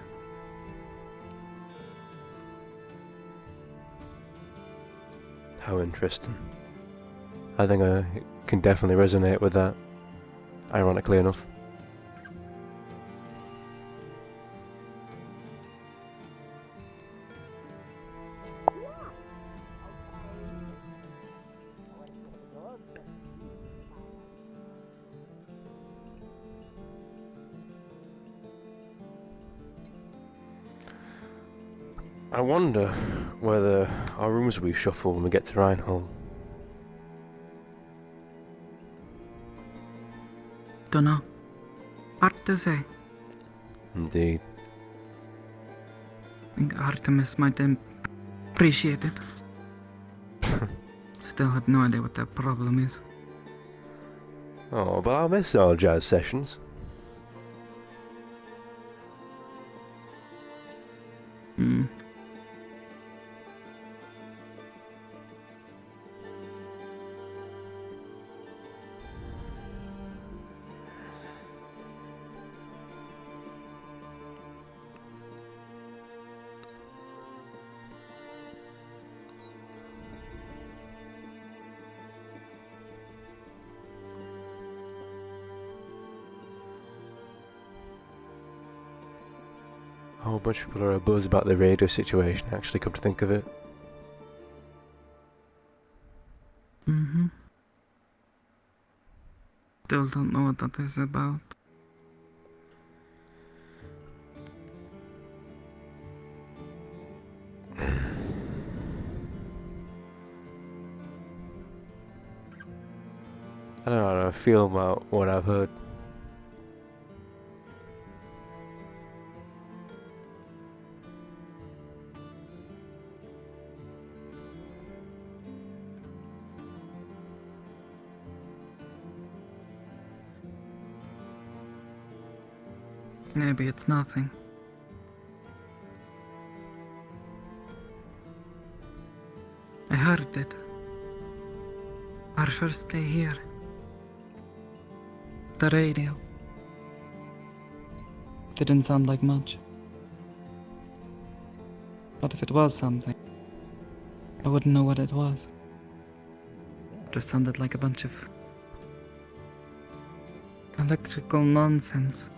Speaker 2: How interesting. I think I can definitely resonate with that. Ironically enough. I wonder whether our rooms will be shuffled when we get to Reinhold.
Speaker 10: Dunno. Hard to say.
Speaker 2: Indeed.
Speaker 10: I think Artemis might appreciate it. Still have no idea what their problem is.
Speaker 2: Oh, but I miss our jazz sessions. A whole bunch of people are abuzz about the radio situation, actually, come to think of it.
Speaker 10: Still don't know what that is about.
Speaker 2: I don't know how I feel about what I've heard.
Speaker 10: Maybe it's nothing. I heard it. Our first day here. The radio. Didn't sound like much. But if it was something, I wouldn't know what it was. It just sounded like a bunch of electrical nonsense.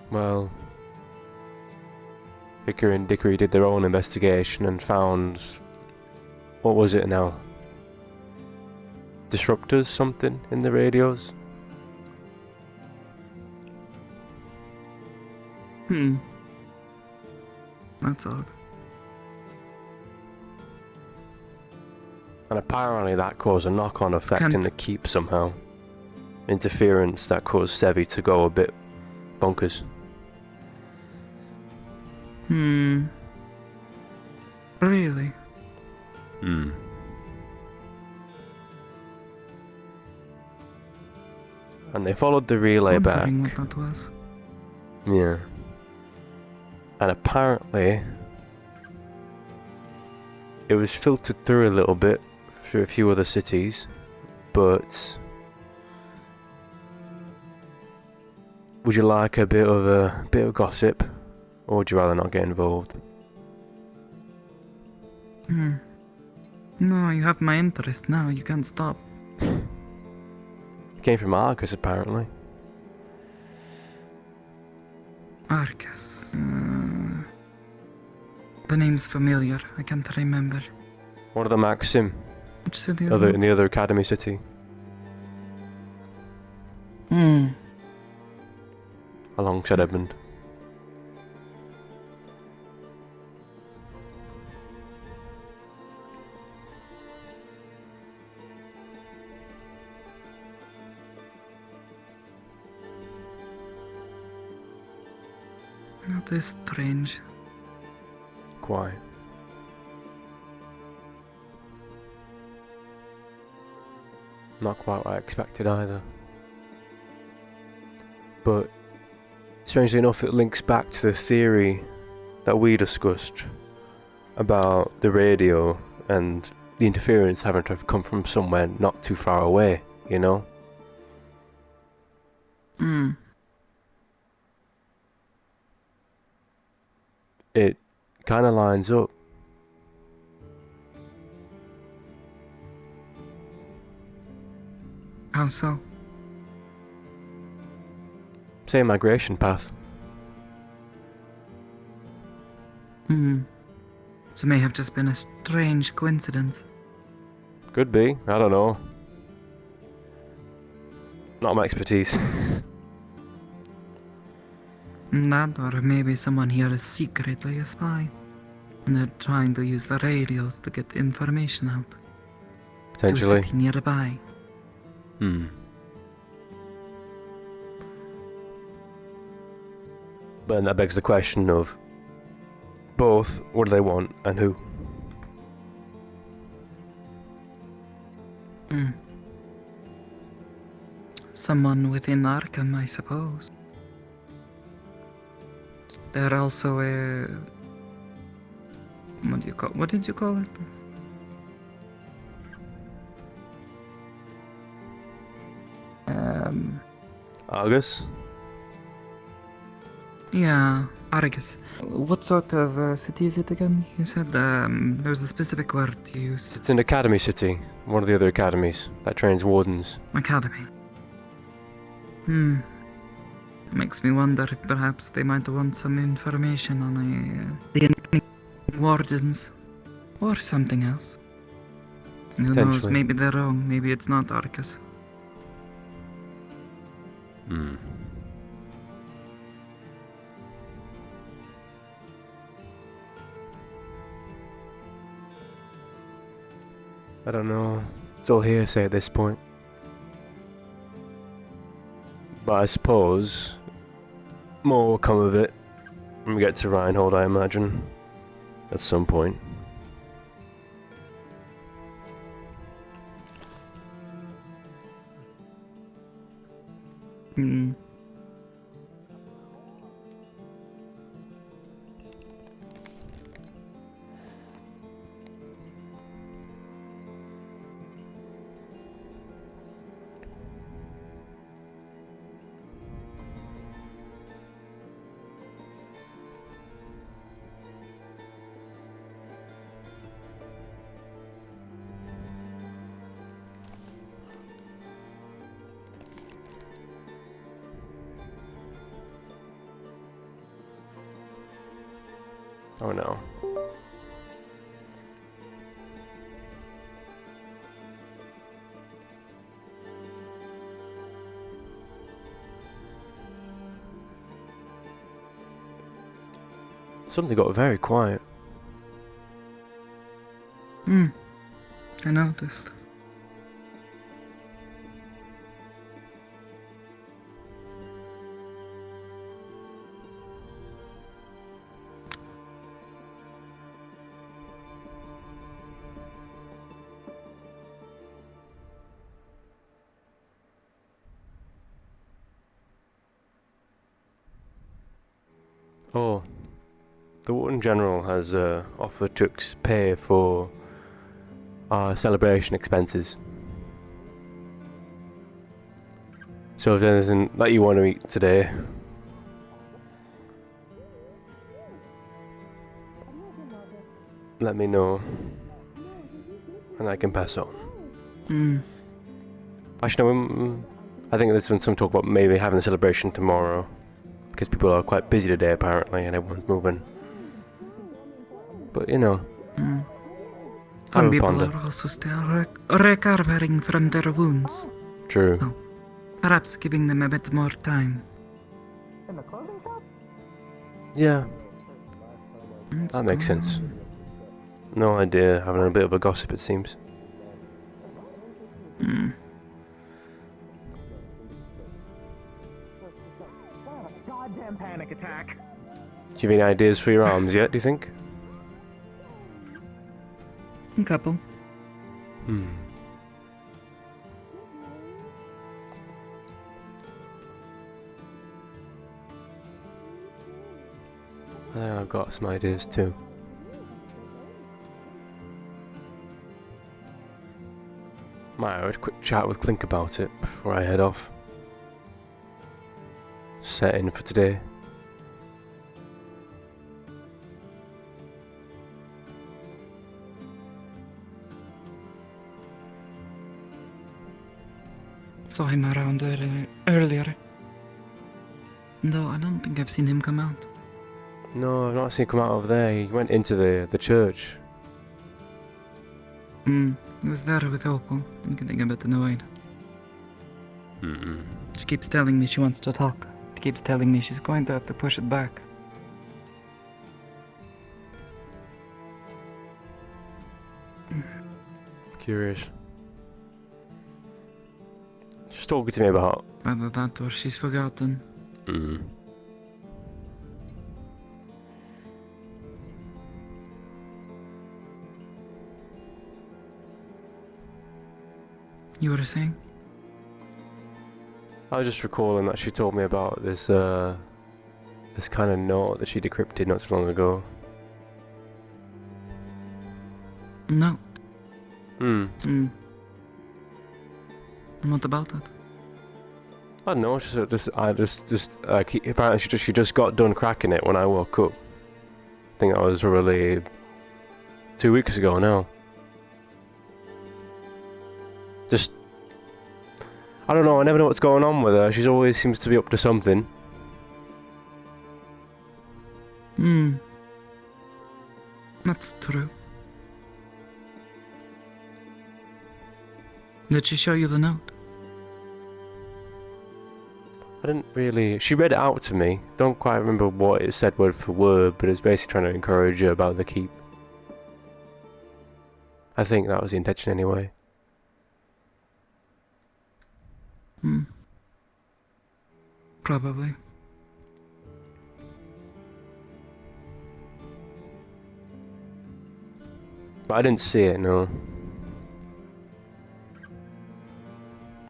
Speaker 2: Well, Hickory and Dickory did their own investigation and found what was it now? Disruptors, something in the radios?
Speaker 10: That's odd.
Speaker 2: And apparently that caused a knock-on effect in
Speaker 10: Can't-
Speaker 2: the keep somehow. Interference that caused Sevi to go a bit bonkers.
Speaker 10: Really?
Speaker 2: Hmm. And they followed the relay back.
Speaker 10: Wondering what that was.
Speaker 2: Yeah. And apparently it was filtered through a little bit through a few other cities, but would you like a bit of gossip, or would you rather not get involved?
Speaker 10: No, you have my interest now. You can't stop.
Speaker 2: It came from Arcus, apparently.
Speaker 10: Arcus. The name's familiar. I can't remember.
Speaker 2: One of the Maxim.
Speaker 10: Which city is
Speaker 2: In
Speaker 10: that?
Speaker 2: the other academy city. Alongside Edmund.
Speaker 10: That is strange.
Speaker 2: Quite. Not quite what I expected either. But strangely enough, it links back to the theory that we discussed about the radio and the interference having to have come from somewhere not too far away, you know? It kind of lines up.
Speaker 10: How so?
Speaker 2: Same migration path.
Speaker 10: So it may have just been a strange coincidence.
Speaker 2: Could be, I don't know. Not my expertise.
Speaker 10: That, or maybe someone here is secretly a spy. And they're trying to use the radios to get information out.
Speaker 2: Potentially.
Speaker 10: To a city nearby.
Speaker 2: But then that begs the question of both, what do they want and who?
Speaker 10: Someone within Arkham, I suppose. They're also a... What did you call it?
Speaker 2: Argus?
Speaker 10: Yeah, Argus. What sort of city is it again? You said there's a specific word you used.
Speaker 2: It's an academy city, one of the other academies that trains wardens.
Speaker 10: Academy. Makes me wonder if perhaps they might want some information on the incoming wardens. Or something else. Who knows,
Speaker 2: Potentially.
Speaker 10: maybe they're wrong, maybe it's not Arcus.
Speaker 2: I don't know. It's all hearsay at this point. But I suppose more will come of it when we get to Reinhold, I imagine. At some point. Oh no. Suddenly got very quiet.
Speaker 10: I noticed.
Speaker 2: Oh, the Warden General has offered to pay for our celebration expenses. So if there's anything that you want to eat today, let me know, and I can pass on. Actually, no, I think there's been some talk about maybe having the celebration tomorrow, because people are quite busy today apparently, and everyone's moving. But you know,
Speaker 10: Some people are also still recovering from their wounds.
Speaker 2: True.
Speaker 10: So, perhaps giving them a bit more time.
Speaker 2: Yeah, that makes sense. No idea, having a bit of a gossip it seems.
Speaker 3: Goddamn panic attack.
Speaker 2: Do you have any ideas for your arms yet, do you think?
Speaker 10: A couple.
Speaker 2: I think I've got some ideas too. Might have a quick chat with Clink about it before I head off. Set in for today.
Speaker 10: Saw him around earlier. Though I don't think I've seen him come out.
Speaker 2: No, I've not seen him come out over there. He went into the church.
Speaker 10: He was there with Opal, getting a bit annoyed. She keeps telling me she wants to talk. She keeps telling me she's going to have to push it back.
Speaker 2: Curious. She's talking to me about...
Speaker 10: Either that or she's forgotten. You were saying?
Speaker 2: I was just recalling that she told me about this this kind of note that she decrypted not so long ago.
Speaker 10: No. What about it?
Speaker 2: I don't know. Apparently she just got done cracking it when I woke up. I think that was probably 2 weeks ago now. Just, I don't know. I never know what's going on with her. She always seems to be up to something.
Speaker 10: That's true. Did she show you the note?
Speaker 2: I didn't really... She read it out to me. Don't quite remember what it said word for word, but it's basically trying to encourage her about the keep. I think that was the intention anyway.
Speaker 10: Probably.
Speaker 2: But I didn't see it, no.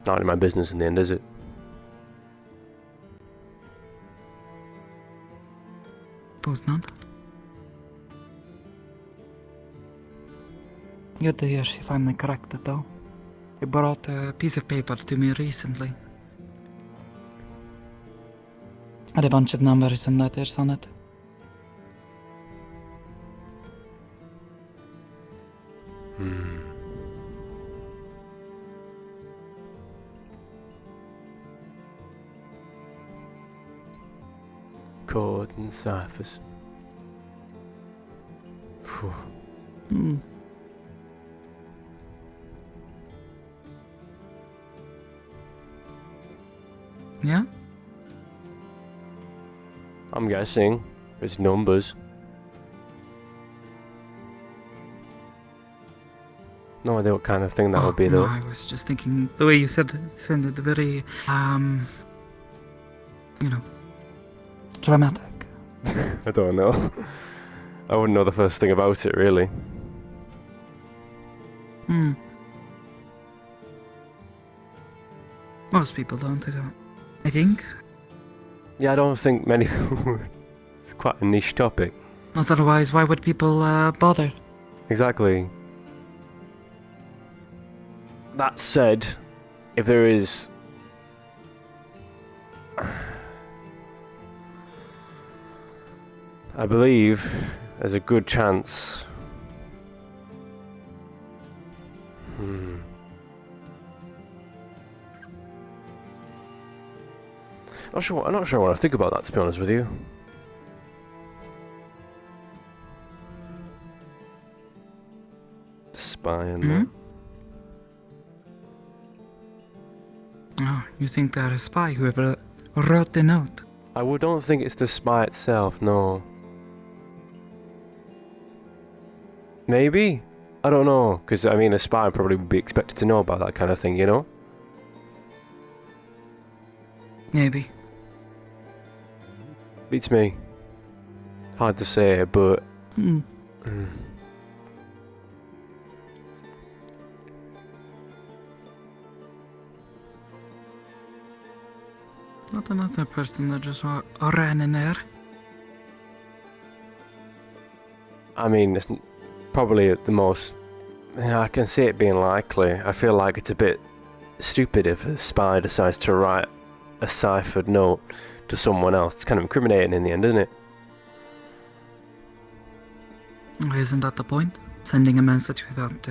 Speaker 2: Not in my business in the end, is it?
Speaker 10: Suppose not. Good to hear she finally cracked it though. He brought a piece of paper to me recently. Had a bunch of numbers and letters on it.
Speaker 2: Code and ciphers. Phew.
Speaker 10: Yeah?
Speaker 2: I'm guessing it's numbers. No idea what kind of thing that would be,
Speaker 10: No,
Speaker 2: though.
Speaker 10: I was just thinking the way you said it sounded very, you know, dramatic.
Speaker 2: I don't know. I wouldn't know the first thing about it, really.
Speaker 10: Hmm. Most people don't, I think.
Speaker 2: Yeah, I don't think many people would. It's quite a niche topic.
Speaker 10: Not otherwise, why would people bother?
Speaker 2: Exactly. That said, if there is... I believe there's a good chance... I'm not sure what I think about that, to be honest with you. Spy and that.
Speaker 10: Oh, you think they're a spy, whoever wrote the note?
Speaker 2: Don't think it's the spy itself, no. Maybe? I don't know, because I mean a spy probably would be expected to know about that kind of thing, you know?
Speaker 10: Maybe.
Speaker 2: Beats me. Hard to say, but...
Speaker 10: Not another person that just ran in there.
Speaker 2: I mean, it's probably the most... I can see it being likely. I feel like it's a bit stupid if a spy decides to write a ciphered note to someone else. It's kind of incriminating in the end, isn't it?
Speaker 10: Isn't that the point? Sending a message without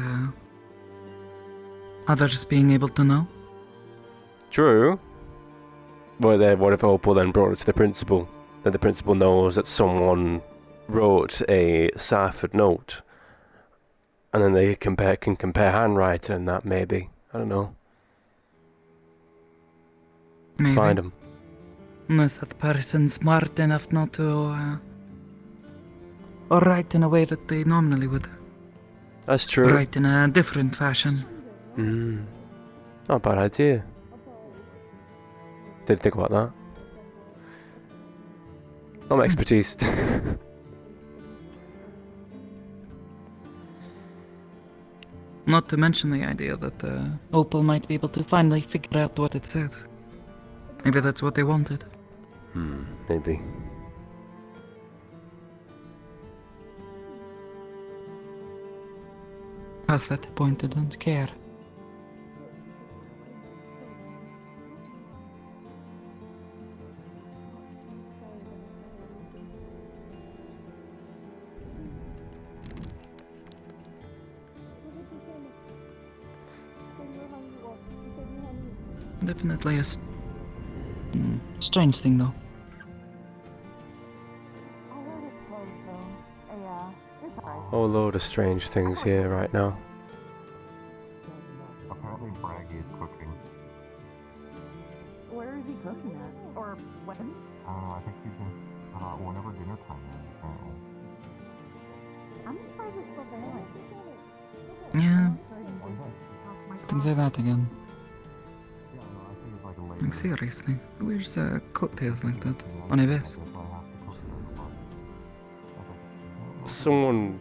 Speaker 10: others being able to know?
Speaker 2: True. But then what if Opal then brought it to the principal? Then the principal knows that someone wrote a ciphered note. And then they can compare handwriting and that, maybe. I don't know.
Speaker 10: Maybe.
Speaker 2: Find him.
Speaker 10: Unless that person's smart enough not to write in a way that they normally would.
Speaker 2: That's true.
Speaker 10: Write in a different fashion.
Speaker 2: Not a bad idea. Didn't think about that. Not my expertise.
Speaker 10: Not to mention the idea that Opal might be able to finally figure out what it says. Maybe that's what they wanted.
Speaker 2: Maybe.
Speaker 10: Past that point, I don't care. Definitely a strange thing, though.
Speaker 2: Whole load of strange things here right now.
Speaker 9: Apparently Braggy is cooking.
Speaker 3: Where is he cooking at? Or when?
Speaker 9: I think he's been, whenever dinner time is, apparently.
Speaker 5: I'm surprised it's still there.
Speaker 10: Yeah. Can say that again. Like, seriously, where's cocktails like that on a vest?
Speaker 2: Someone...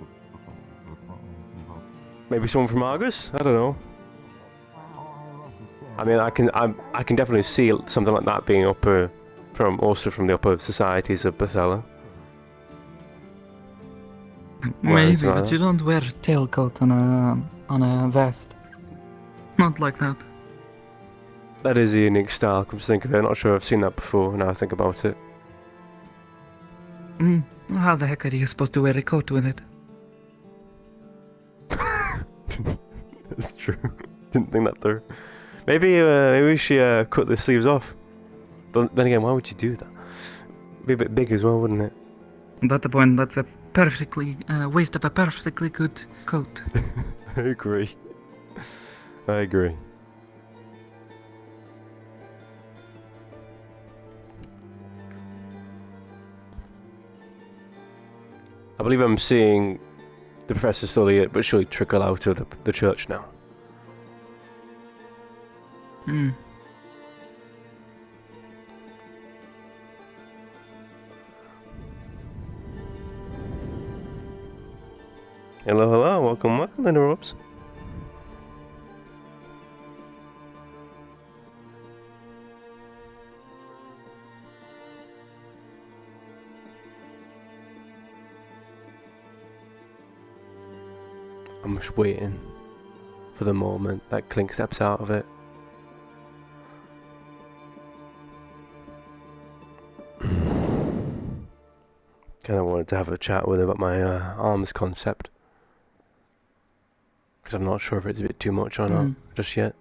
Speaker 2: Maybe someone from Argus? I don't know. I mean, I can definitely see something like that being upper... also from the upper societies of Bethella.
Speaker 10: Maybe, but you don't wear tailcoat on a vest. Not like that.
Speaker 2: That is a unique style, come to think of it. I'm not sure I've seen that before, now I think about it.
Speaker 10: How the heck are you supposed to wear a coat with it?
Speaker 2: That's true. Didn't think that through. Maybe she cut the sleeves off. But then again, why would you do that? Be a bit big as well, wouldn't it?
Speaker 10: At that point, that's a perfectly waste of a perfectly good coat.
Speaker 2: I agree. I agree. I believe I'm seeing the professor's still here, but she'll trickle out of the church now.
Speaker 10: Hmm.
Speaker 2: Hello, hello, welcome, welcome, Interrupts. I'm just waiting for the moment that Clink steps out of it. Kind of wanted to have a chat with him about my arms concept. Because I'm not sure if it's a bit too much or not just yet.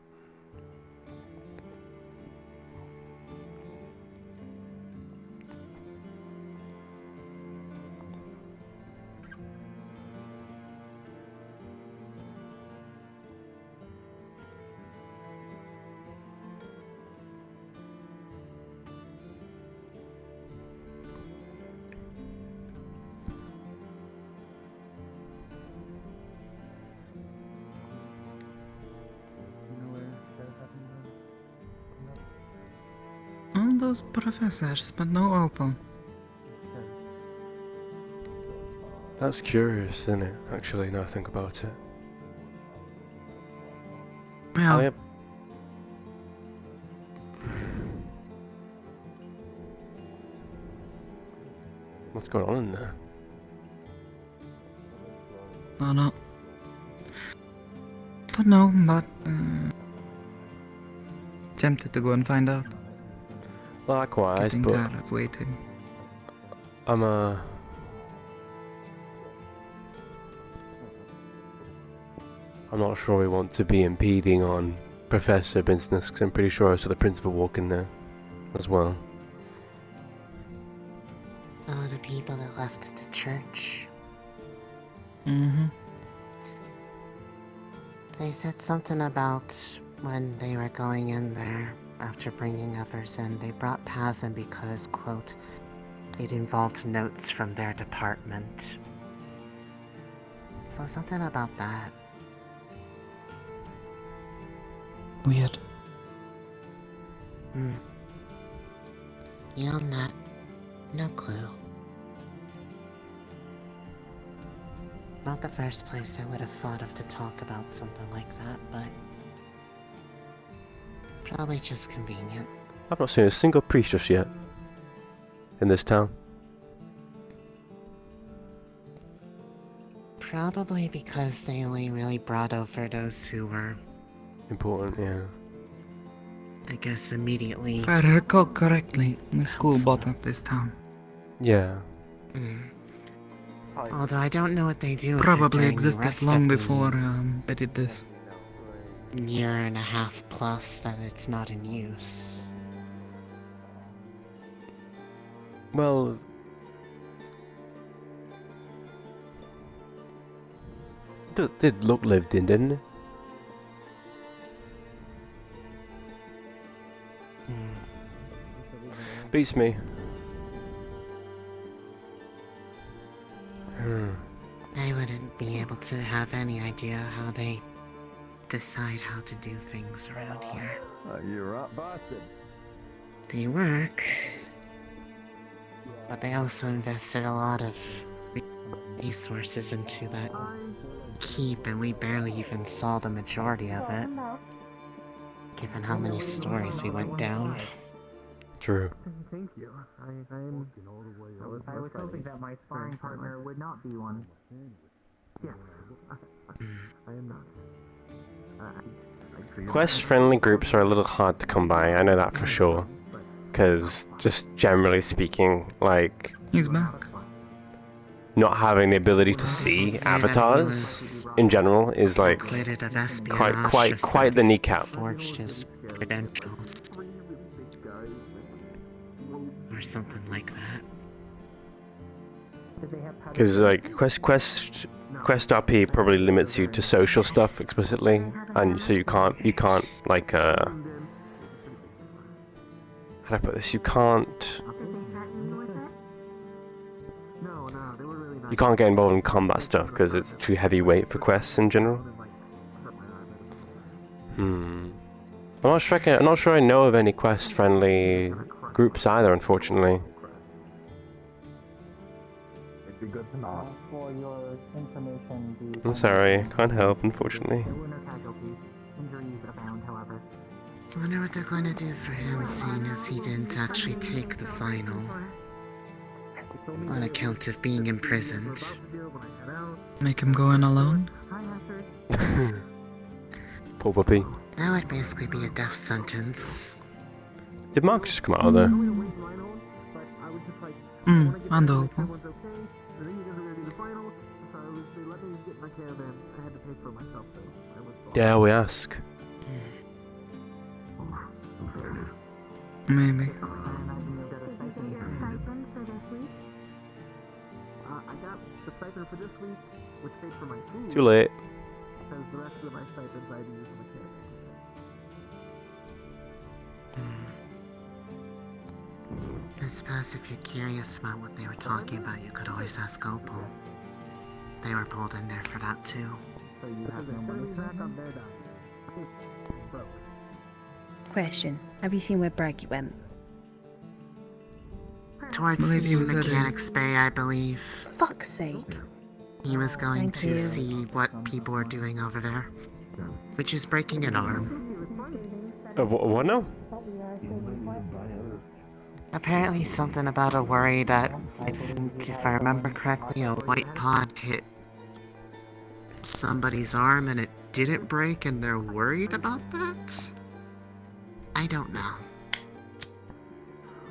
Speaker 10: All those professors, but no opal.
Speaker 2: That's curious, isn't it? Actually, now I think about it.
Speaker 10: Well,
Speaker 2: Yep. What's going on in there?
Speaker 10: no. Don't know, but tempted to go and find out.
Speaker 2: Likewise,
Speaker 10: Getting
Speaker 2: but
Speaker 10: tired of waiting.
Speaker 2: I'm not sure we want to be impeding on professor business, because I'm pretty sure I saw the principal walk in there as well.
Speaker 24: Oh, the people that left the church.
Speaker 10: Mm-hmm.
Speaker 24: They said something about when they were going in there after bringing others in, they brought Paz in because, quote, it involved notes from their department. So something about that.
Speaker 10: Weird.
Speaker 24: Beyond that, no clue. Not the first place I would have thought of to talk about something like that, but probably just convenient.
Speaker 2: I've not seen a single priest just yet in this town.
Speaker 24: Probably because they only really brought over those who were,
Speaker 2: Important, yeah.
Speaker 24: I guess, immediately.
Speaker 10: If I recall correctly, the school bought up this town.
Speaker 2: Yeah.
Speaker 24: Although I don't know what they do with it
Speaker 10: Probably
Speaker 24: during the
Speaker 10: existed
Speaker 24: rest
Speaker 10: long
Speaker 24: of the
Speaker 10: before they did this.
Speaker 24: year and a half plus that it's not in use.
Speaker 2: Well, did look lived in, didn't it? Beats me.
Speaker 24: I wouldn't be able to have any idea how they decide how to do things around here.
Speaker 9: You're right, Boston.
Speaker 24: They work, but they also invested a lot of resources into that keep, and we barely even saw the majority of it, given how many stories we went down.
Speaker 2: True.
Speaker 3: Thank you. I was hoping that my sparring partner would not be one. Yeah. I am not.
Speaker 2: Quest-friendly groups are a little hard to come by, I know that for sure. Because, just generally speaking, like...
Speaker 10: He's back.
Speaker 2: Not having the ability to see avatars in general is like quite the kneecap.
Speaker 24: Forged his credentials. Or something like that.
Speaker 2: Because like Quest RP probably limits you to social stuff explicitly, and so you can't like how do I put this? You You can't get involved in combat stuff because it's too heavyweight for quests in general. I'm not sure I know of any quest-friendly groups either, unfortunately.
Speaker 9: It'd be good to know. For your information,
Speaker 2: I'm sorry, can't help, unfortunately.
Speaker 24: I wonder what they're going to do for him, seeing as he didn't actually take the final. On account of being imprisoned.
Speaker 10: Make him go in alone?
Speaker 2: Poor puppy.
Speaker 24: That would basically be a death sentence.
Speaker 2: Did Mark just come out of there?
Speaker 10: Undoable.
Speaker 2: Dare we ask?
Speaker 10: Maybe.
Speaker 2: Too late.
Speaker 24: I suppose if you're curious about what they were talking about, you could always ask Opal. They were pulled in there for that too.
Speaker 4: Question. Have you seen where Braggy went?
Speaker 24: Towards the Mechanics Bay, I believe.
Speaker 4: Fuck's sake.
Speaker 24: He was going
Speaker 4: Thank
Speaker 24: to
Speaker 4: you.
Speaker 24: see what people are doing over there. Which is breaking an arm.
Speaker 2: What now?
Speaker 24: Apparently something about a worry that, I think, if I remember correctly, a white pod hit somebody's arm and it didn't break and they're worried about that? I don't know.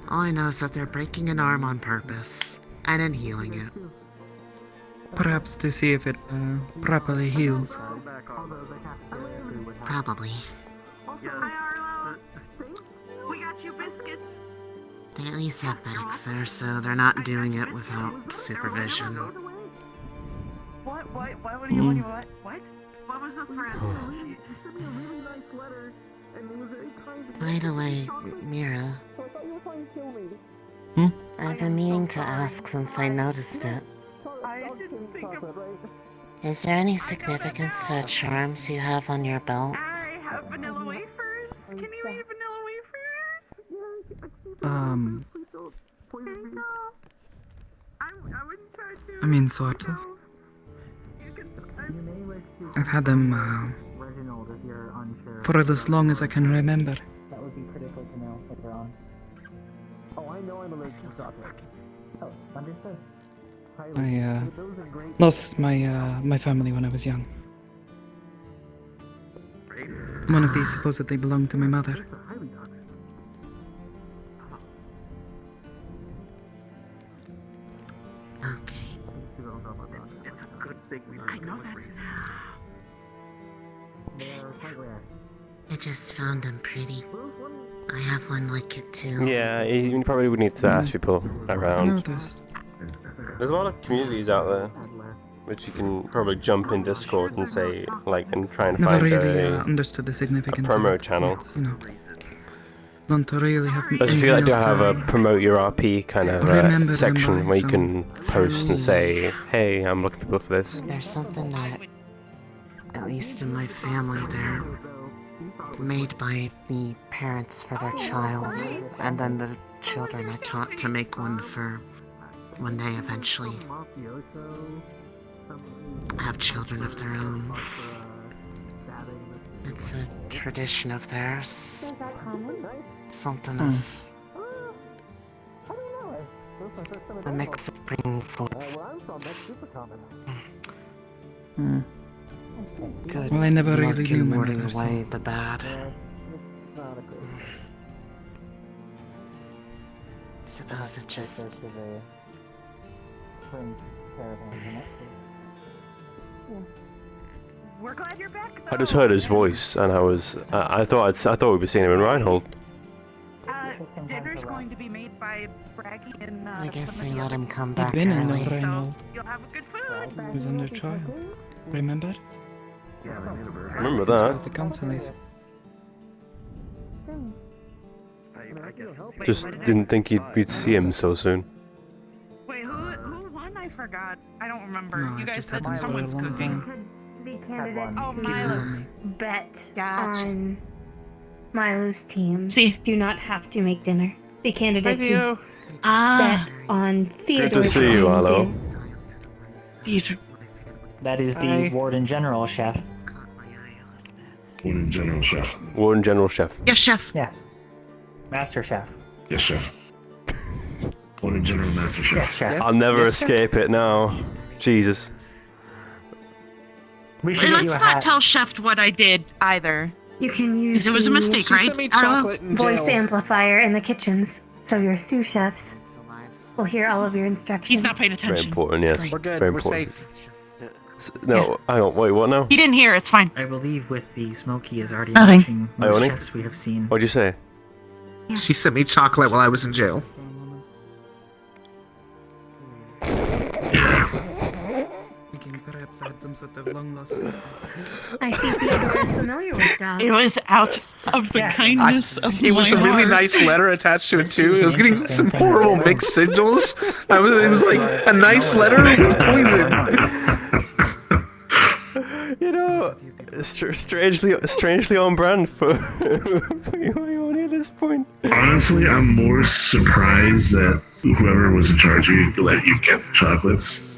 Speaker 24: All I know is that they're breaking an arm on purpose, and then healing it.
Speaker 10: Perhaps to see if it properly heals.
Speaker 24: Probably.
Speaker 18: We got you biscuits.
Speaker 24: They at least have medics there, so they're not doing it without supervision.
Speaker 18: What? What do you want? What? What was the threat? She sent me a really nice letter, and it was very kind.
Speaker 24: By the way, Mira,
Speaker 18: So I thought you were trying to kill me.
Speaker 24: I've been meaning to ask since I noticed it.
Speaker 18: I didn't think of.
Speaker 24: Is there any significance to the charms you have on your belt?
Speaker 18: I have vanilla wafers. Can you eat vanilla wafers? I wouldn't try to.
Speaker 10: I mean, sort of. I've had them, for as long as I can remember.
Speaker 3: That would be critical to know later on. Oh, I know I'm allergic to chocolate. Oh, understood.
Speaker 10: I, lost my family when I was young. One of these supposedly belonged to my mother.
Speaker 18: I know that.
Speaker 24: I just found them pretty. I have one like it too.
Speaker 2: Yeah, you probably would need to ask people around. There's a lot of communities out there, which you can probably jump in Discord and say, like, and try and
Speaker 10: Never
Speaker 2: find
Speaker 10: really
Speaker 2: a
Speaker 10: understood the significance
Speaker 2: promo
Speaker 10: of it,
Speaker 2: channel.
Speaker 10: but, you know, don't really have.
Speaker 2: Does it feel like
Speaker 10: anything
Speaker 2: to
Speaker 10: else
Speaker 2: have a promote your RP kind of
Speaker 10: Remember them
Speaker 2: section
Speaker 10: by
Speaker 2: where you
Speaker 10: some-
Speaker 2: can post and say, hey, I'm looking for people for this?
Speaker 24: There's something that, at least in my family, they're made by the parents for their child, and then the children are taught to make one for when they eventually have children of their own. It's a tradition of theirs. Something of a mix of bringing forth good
Speaker 10: Well, I never
Speaker 24: luck
Speaker 10: really knew
Speaker 24: and
Speaker 10: my
Speaker 24: warding
Speaker 10: mother, so-
Speaker 24: away the bad. Suppose it just
Speaker 18: We're glad you're back.
Speaker 2: I just heard his voice, and I thought we'd be seeing him in Reinhold.
Speaker 18: Dinner's going to be made by Braggy and.
Speaker 24: I guess I let him come
Speaker 10: He'd
Speaker 24: back
Speaker 10: been in
Speaker 24: early.
Speaker 10: the Rhino.
Speaker 18: You'll have good food.
Speaker 10: He was under trial. Remember?
Speaker 2: Remember that.
Speaker 10: The council is.
Speaker 2: Just didn't think we'd see him so soon.
Speaker 18: Wait, who won? I forgot. forgot. I don't remember.
Speaker 10: No,
Speaker 18: You
Speaker 10: I
Speaker 18: guys
Speaker 10: just
Speaker 18: said
Speaker 10: had
Speaker 18: someone's
Speaker 10: Milo
Speaker 18: cooking.
Speaker 20: The candidate
Speaker 18: Oh,
Speaker 20: to
Speaker 18: Milo.
Speaker 20: bet
Speaker 18: Gotcha.
Speaker 20: on Milo's team
Speaker 16: See.
Speaker 20: do not have to make dinner. The candidate
Speaker 18: Hi,
Speaker 20: to
Speaker 18: Theo.
Speaker 16: Ah.
Speaker 20: bet on Theodore's
Speaker 2: Good to see you,
Speaker 20: team
Speaker 2: Milo.
Speaker 20: do.
Speaker 8: That is the
Speaker 18: Hi.
Speaker 8: Warden General, Chef.
Speaker 17: Warden General Chef.
Speaker 2: Warden General Chef.
Speaker 16: Yes, Chef.
Speaker 8: Yes. Master Chef.
Speaker 17: Yes, Chef. Warden General Master Chef.
Speaker 8: Yes, Chef.
Speaker 2: I'll never escape it now. Jesus.
Speaker 8: We should
Speaker 16: Hey,
Speaker 8: get you
Speaker 16: let's
Speaker 8: a
Speaker 16: not
Speaker 8: hat.
Speaker 16: tell Chef what I did either.
Speaker 20: You can
Speaker 16: 'Cause
Speaker 20: use
Speaker 16: it was a
Speaker 20: the
Speaker 16: mistake, right? Arlo?
Speaker 20: voice amplifier in the kitchens, so your sous chefs will hear all of your instructions.
Speaker 16: He's not paying
Speaker 2: Very
Speaker 16: attention.
Speaker 2: important, yes.
Speaker 18: We're good.
Speaker 2: Very
Speaker 18: We're
Speaker 2: important.
Speaker 18: safe.
Speaker 2: No, hang on, wait, what now?
Speaker 16: He didn't hear. It's fine.
Speaker 8: I believe with the Smoky is already
Speaker 16: Nothing.
Speaker 8: matching most
Speaker 2: Ione?
Speaker 8: chefs we have seen.
Speaker 2: What'd you say?
Speaker 1: She sent me chocolate while I was in jail.
Speaker 20: I see Theodore is familiar with dogs.
Speaker 16: It was out of the kindness of
Speaker 1: It
Speaker 16: my
Speaker 1: was a really
Speaker 16: heart.
Speaker 1: nice letter attached to it too. It was getting some horrible mixed signals. It was like a nice letter with poison.
Speaker 2: You know, strangely on brand for Ione at this point.
Speaker 17: Honestly, I'm more surprised that whoever was in charge of you let you get the chocolates.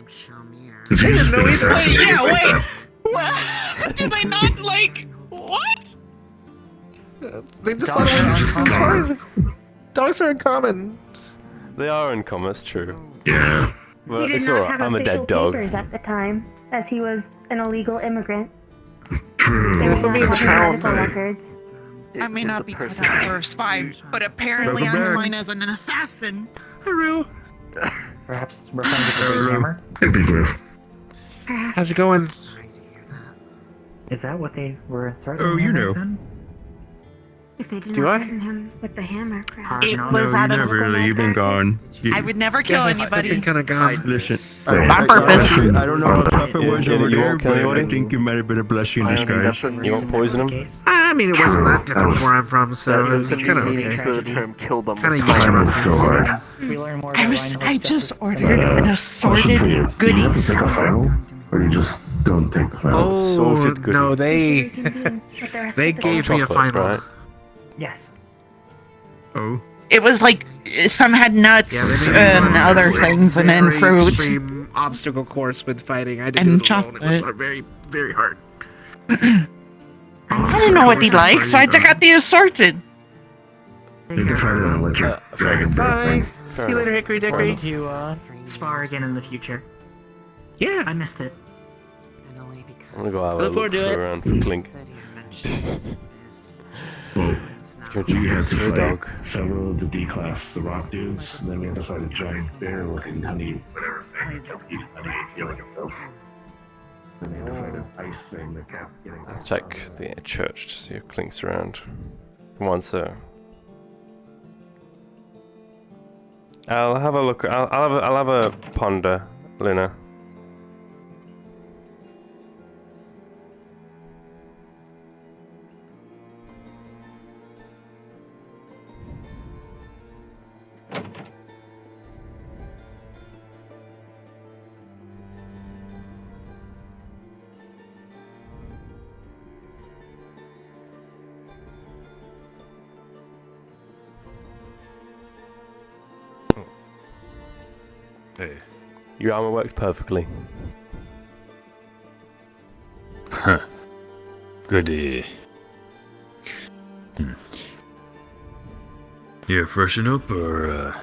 Speaker 17: Because you just been assassinated.
Speaker 16: Yeah,
Speaker 17: like
Speaker 16: wait.
Speaker 17: that.
Speaker 16: What? Do they not like what?
Speaker 1: They just thought it was fine. Dogs are uncommon.
Speaker 2: They are uncommon, it's true.
Speaker 17: Yeah.
Speaker 20: He
Speaker 2: But
Speaker 20: did
Speaker 2: it's
Speaker 20: not
Speaker 2: alright,
Speaker 20: have
Speaker 2: I'm a
Speaker 20: official
Speaker 2: dead dog.
Speaker 20: papers at the time, as he was an illegal immigrant.
Speaker 17: True.
Speaker 20: They would not have his
Speaker 1: found,
Speaker 20: medical
Speaker 1: right?
Speaker 20: records.
Speaker 16: I may not be cut out for a spy, but apparently
Speaker 17: Welcome
Speaker 16: I'm
Speaker 17: back.
Speaker 16: fine as an assassin. Haru.
Speaker 8: Perhaps we're playing with the big hammer?
Speaker 17: Hey, Big Griff.
Speaker 1: How's it going?
Speaker 8: Is that what they were threatening
Speaker 17: Oh, you
Speaker 8: him
Speaker 17: know.
Speaker 8: with then?
Speaker 20: If they did
Speaker 1: Do
Speaker 20: not
Speaker 1: I?
Speaker 20: threaten him with the hammer, perhaps.
Speaker 16: It
Speaker 8: no,
Speaker 16: was out of
Speaker 17: really. You've been gone.
Speaker 16: I would never kill
Speaker 1: I've
Speaker 16: anybody.
Speaker 1: been kind of gone.
Speaker 17: Listen.
Speaker 16: On purpose.
Speaker 17: I don't know how tough it was
Speaker 2: Yeah,
Speaker 17: over
Speaker 2: you
Speaker 17: there,
Speaker 2: won't kill
Speaker 17: but I
Speaker 2: anybody?
Speaker 17: think you might have been a blessing in disguise.
Speaker 2: You won't poison him?
Speaker 1: I mean, it wasn't that different where I'm from, so it was kind of
Speaker 15: meaning
Speaker 1: okay.
Speaker 15: to the term kill them.
Speaker 1: Kind of
Speaker 15: with
Speaker 1: used to
Speaker 17: Trying
Speaker 1: it.
Speaker 17: so hard.
Speaker 8: We learn more about
Speaker 16: I
Speaker 8: Reinhold's
Speaker 16: just
Speaker 8: justice
Speaker 16: ordered
Speaker 8: today.
Speaker 16: an
Speaker 17: Question for you.
Speaker 16: assorted
Speaker 17: Do you have to
Speaker 16: goodies.
Speaker 17: take a final? Or you just don't take the final?
Speaker 1: Oh,
Speaker 2: Sorted goodies.
Speaker 1: no, they
Speaker 20: Reconvene with the rest
Speaker 1: they
Speaker 20: of the
Speaker 1: gave me a
Speaker 2: Chocolates,
Speaker 1: final.
Speaker 2: right?
Speaker 8: Yes.
Speaker 17: Oh.
Speaker 16: It was like some had nuts
Speaker 1: Yeah, they made me
Speaker 16: and
Speaker 1: one.
Speaker 16: other things, and then
Speaker 1: Very
Speaker 16: fruit.
Speaker 1: extreme obstacle course with fighting. I did
Speaker 16: And
Speaker 1: it alone. It
Speaker 16: chocolate.
Speaker 1: was very, very hard.
Speaker 16: I didn't know what he liked, so I took out the assorted.
Speaker 17: You can find it on Electric Dragon Breath
Speaker 1: Bye.
Speaker 17: thing.
Speaker 1: See you later, Hickory Dickory.
Speaker 8: Need to spar again in the future.
Speaker 1: Yeah.
Speaker 8: I missed it.
Speaker 2: I'm gonna go have a
Speaker 1: Look forward
Speaker 2: look
Speaker 1: to it.
Speaker 2: around for Clink.
Speaker 17: Well,
Speaker 2: Can
Speaker 17: we had to
Speaker 2: the
Speaker 17: fight
Speaker 2: dog?
Speaker 17: several of the D-class, the rock dudes, and then we had to fight a giant bear-looking honey, whatever thing that kept eating honey and killing itself. Then we had to fight an ice thing that kept getting...
Speaker 2: Let's check the church to see if Clink's around. Come on, sir. I'll have a look. I'll have a ponder, Luna.
Speaker 7: Hey.
Speaker 2: Your armor works perfectly.
Speaker 7: Huh. Good to hear. You freshen up, or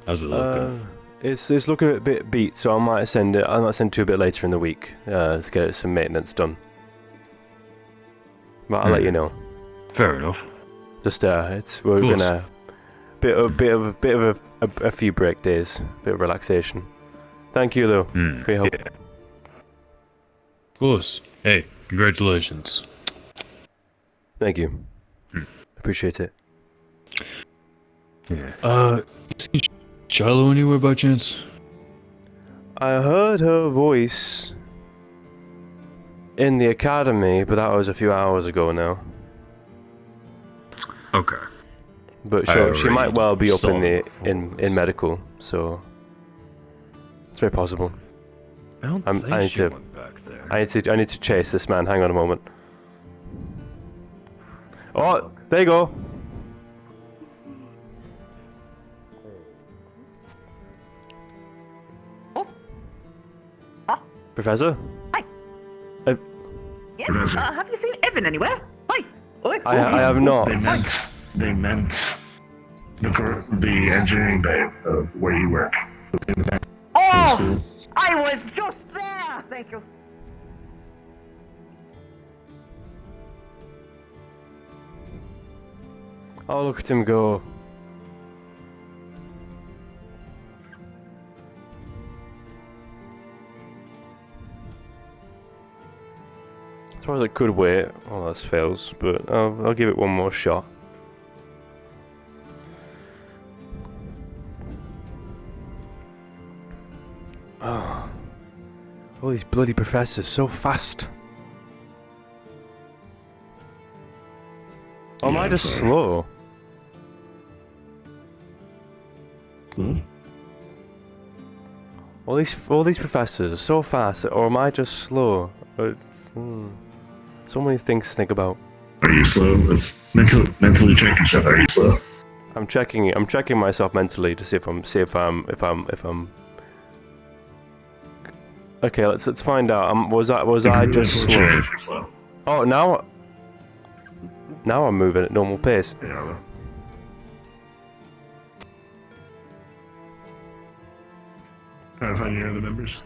Speaker 7: how's it looking?
Speaker 2: It's looking a bit beat, so I might send it. I might send it to you a bit later in the week to get some maintenance done. But I'll let you know.
Speaker 7: Fair enough.
Speaker 2: Just we're
Speaker 7: Course.
Speaker 2: gonna bit of a few break days, bit of relaxation. Thank you though for your help.
Speaker 7: Yeah. Of course. Hey, congratulations.
Speaker 2: Thank you. Appreciate it.
Speaker 7: Yeah. You seen Shiloh anywhere by chance?
Speaker 2: I heard her voice in the academy, but that was a few hours ago now.
Speaker 7: Okay.
Speaker 2: But
Speaker 7: I
Speaker 2: sure, she
Speaker 7: already
Speaker 2: might well be up
Speaker 7: saw
Speaker 2: in the
Speaker 7: her
Speaker 2: in medical. So It's very possible.
Speaker 7: I don't
Speaker 2: I
Speaker 7: think
Speaker 2: need
Speaker 7: she
Speaker 2: to.
Speaker 7: went back there.
Speaker 2: I need to chase this man. Hang on a moment. Oh, there you go. Professor?
Speaker 18: Hi. Yes.
Speaker 2: Professor.
Speaker 18: Have you seen Evan anywhere? Hi. Oi.
Speaker 2: I have not.
Speaker 17: They meant the engineering bay where you work.
Speaker 18: Oh, I was just there. Thank you.
Speaker 2: Oh, look at him go. I suppose I could wait. Oh, that fails, but I'll give it one more shot. Oh, all these bloody professors, so fast. Or am I just slow? All these professors are so fast, or am I just slow? So many things to think about.
Speaker 17: Are you slow? Let's mentally check each other. Are you slow?
Speaker 2: I'm checking myself mentally to see if I'm. Okay, let's find out. Was I just slow? Oh, now I'm moving at normal pace.
Speaker 17: Yeah. Trying to find your other members.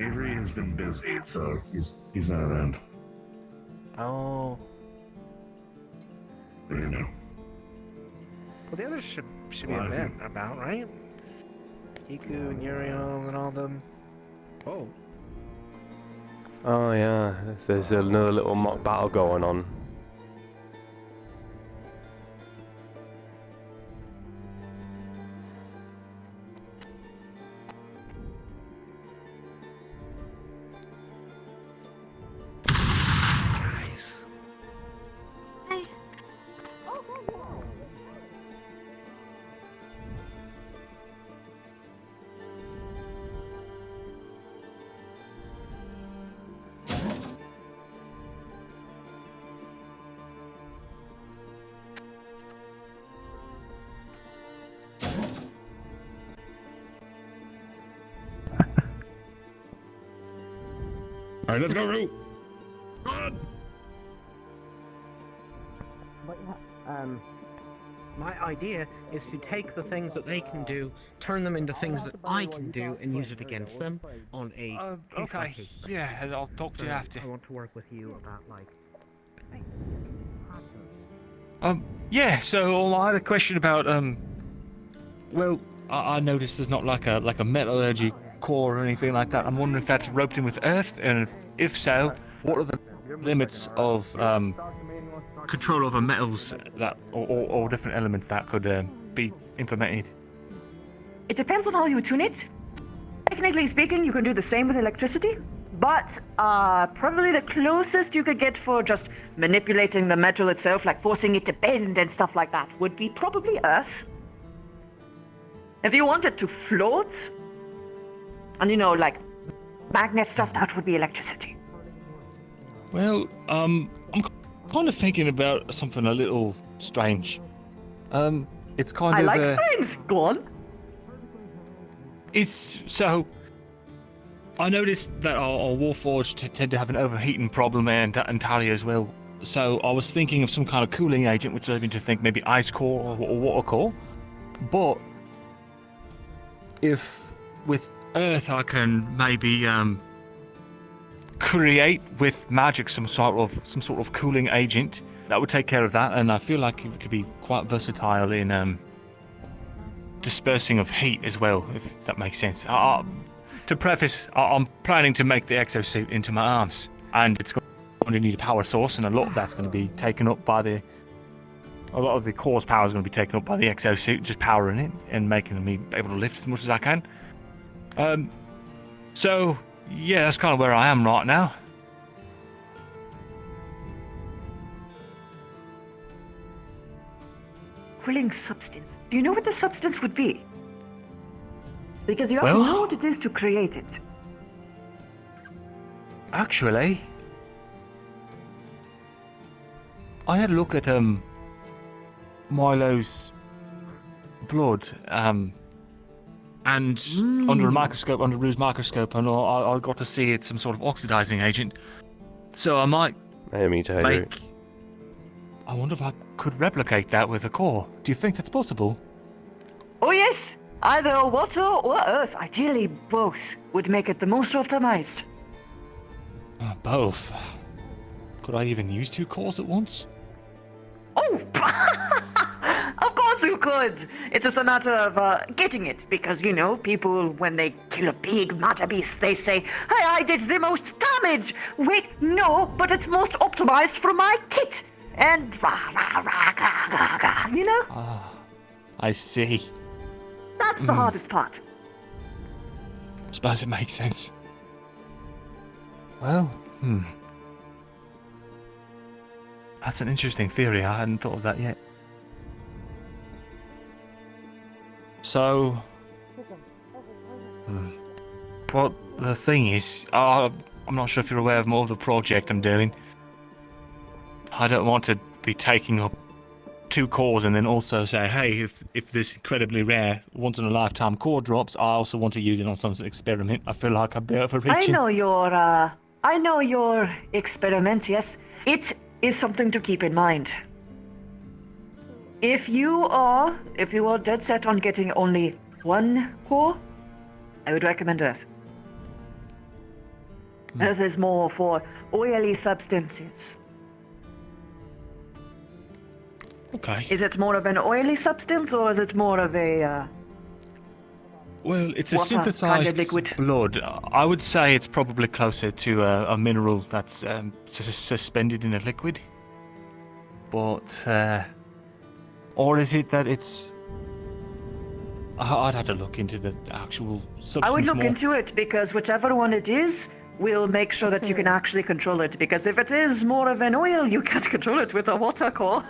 Speaker 17: Avery has been busy, so he's not around.
Speaker 15: Oh.
Speaker 17: There you know.
Speaker 15: Well, the others should be about, right? Iku and Uriel and all them. Oh.
Speaker 2: Oh yeah, there's another little mock battle going on.
Speaker 7: All right, let's go, Roo. Run.
Speaker 15: But my idea is to take the things that they can do, turn them into things that I can do, and use it against them on a
Speaker 6: okay. Yeah, I'll talk to you after.
Speaker 15: I want to work with you about like.
Speaker 6: Yeah. So I had a question about well, I noticed there's not like a metallurgy core or anything like that. I'm wondering if that's roped in with earth, and if so, what are the limits of control over metals that or different elements that could be implemented?
Speaker 18: It depends on how you tune it. Technically speaking, you can do the same with electricity, but probably the closest you could get for just manipulating the metal itself, like forcing it to bend and stuff like that, would be probably earth. If you wanted to float, and like magnet stuff, that would be electricity.
Speaker 6: Well, I'm kind of thinking about something a little strange. It's kind of.
Speaker 18: I like strange. Go on.
Speaker 6: It's so. I noticed that our Warforged tend to have an overheating problem, and Talia as well. So I was thinking of some kind of cooling agent, which led me to think maybe ice core or water core. But if with earth I can maybe create with magic some sort of cooling agent that would take care of that, and I feel like it could be quite versatile in dispersing of heat as well, if that makes sense. To preface, I'm planning to make the exosuit into my arms, and it's going to need a power source, and a lot of that's going to be taken up by a lot of the core's power is going to be taken up by the exosuit, just powering it and making me able to lift as much as I can. So yeah, that's kind of where I am right now.
Speaker 18: Cooling substance. Do you know what the substance would be? Because you have to know what it is to create it.
Speaker 6: Actually, I had a look at Milo's blood, and under a microscope, under Rue's microscope, and I got to see it's some sort of oxidizing agent. So I might make. I wonder if I could replicate that with a core. Do you think that's possible?
Speaker 18: Oh yes, either water or earth, ideally both, would make it the most optimized.
Speaker 6: Both. Could I even use 2 cores at once?
Speaker 18: Oh, of course you could. It's just a matter of getting it, because you know, people when they kill a big matter beast, they say, "Hey, I did the most damage." Wait, no, but it's most optimized for my kit. And you know?
Speaker 6: I see.
Speaker 18: That's the hardest part.
Speaker 6: Suppose it makes sense. Well, that's an interesting theory. I hadn't thought of that yet. So, but the thing is, I'm not sure if you're aware of more of the project I'm doing. I don't want to be taking up 2 cores and then also say, hey, if this incredibly rare, once-in-a-lifetime core drops, I also want to use it on some experiment. I feel like I'd be overreaching.
Speaker 18: I know your experiment, yes. It is something to keep in mind. If you are dead set on getting only 1 core, I would recommend Earth. Earth is more for oily substances.
Speaker 6: Okay.
Speaker 18: Is it more of an oily substance, or is it more of a
Speaker 6: well, it's a
Speaker 18: water kind of
Speaker 6: synthesized
Speaker 18: liquid?
Speaker 6: blood. I would say it's probably closer to a mineral that's suspended in a liquid. But, or is it that it's... I'd have to look into the actual substance
Speaker 18: I would look
Speaker 6: more.
Speaker 18: into it, because whichever one it is, we'll make sure that you can actually control it. Because if it is more of an oil, you can't control it with a water core.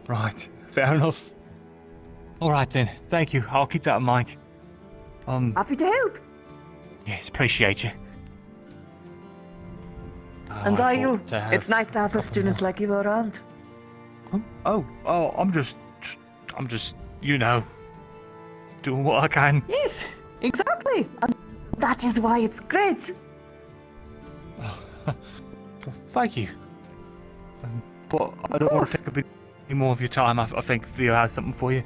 Speaker 6: Right, fair enough. Alright then, thank you. I'll keep that in mind.
Speaker 18: Happy to help.
Speaker 6: Yes, appreciate you.
Speaker 18: And are you? It's nice to have a student like you around.
Speaker 6: Oh, I'm just, you know, doing what I can.
Speaker 18: Yes, exactly. And that is why it's great.
Speaker 6: Thank you. But I don't want to take any more of your time. I think Theo has something for you.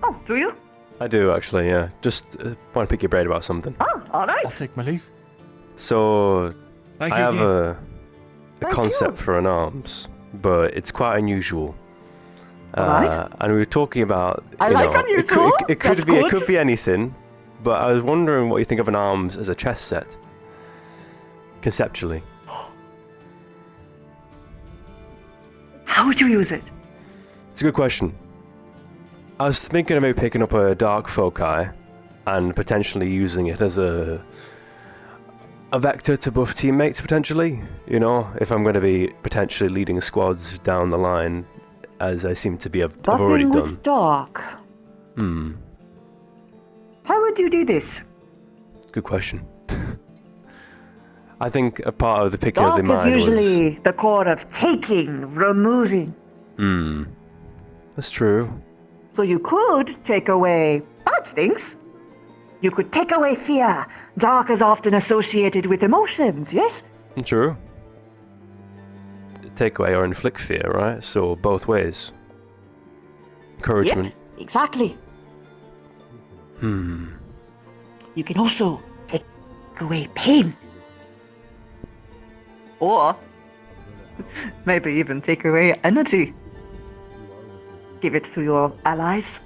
Speaker 18: Oh, do you?
Speaker 2: I do, actually, yeah. Just want to pick your brain about something.
Speaker 18: Oh, alright.
Speaker 6: I'll take my leave.
Speaker 2: So,
Speaker 6: Thank
Speaker 2: I
Speaker 6: you
Speaker 2: have
Speaker 6: again.
Speaker 2: a concept for an arms, but it's quite unusual.
Speaker 18: Alright.
Speaker 2: And we were talking about,
Speaker 18: I
Speaker 2: you
Speaker 18: like
Speaker 2: know,
Speaker 18: unusual.
Speaker 2: it could
Speaker 18: That's
Speaker 2: be
Speaker 18: good.
Speaker 2: it could be anything, but I was wondering what you think of an arms as a chess set, conceptually.
Speaker 18: How would you use it?
Speaker 2: It's a good question. I was thinking of maybe picking up a dark foci and potentially using it as a vector to buff teammates, potentially. You know, if I'm going to be potentially leading squads down the line, as I seem to be, I've already
Speaker 18: Buffing
Speaker 2: done.
Speaker 18: with dark. How would you do this?
Speaker 2: Good question. I think a part of the picking of the
Speaker 18: Dark is
Speaker 2: mind
Speaker 18: usually the core of taking, removing.
Speaker 2: was... That's true.
Speaker 18: So you could take away bad things. You could take away fear. Dark is often associated with emotions, yes?
Speaker 2: True. Take away or inflict fear, right? So both ways. Encouragement.
Speaker 18: Yep, exactly. You can also take away pain. Or maybe even take away energy. Give it to your allies.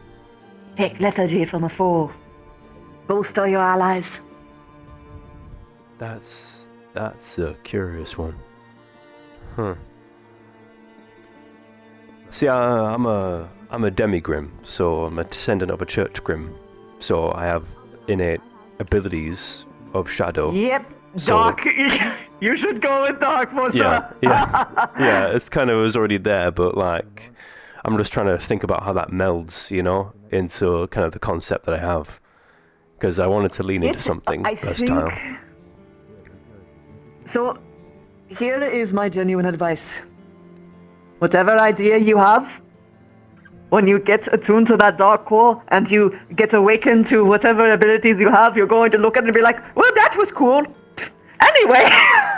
Speaker 18: Take lethargy from a foe. Bolster your allies.
Speaker 2: That's a curious one. Huh. See, I'm a demigrim, so I'm a descendant of a church grim. So I have innate abilities of shadow.
Speaker 18: Yep,
Speaker 2: So-
Speaker 18: dark. You should go with dark for sure.
Speaker 2: Yeah, it's kind of was already there, but like, I'm just trying to think about how that melds, you know, into kind of the concept that I have. Because I wanted to lean into something versatile.
Speaker 18: So, here is my genuine advice. Whatever idea you have, when you get attuned to that dark core and you get awakened to whatever abilities you have, you're going to look at it and be like, well, that was cool. Anyway,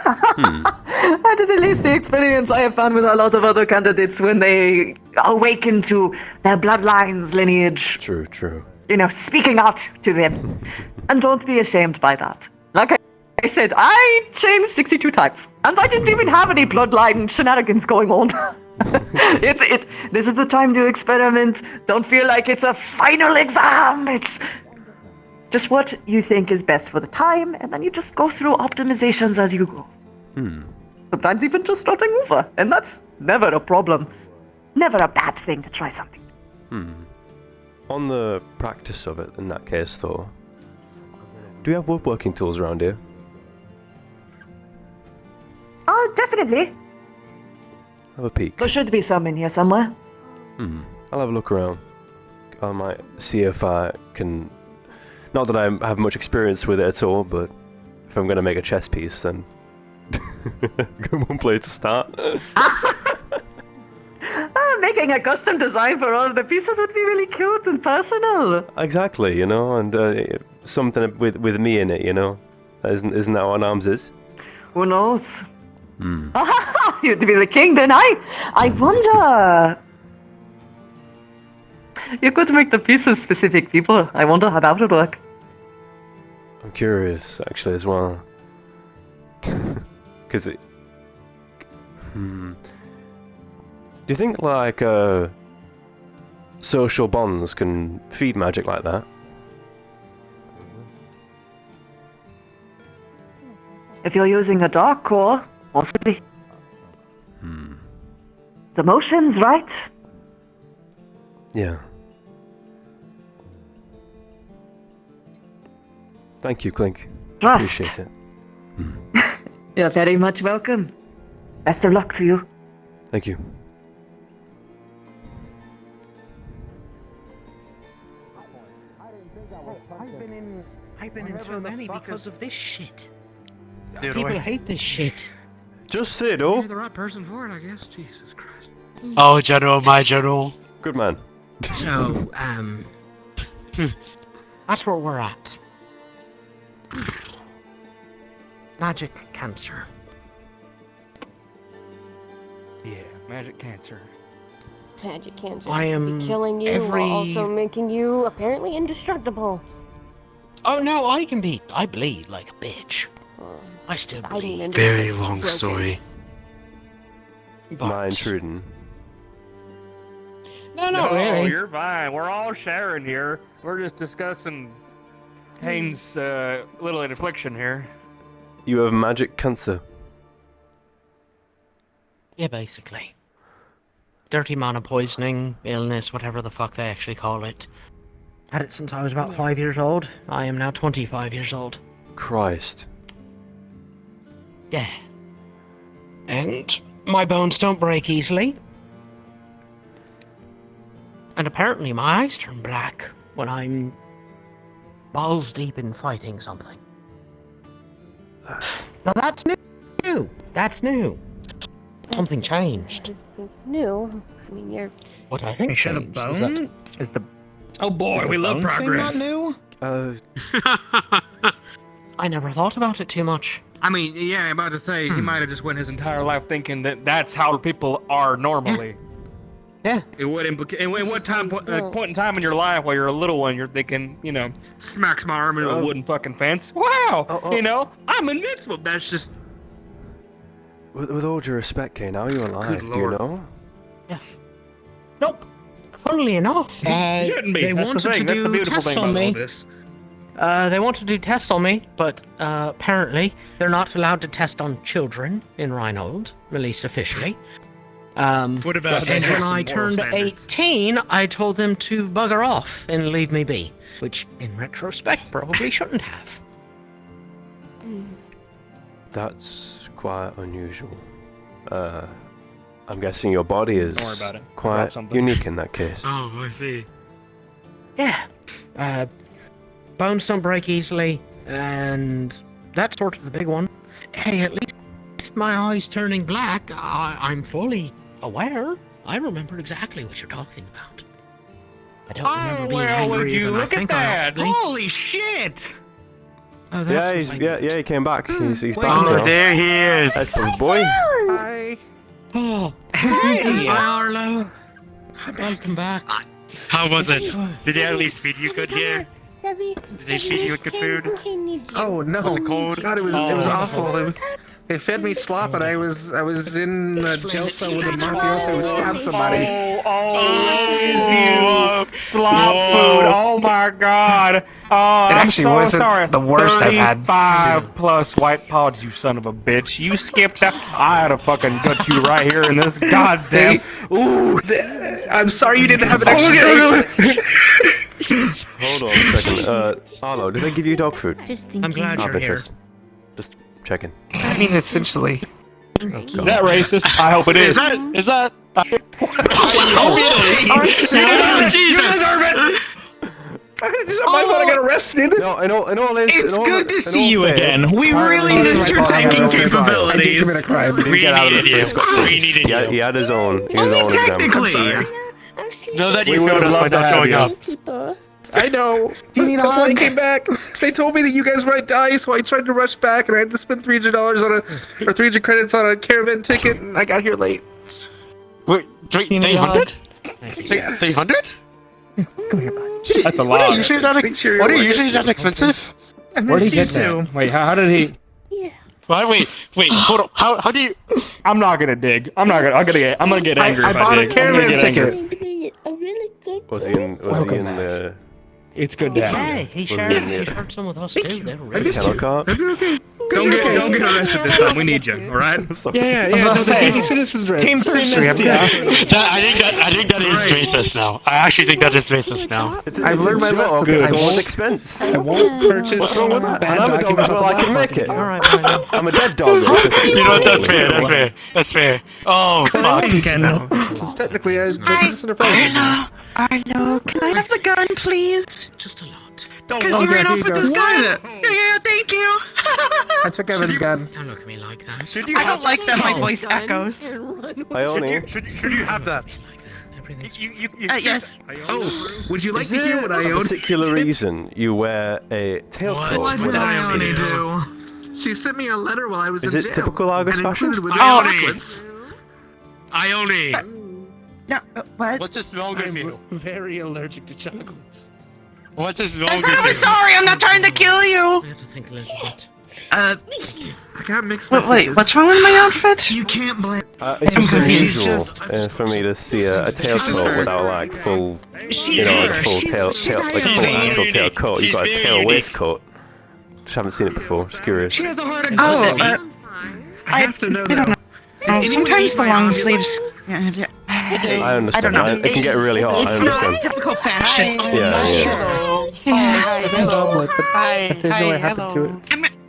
Speaker 18: that is at least the experience I have found with a lot of other candidates when they awaken to their bloodline's lineage.
Speaker 2: True.
Speaker 18: You know, speaking out to them. And don't be ashamed by that. Like I said, I changed 62 times, and I didn't even have any bloodline shenanigans going on. This is the time to experiment. Don't feel like it's a final exam. It's just what you think is best for the time, and then you just go through optimizations as you go. Sometimes even just starting over, and that's never a problem. Never a bad thing to try something.
Speaker 2: On the practice of it, in that case, though, do you have woodworking tools around here?
Speaker 18: Definitely.
Speaker 2: Have a peek.
Speaker 18: There should be some in here somewhere.
Speaker 2: I'll have a look around. I might see if I can... Not that I have much experience with it at all, but if I'm going to make a chess piece, then... Good one place to start.
Speaker 18: Making a custom design for all of the pieces would be really cute and personal.
Speaker 2: Exactly, you know, and something with me in it, you know. Isn't that what Arms is?
Speaker 18: Who knows? You'd be the king, then I wonder... You could make the pieces specific people. I wonder how that would work.
Speaker 2: I'm curious, actually, as well. Because it... Do you think, like, social bonds can feed magic like that?
Speaker 18: If you're using a dark core, possibly. The emotions, right?
Speaker 2: Yeah. Thank you, Clink.
Speaker 18: Trust.
Speaker 2: Appreciate it.
Speaker 18: You're very much welcome. Best of luck to you.
Speaker 2: Thank you.
Speaker 15: I've been in so many because of this shit.
Speaker 24: People hate this shit.
Speaker 2: Just Theodore.
Speaker 15: You're the right person for it, I guess. Jesus Christ.
Speaker 12: Oh, General, my General.
Speaker 2: Good man.
Speaker 24: So, that's where we're at. Magic cancer.
Speaker 6: Yeah, magic cancer.
Speaker 13: Magic cancer
Speaker 24: I am
Speaker 13: could be killing you while also making you apparently indestructible.
Speaker 24: Oh no, I bleed like a bitch. I still bleed.
Speaker 12: Very long story.
Speaker 2: Am I intruding?
Speaker 24: No, really.
Speaker 6: You're fine. We're all sharing here. We're just discussing Kane's little affliction here.
Speaker 2: You have magic cancer.
Speaker 24: Yeah, basically. Dirty mana poisoning, illness, whatever the fuck they actually call it. Had it since I was about 5 years old. I am now 25 years old.
Speaker 2: Christ.
Speaker 24: Yeah. And my bones don't break easily. And apparently my eyes turn black when I'm balls deep in fighting something. Now that's new. That's new. Something changed.
Speaker 13: It's new. I mean, you're...
Speaker 24: What I think
Speaker 8: Sure, the
Speaker 24: changed is
Speaker 8: bone?
Speaker 24: Oh boy,
Speaker 8: we love progress. Not new?
Speaker 24: I never thought about it too much.
Speaker 6: I mean, yeah, I'm about to say, he might have just went his entire life thinking that that's how people are normally.
Speaker 24: Yeah.
Speaker 6: It would implicate. And what point in time in your life while you're a little one, you're thinking, you know, smacks my arm into a wooden fucking fence. Wow! You know, I'm invincible. That's just...
Speaker 2: With all due respect, Kane, how are you alive? Do you know?
Speaker 24: Yeah. Nope. Funnily enough,
Speaker 6: shouldn't be.
Speaker 24: They
Speaker 6: That's
Speaker 24: wanted
Speaker 6: the thing.
Speaker 24: to
Speaker 6: That's the
Speaker 24: do
Speaker 6: beautiful
Speaker 24: tests
Speaker 6: thing
Speaker 24: on
Speaker 6: about all
Speaker 24: me.
Speaker 6: this.
Speaker 24: They wanted to do tests on me, but apparently they're not allowed to test on children in Rheinhold, released officially.
Speaker 12: What about
Speaker 24: but then when I
Speaker 12: moral
Speaker 24: turned
Speaker 12: standards?
Speaker 24: 18, I told them to bugger off and leave me be, which in retrospect probably shouldn't have.
Speaker 2: That's quite unusual. I'm guessing your body is
Speaker 6: Don't worry about it.
Speaker 2: quite
Speaker 6: Something.
Speaker 2: unique in that case.
Speaker 12: Oh, I see.
Speaker 24: Yeah.
Speaker 15: bones don't break easily, and that's sort of the big one. Hey, at least my eyes turning black, I'm fully aware. I remember exactly what you're talking about. I don't remember being angrier than I think I ought to be.
Speaker 11: Holy shit!
Speaker 15: Oh, that's
Speaker 2: He came back. He's back
Speaker 12: Oh,
Speaker 2: now.
Speaker 12: there he is.
Speaker 2: That's my boy.
Speaker 15: Hi. Oh, hey, Arlo. Welcome back.
Speaker 12: How was it? Did they at least feed you good here? Did they feed you with good food?
Speaker 1: Oh no!
Speaker 12: Was it cold?
Speaker 1: God, it was awful. They fed me slop, and I was in a jail cell with a mafioso who stabbed somebody.
Speaker 6: Slop food. Oh my god. Oh,
Speaker 1: It
Speaker 6: I'm
Speaker 1: actually
Speaker 6: so
Speaker 1: wasn't
Speaker 6: sorry.
Speaker 1: the worst I've had.
Speaker 6: 35 plus white pods, you son of a bitch. You skipped that. I had to fucking gut you right here in this goddamn.
Speaker 1: Ooh, I'm sorry you didn't have an extra.
Speaker 2: Hold on a second. Arlo, did they give you dog food?
Speaker 11: Just
Speaker 15: I'm glad you're here.
Speaker 2: Just checking.
Speaker 1: I mean, essentially.
Speaker 6: Is that racist? I hope it is.
Speaker 12: Is that?
Speaker 1: Oh,
Speaker 12: Jesus!
Speaker 1: My fault I got arrested.
Speaker 2: No,
Speaker 11: It's good to see you again. We really missed your tanking capabilities.
Speaker 1: I did commit a crime.
Speaker 2: Get out of the
Speaker 12: needed
Speaker 2: first
Speaker 12: you. We needed you.
Speaker 2: He had his own.
Speaker 11: Only technically.
Speaker 12: Know that
Speaker 6: We
Speaker 12: you
Speaker 6: would've
Speaker 12: failed us by
Speaker 6: loved to
Speaker 12: not
Speaker 6: have
Speaker 12: showing
Speaker 6: you.
Speaker 12: up.
Speaker 1: I know. That's why I came back. They told me that you guys might die, so I tried to rush back, and I had to spend $300 or 300 credits on a caravan ticket, and I got here late.
Speaker 12: Wait, 300?
Speaker 1: Yeah.
Speaker 12: 300?
Speaker 1: Come here, bud.
Speaker 6: That's a
Speaker 12: What are
Speaker 6: lot.
Speaker 12: usually that expensive?
Speaker 6: Where did he get that? Wait, how did he?
Speaker 12: Wait, hold on. How do you?
Speaker 6: I'm not gonna dig. I'm gonna get angry
Speaker 1: I
Speaker 6: if
Speaker 1: bought
Speaker 6: I
Speaker 1: a
Speaker 6: dig.
Speaker 1: caravan
Speaker 6: I'm gonna get angry.
Speaker 1: ticket.
Speaker 2: Was he in the?
Speaker 6: It's good to have
Speaker 15: Hey,
Speaker 6: you.
Speaker 15: he
Speaker 2: Was
Speaker 15: shared,
Speaker 2: he in
Speaker 15: he
Speaker 2: the
Speaker 15: shared some with us too. They were
Speaker 1: I
Speaker 15: really
Speaker 1: missed
Speaker 2: kennel
Speaker 1: you.
Speaker 2: cart?
Speaker 1: I'm doing okay.
Speaker 6: Don't get arrested this time. We need you. All right.
Speaker 1: Yeah. No, they gave me citizens right.
Speaker 11: Team Three
Speaker 12: I think that is racist now. I actually think that is racist now.
Speaker 1: I've learned my lesson.
Speaker 2: Good.
Speaker 1: I
Speaker 2: So much
Speaker 1: won't,
Speaker 2: expense.
Speaker 1: I won't purchase
Speaker 2: What's wrong with that?
Speaker 1: bad
Speaker 2: I'm a dog
Speaker 1: documents
Speaker 2: as well.
Speaker 1: off
Speaker 2: I
Speaker 1: the
Speaker 2: can
Speaker 1: black
Speaker 2: make it.
Speaker 1: market.
Speaker 2: I'm a dead dog.
Speaker 12: You know what? That's fair. That's fair. That's fair. Oh fuck.
Speaker 1: Because technically, I'm a citizen of France.
Speaker 11: Arlo, can I have the gun, please?
Speaker 15: just a lot.
Speaker 11: Because you ran off with this gun. Yeah, thank you.
Speaker 1: I took Evan's gun.
Speaker 15: Don't look at me like that.
Speaker 11: I don't like that my voice echoes.
Speaker 2: I own it.
Speaker 12: Should you have that? You
Speaker 11: Yes.
Speaker 1: Oh, would you like
Speaker 2: Is
Speaker 1: to hear
Speaker 2: there
Speaker 1: what I
Speaker 2: a
Speaker 1: own?
Speaker 2: particular reason you wear a tailcoat?
Speaker 11: What did
Speaker 2: without
Speaker 11: Ione
Speaker 2: seeing it?
Speaker 11: do?
Speaker 1: She sent me a letter while I was
Speaker 2: Is
Speaker 1: in
Speaker 2: it
Speaker 1: jail.
Speaker 2: typical Argus
Speaker 1: and
Speaker 2: fashion?
Speaker 1: included with it
Speaker 12: Ione!
Speaker 1: chocolates.
Speaker 12: Ione,
Speaker 11: No, what?
Speaker 12: what's this wrong with you?
Speaker 1: Very allergic to chocolates.
Speaker 12: What's this wrong
Speaker 11: I
Speaker 12: with
Speaker 11: said I'm
Speaker 12: you?
Speaker 11: sorry. I'm not trying to kill you.
Speaker 15: I have to think a little bit.
Speaker 1: I got mixed messages.
Speaker 11: Wait, what's wrong with my outfit?
Speaker 1: You can't blame.
Speaker 2: It's just
Speaker 11: confused.
Speaker 2: unusual for me to see a tailcoat without like full,
Speaker 11: She's
Speaker 2: like
Speaker 11: her.
Speaker 2: full
Speaker 11: She's
Speaker 2: like
Speaker 11: her.
Speaker 2: full actual
Speaker 12: She's
Speaker 2: tailcoat. You've got a
Speaker 12: very
Speaker 2: tail
Speaker 12: unique.
Speaker 2: waistcoat. Just haven't seen it before. Just curious.
Speaker 11: She has a heart of
Speaker 1: Oh,
Speaker 11: gold.
Speaker 1: I have to know
Speaker 11: I don't
Speaker 1: that.
Speaker 11: know. Sometimes the long sleeves.
Speaker 2: I understand.
Speaker 11: I don't know.
Speaker 2: It can get really hot. I
Speaker 11: It's
Speaker 2: understand.
Speaker 11: not typical fashion.
Speaker 2: Yeah.
Speaker 12: Hi, hello.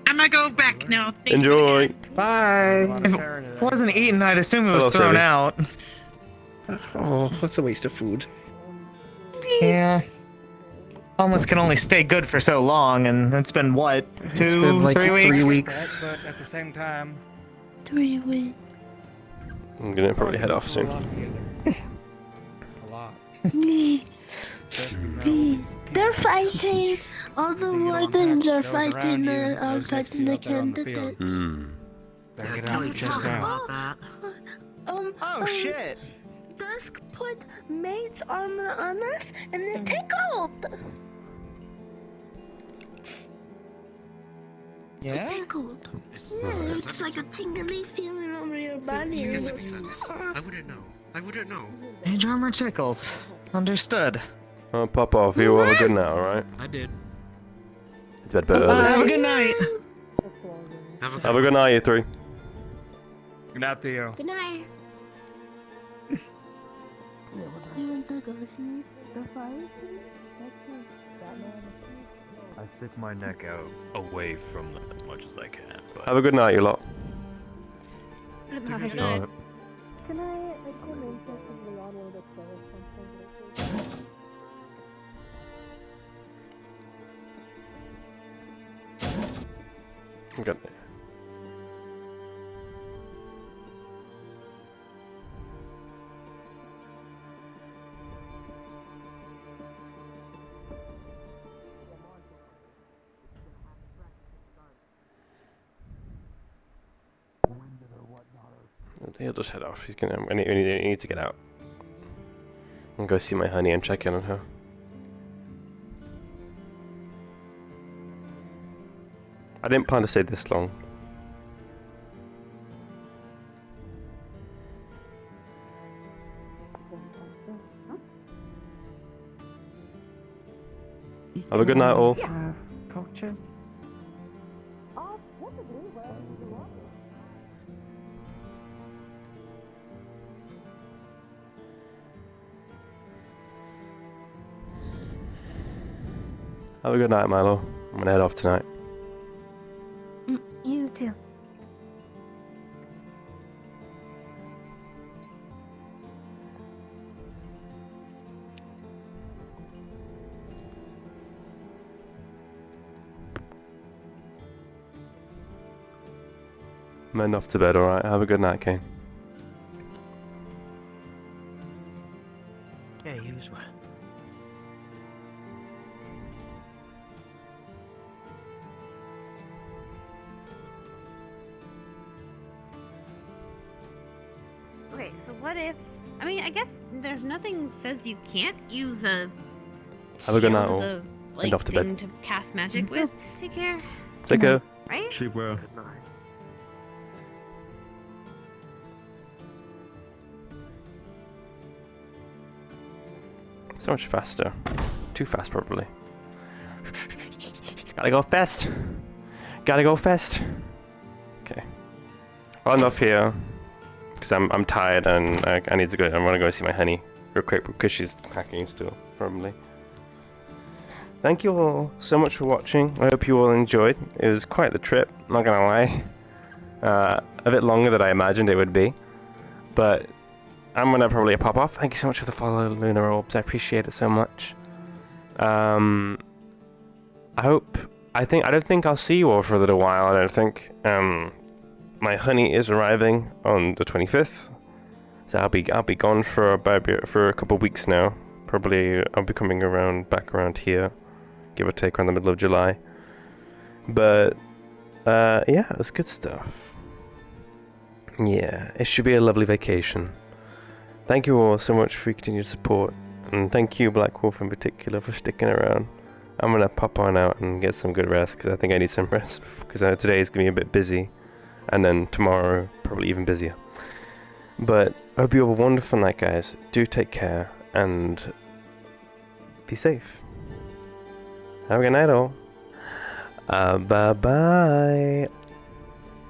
Speaker 11: I'm gonna go back now. Thank you.
Speaker 2: Enjoy.
Speaker 1: Bye.
Speaker 14: If it wasn't eaten, I'd assume it was
Speaker 2: Hello,
Speaker 14: thrown
Speaker 2: Sammy.
Speaker 14: out.
Speaker 1: Oh, that's a waste of food.
Speaker 14: Yeah. Omelets can only stay good for so long, and it's been what,
Speaker 1: It's been like
Speaker 14: 3 weeks?
Speaker 1: 3 weeks.
Speaker 6: But at the same time,
Speaker 4: 3 weeks.
Speaker 2: I'm gonna probably head off soon.
Speaker 6: a lot.
Speaker 4: They're fighting. All the wardens are fighting the candidate.
Speaker 6: Better get out and check out.
Speaker 14: Oh shit!
Speaker 4: Dusk put maid's armor on us and then tickled.
Speaker 14: Yeah?
Speaker 4: Tickled. Yeah, it's like a tingly feeling over your body.
Speaker 12: I wouldn't know.
Speaker 14: Mage armor tickles. Understood.
Speaker 2: Oh, pop off. You all have a good night, alright?
Speaker 12: I did.
Speaker 2: It's bed early.
Speaker 14: Have a good night.
Speaker 2: Have a good night, you three.
Speaker 6: Good night, Theo.
Speaker 4: Good night.
Speaker 6: I stick my neck out away from them as much as I can. But
Speaker 2: Have a good night, you lot.
Speaker 4: Good night.
Speaker 2: Alright.
Speaker 4: Can I comment on the honor that there is something?
Speaker 2: Good. He'll just head off. He's gonna. I need to get out. And go see my honey and check in on her. I didn't plan to stay this long. Have a good night, all.
Speaker 3: Culture.
Speaker 2: Have a good night, Milo. I'm gonna head off tonight.
Speaker 20: You too.
Speaker 2: I'm heading off to bed, alright? Have a good night, Kane.
Speaker 15: Yeah, you as well.
Speaker 19: Okay, so what if... I mean, I guess there's nothing says you can't use a...
Speaker 2: Have a good night,
Speaker 19: shield
Speaker 2: all.
Speaker 19: as a, like,
Speaker 2: And off to
Speaker 19: thing
Speaker 2: bed.
Speaker 19: to cast magic with. Take care.
Speaker 2: Take care.
Speaker 19: Right?
Speaker 7: Sleep well.
Speaker 2: So much faster. Too fast, probably. Gotta go fast. Gotta go fast. Okay. Well, enough here. Because I'm tired and I need to go. I'm gonna go see my honey real quick because she's hacking still, probably. Thank you all so much for watching. I hope you all enjoyed. It was quite the trip, not gonna lie. A bit longer than I imagined it would be. But I'm gonna probably pop off. Thank you so much for the follow, Lunar Orbs. I appreciate it so much. I don't think I'll see you all for a little while. I don't think. My honey is arriving on the 25th, so I'll be gone for a couple of weeks now. Probably I'll be coming back around here, give or take around the middle of July. But yeah, it was good stuff. Yeah, it should be a lovely vacation. Thank you all so much for your continued support, and thank you, Black Wolf in particular, for sticking around. I'm gonna pop on out and get some good rest because I think I need some rest because today is gonna be a bit busy, and then tomorrow probably even busier. But I hope you have a wonderful night, guys. Do take care and be safe. Have a good night, all. Bye bye.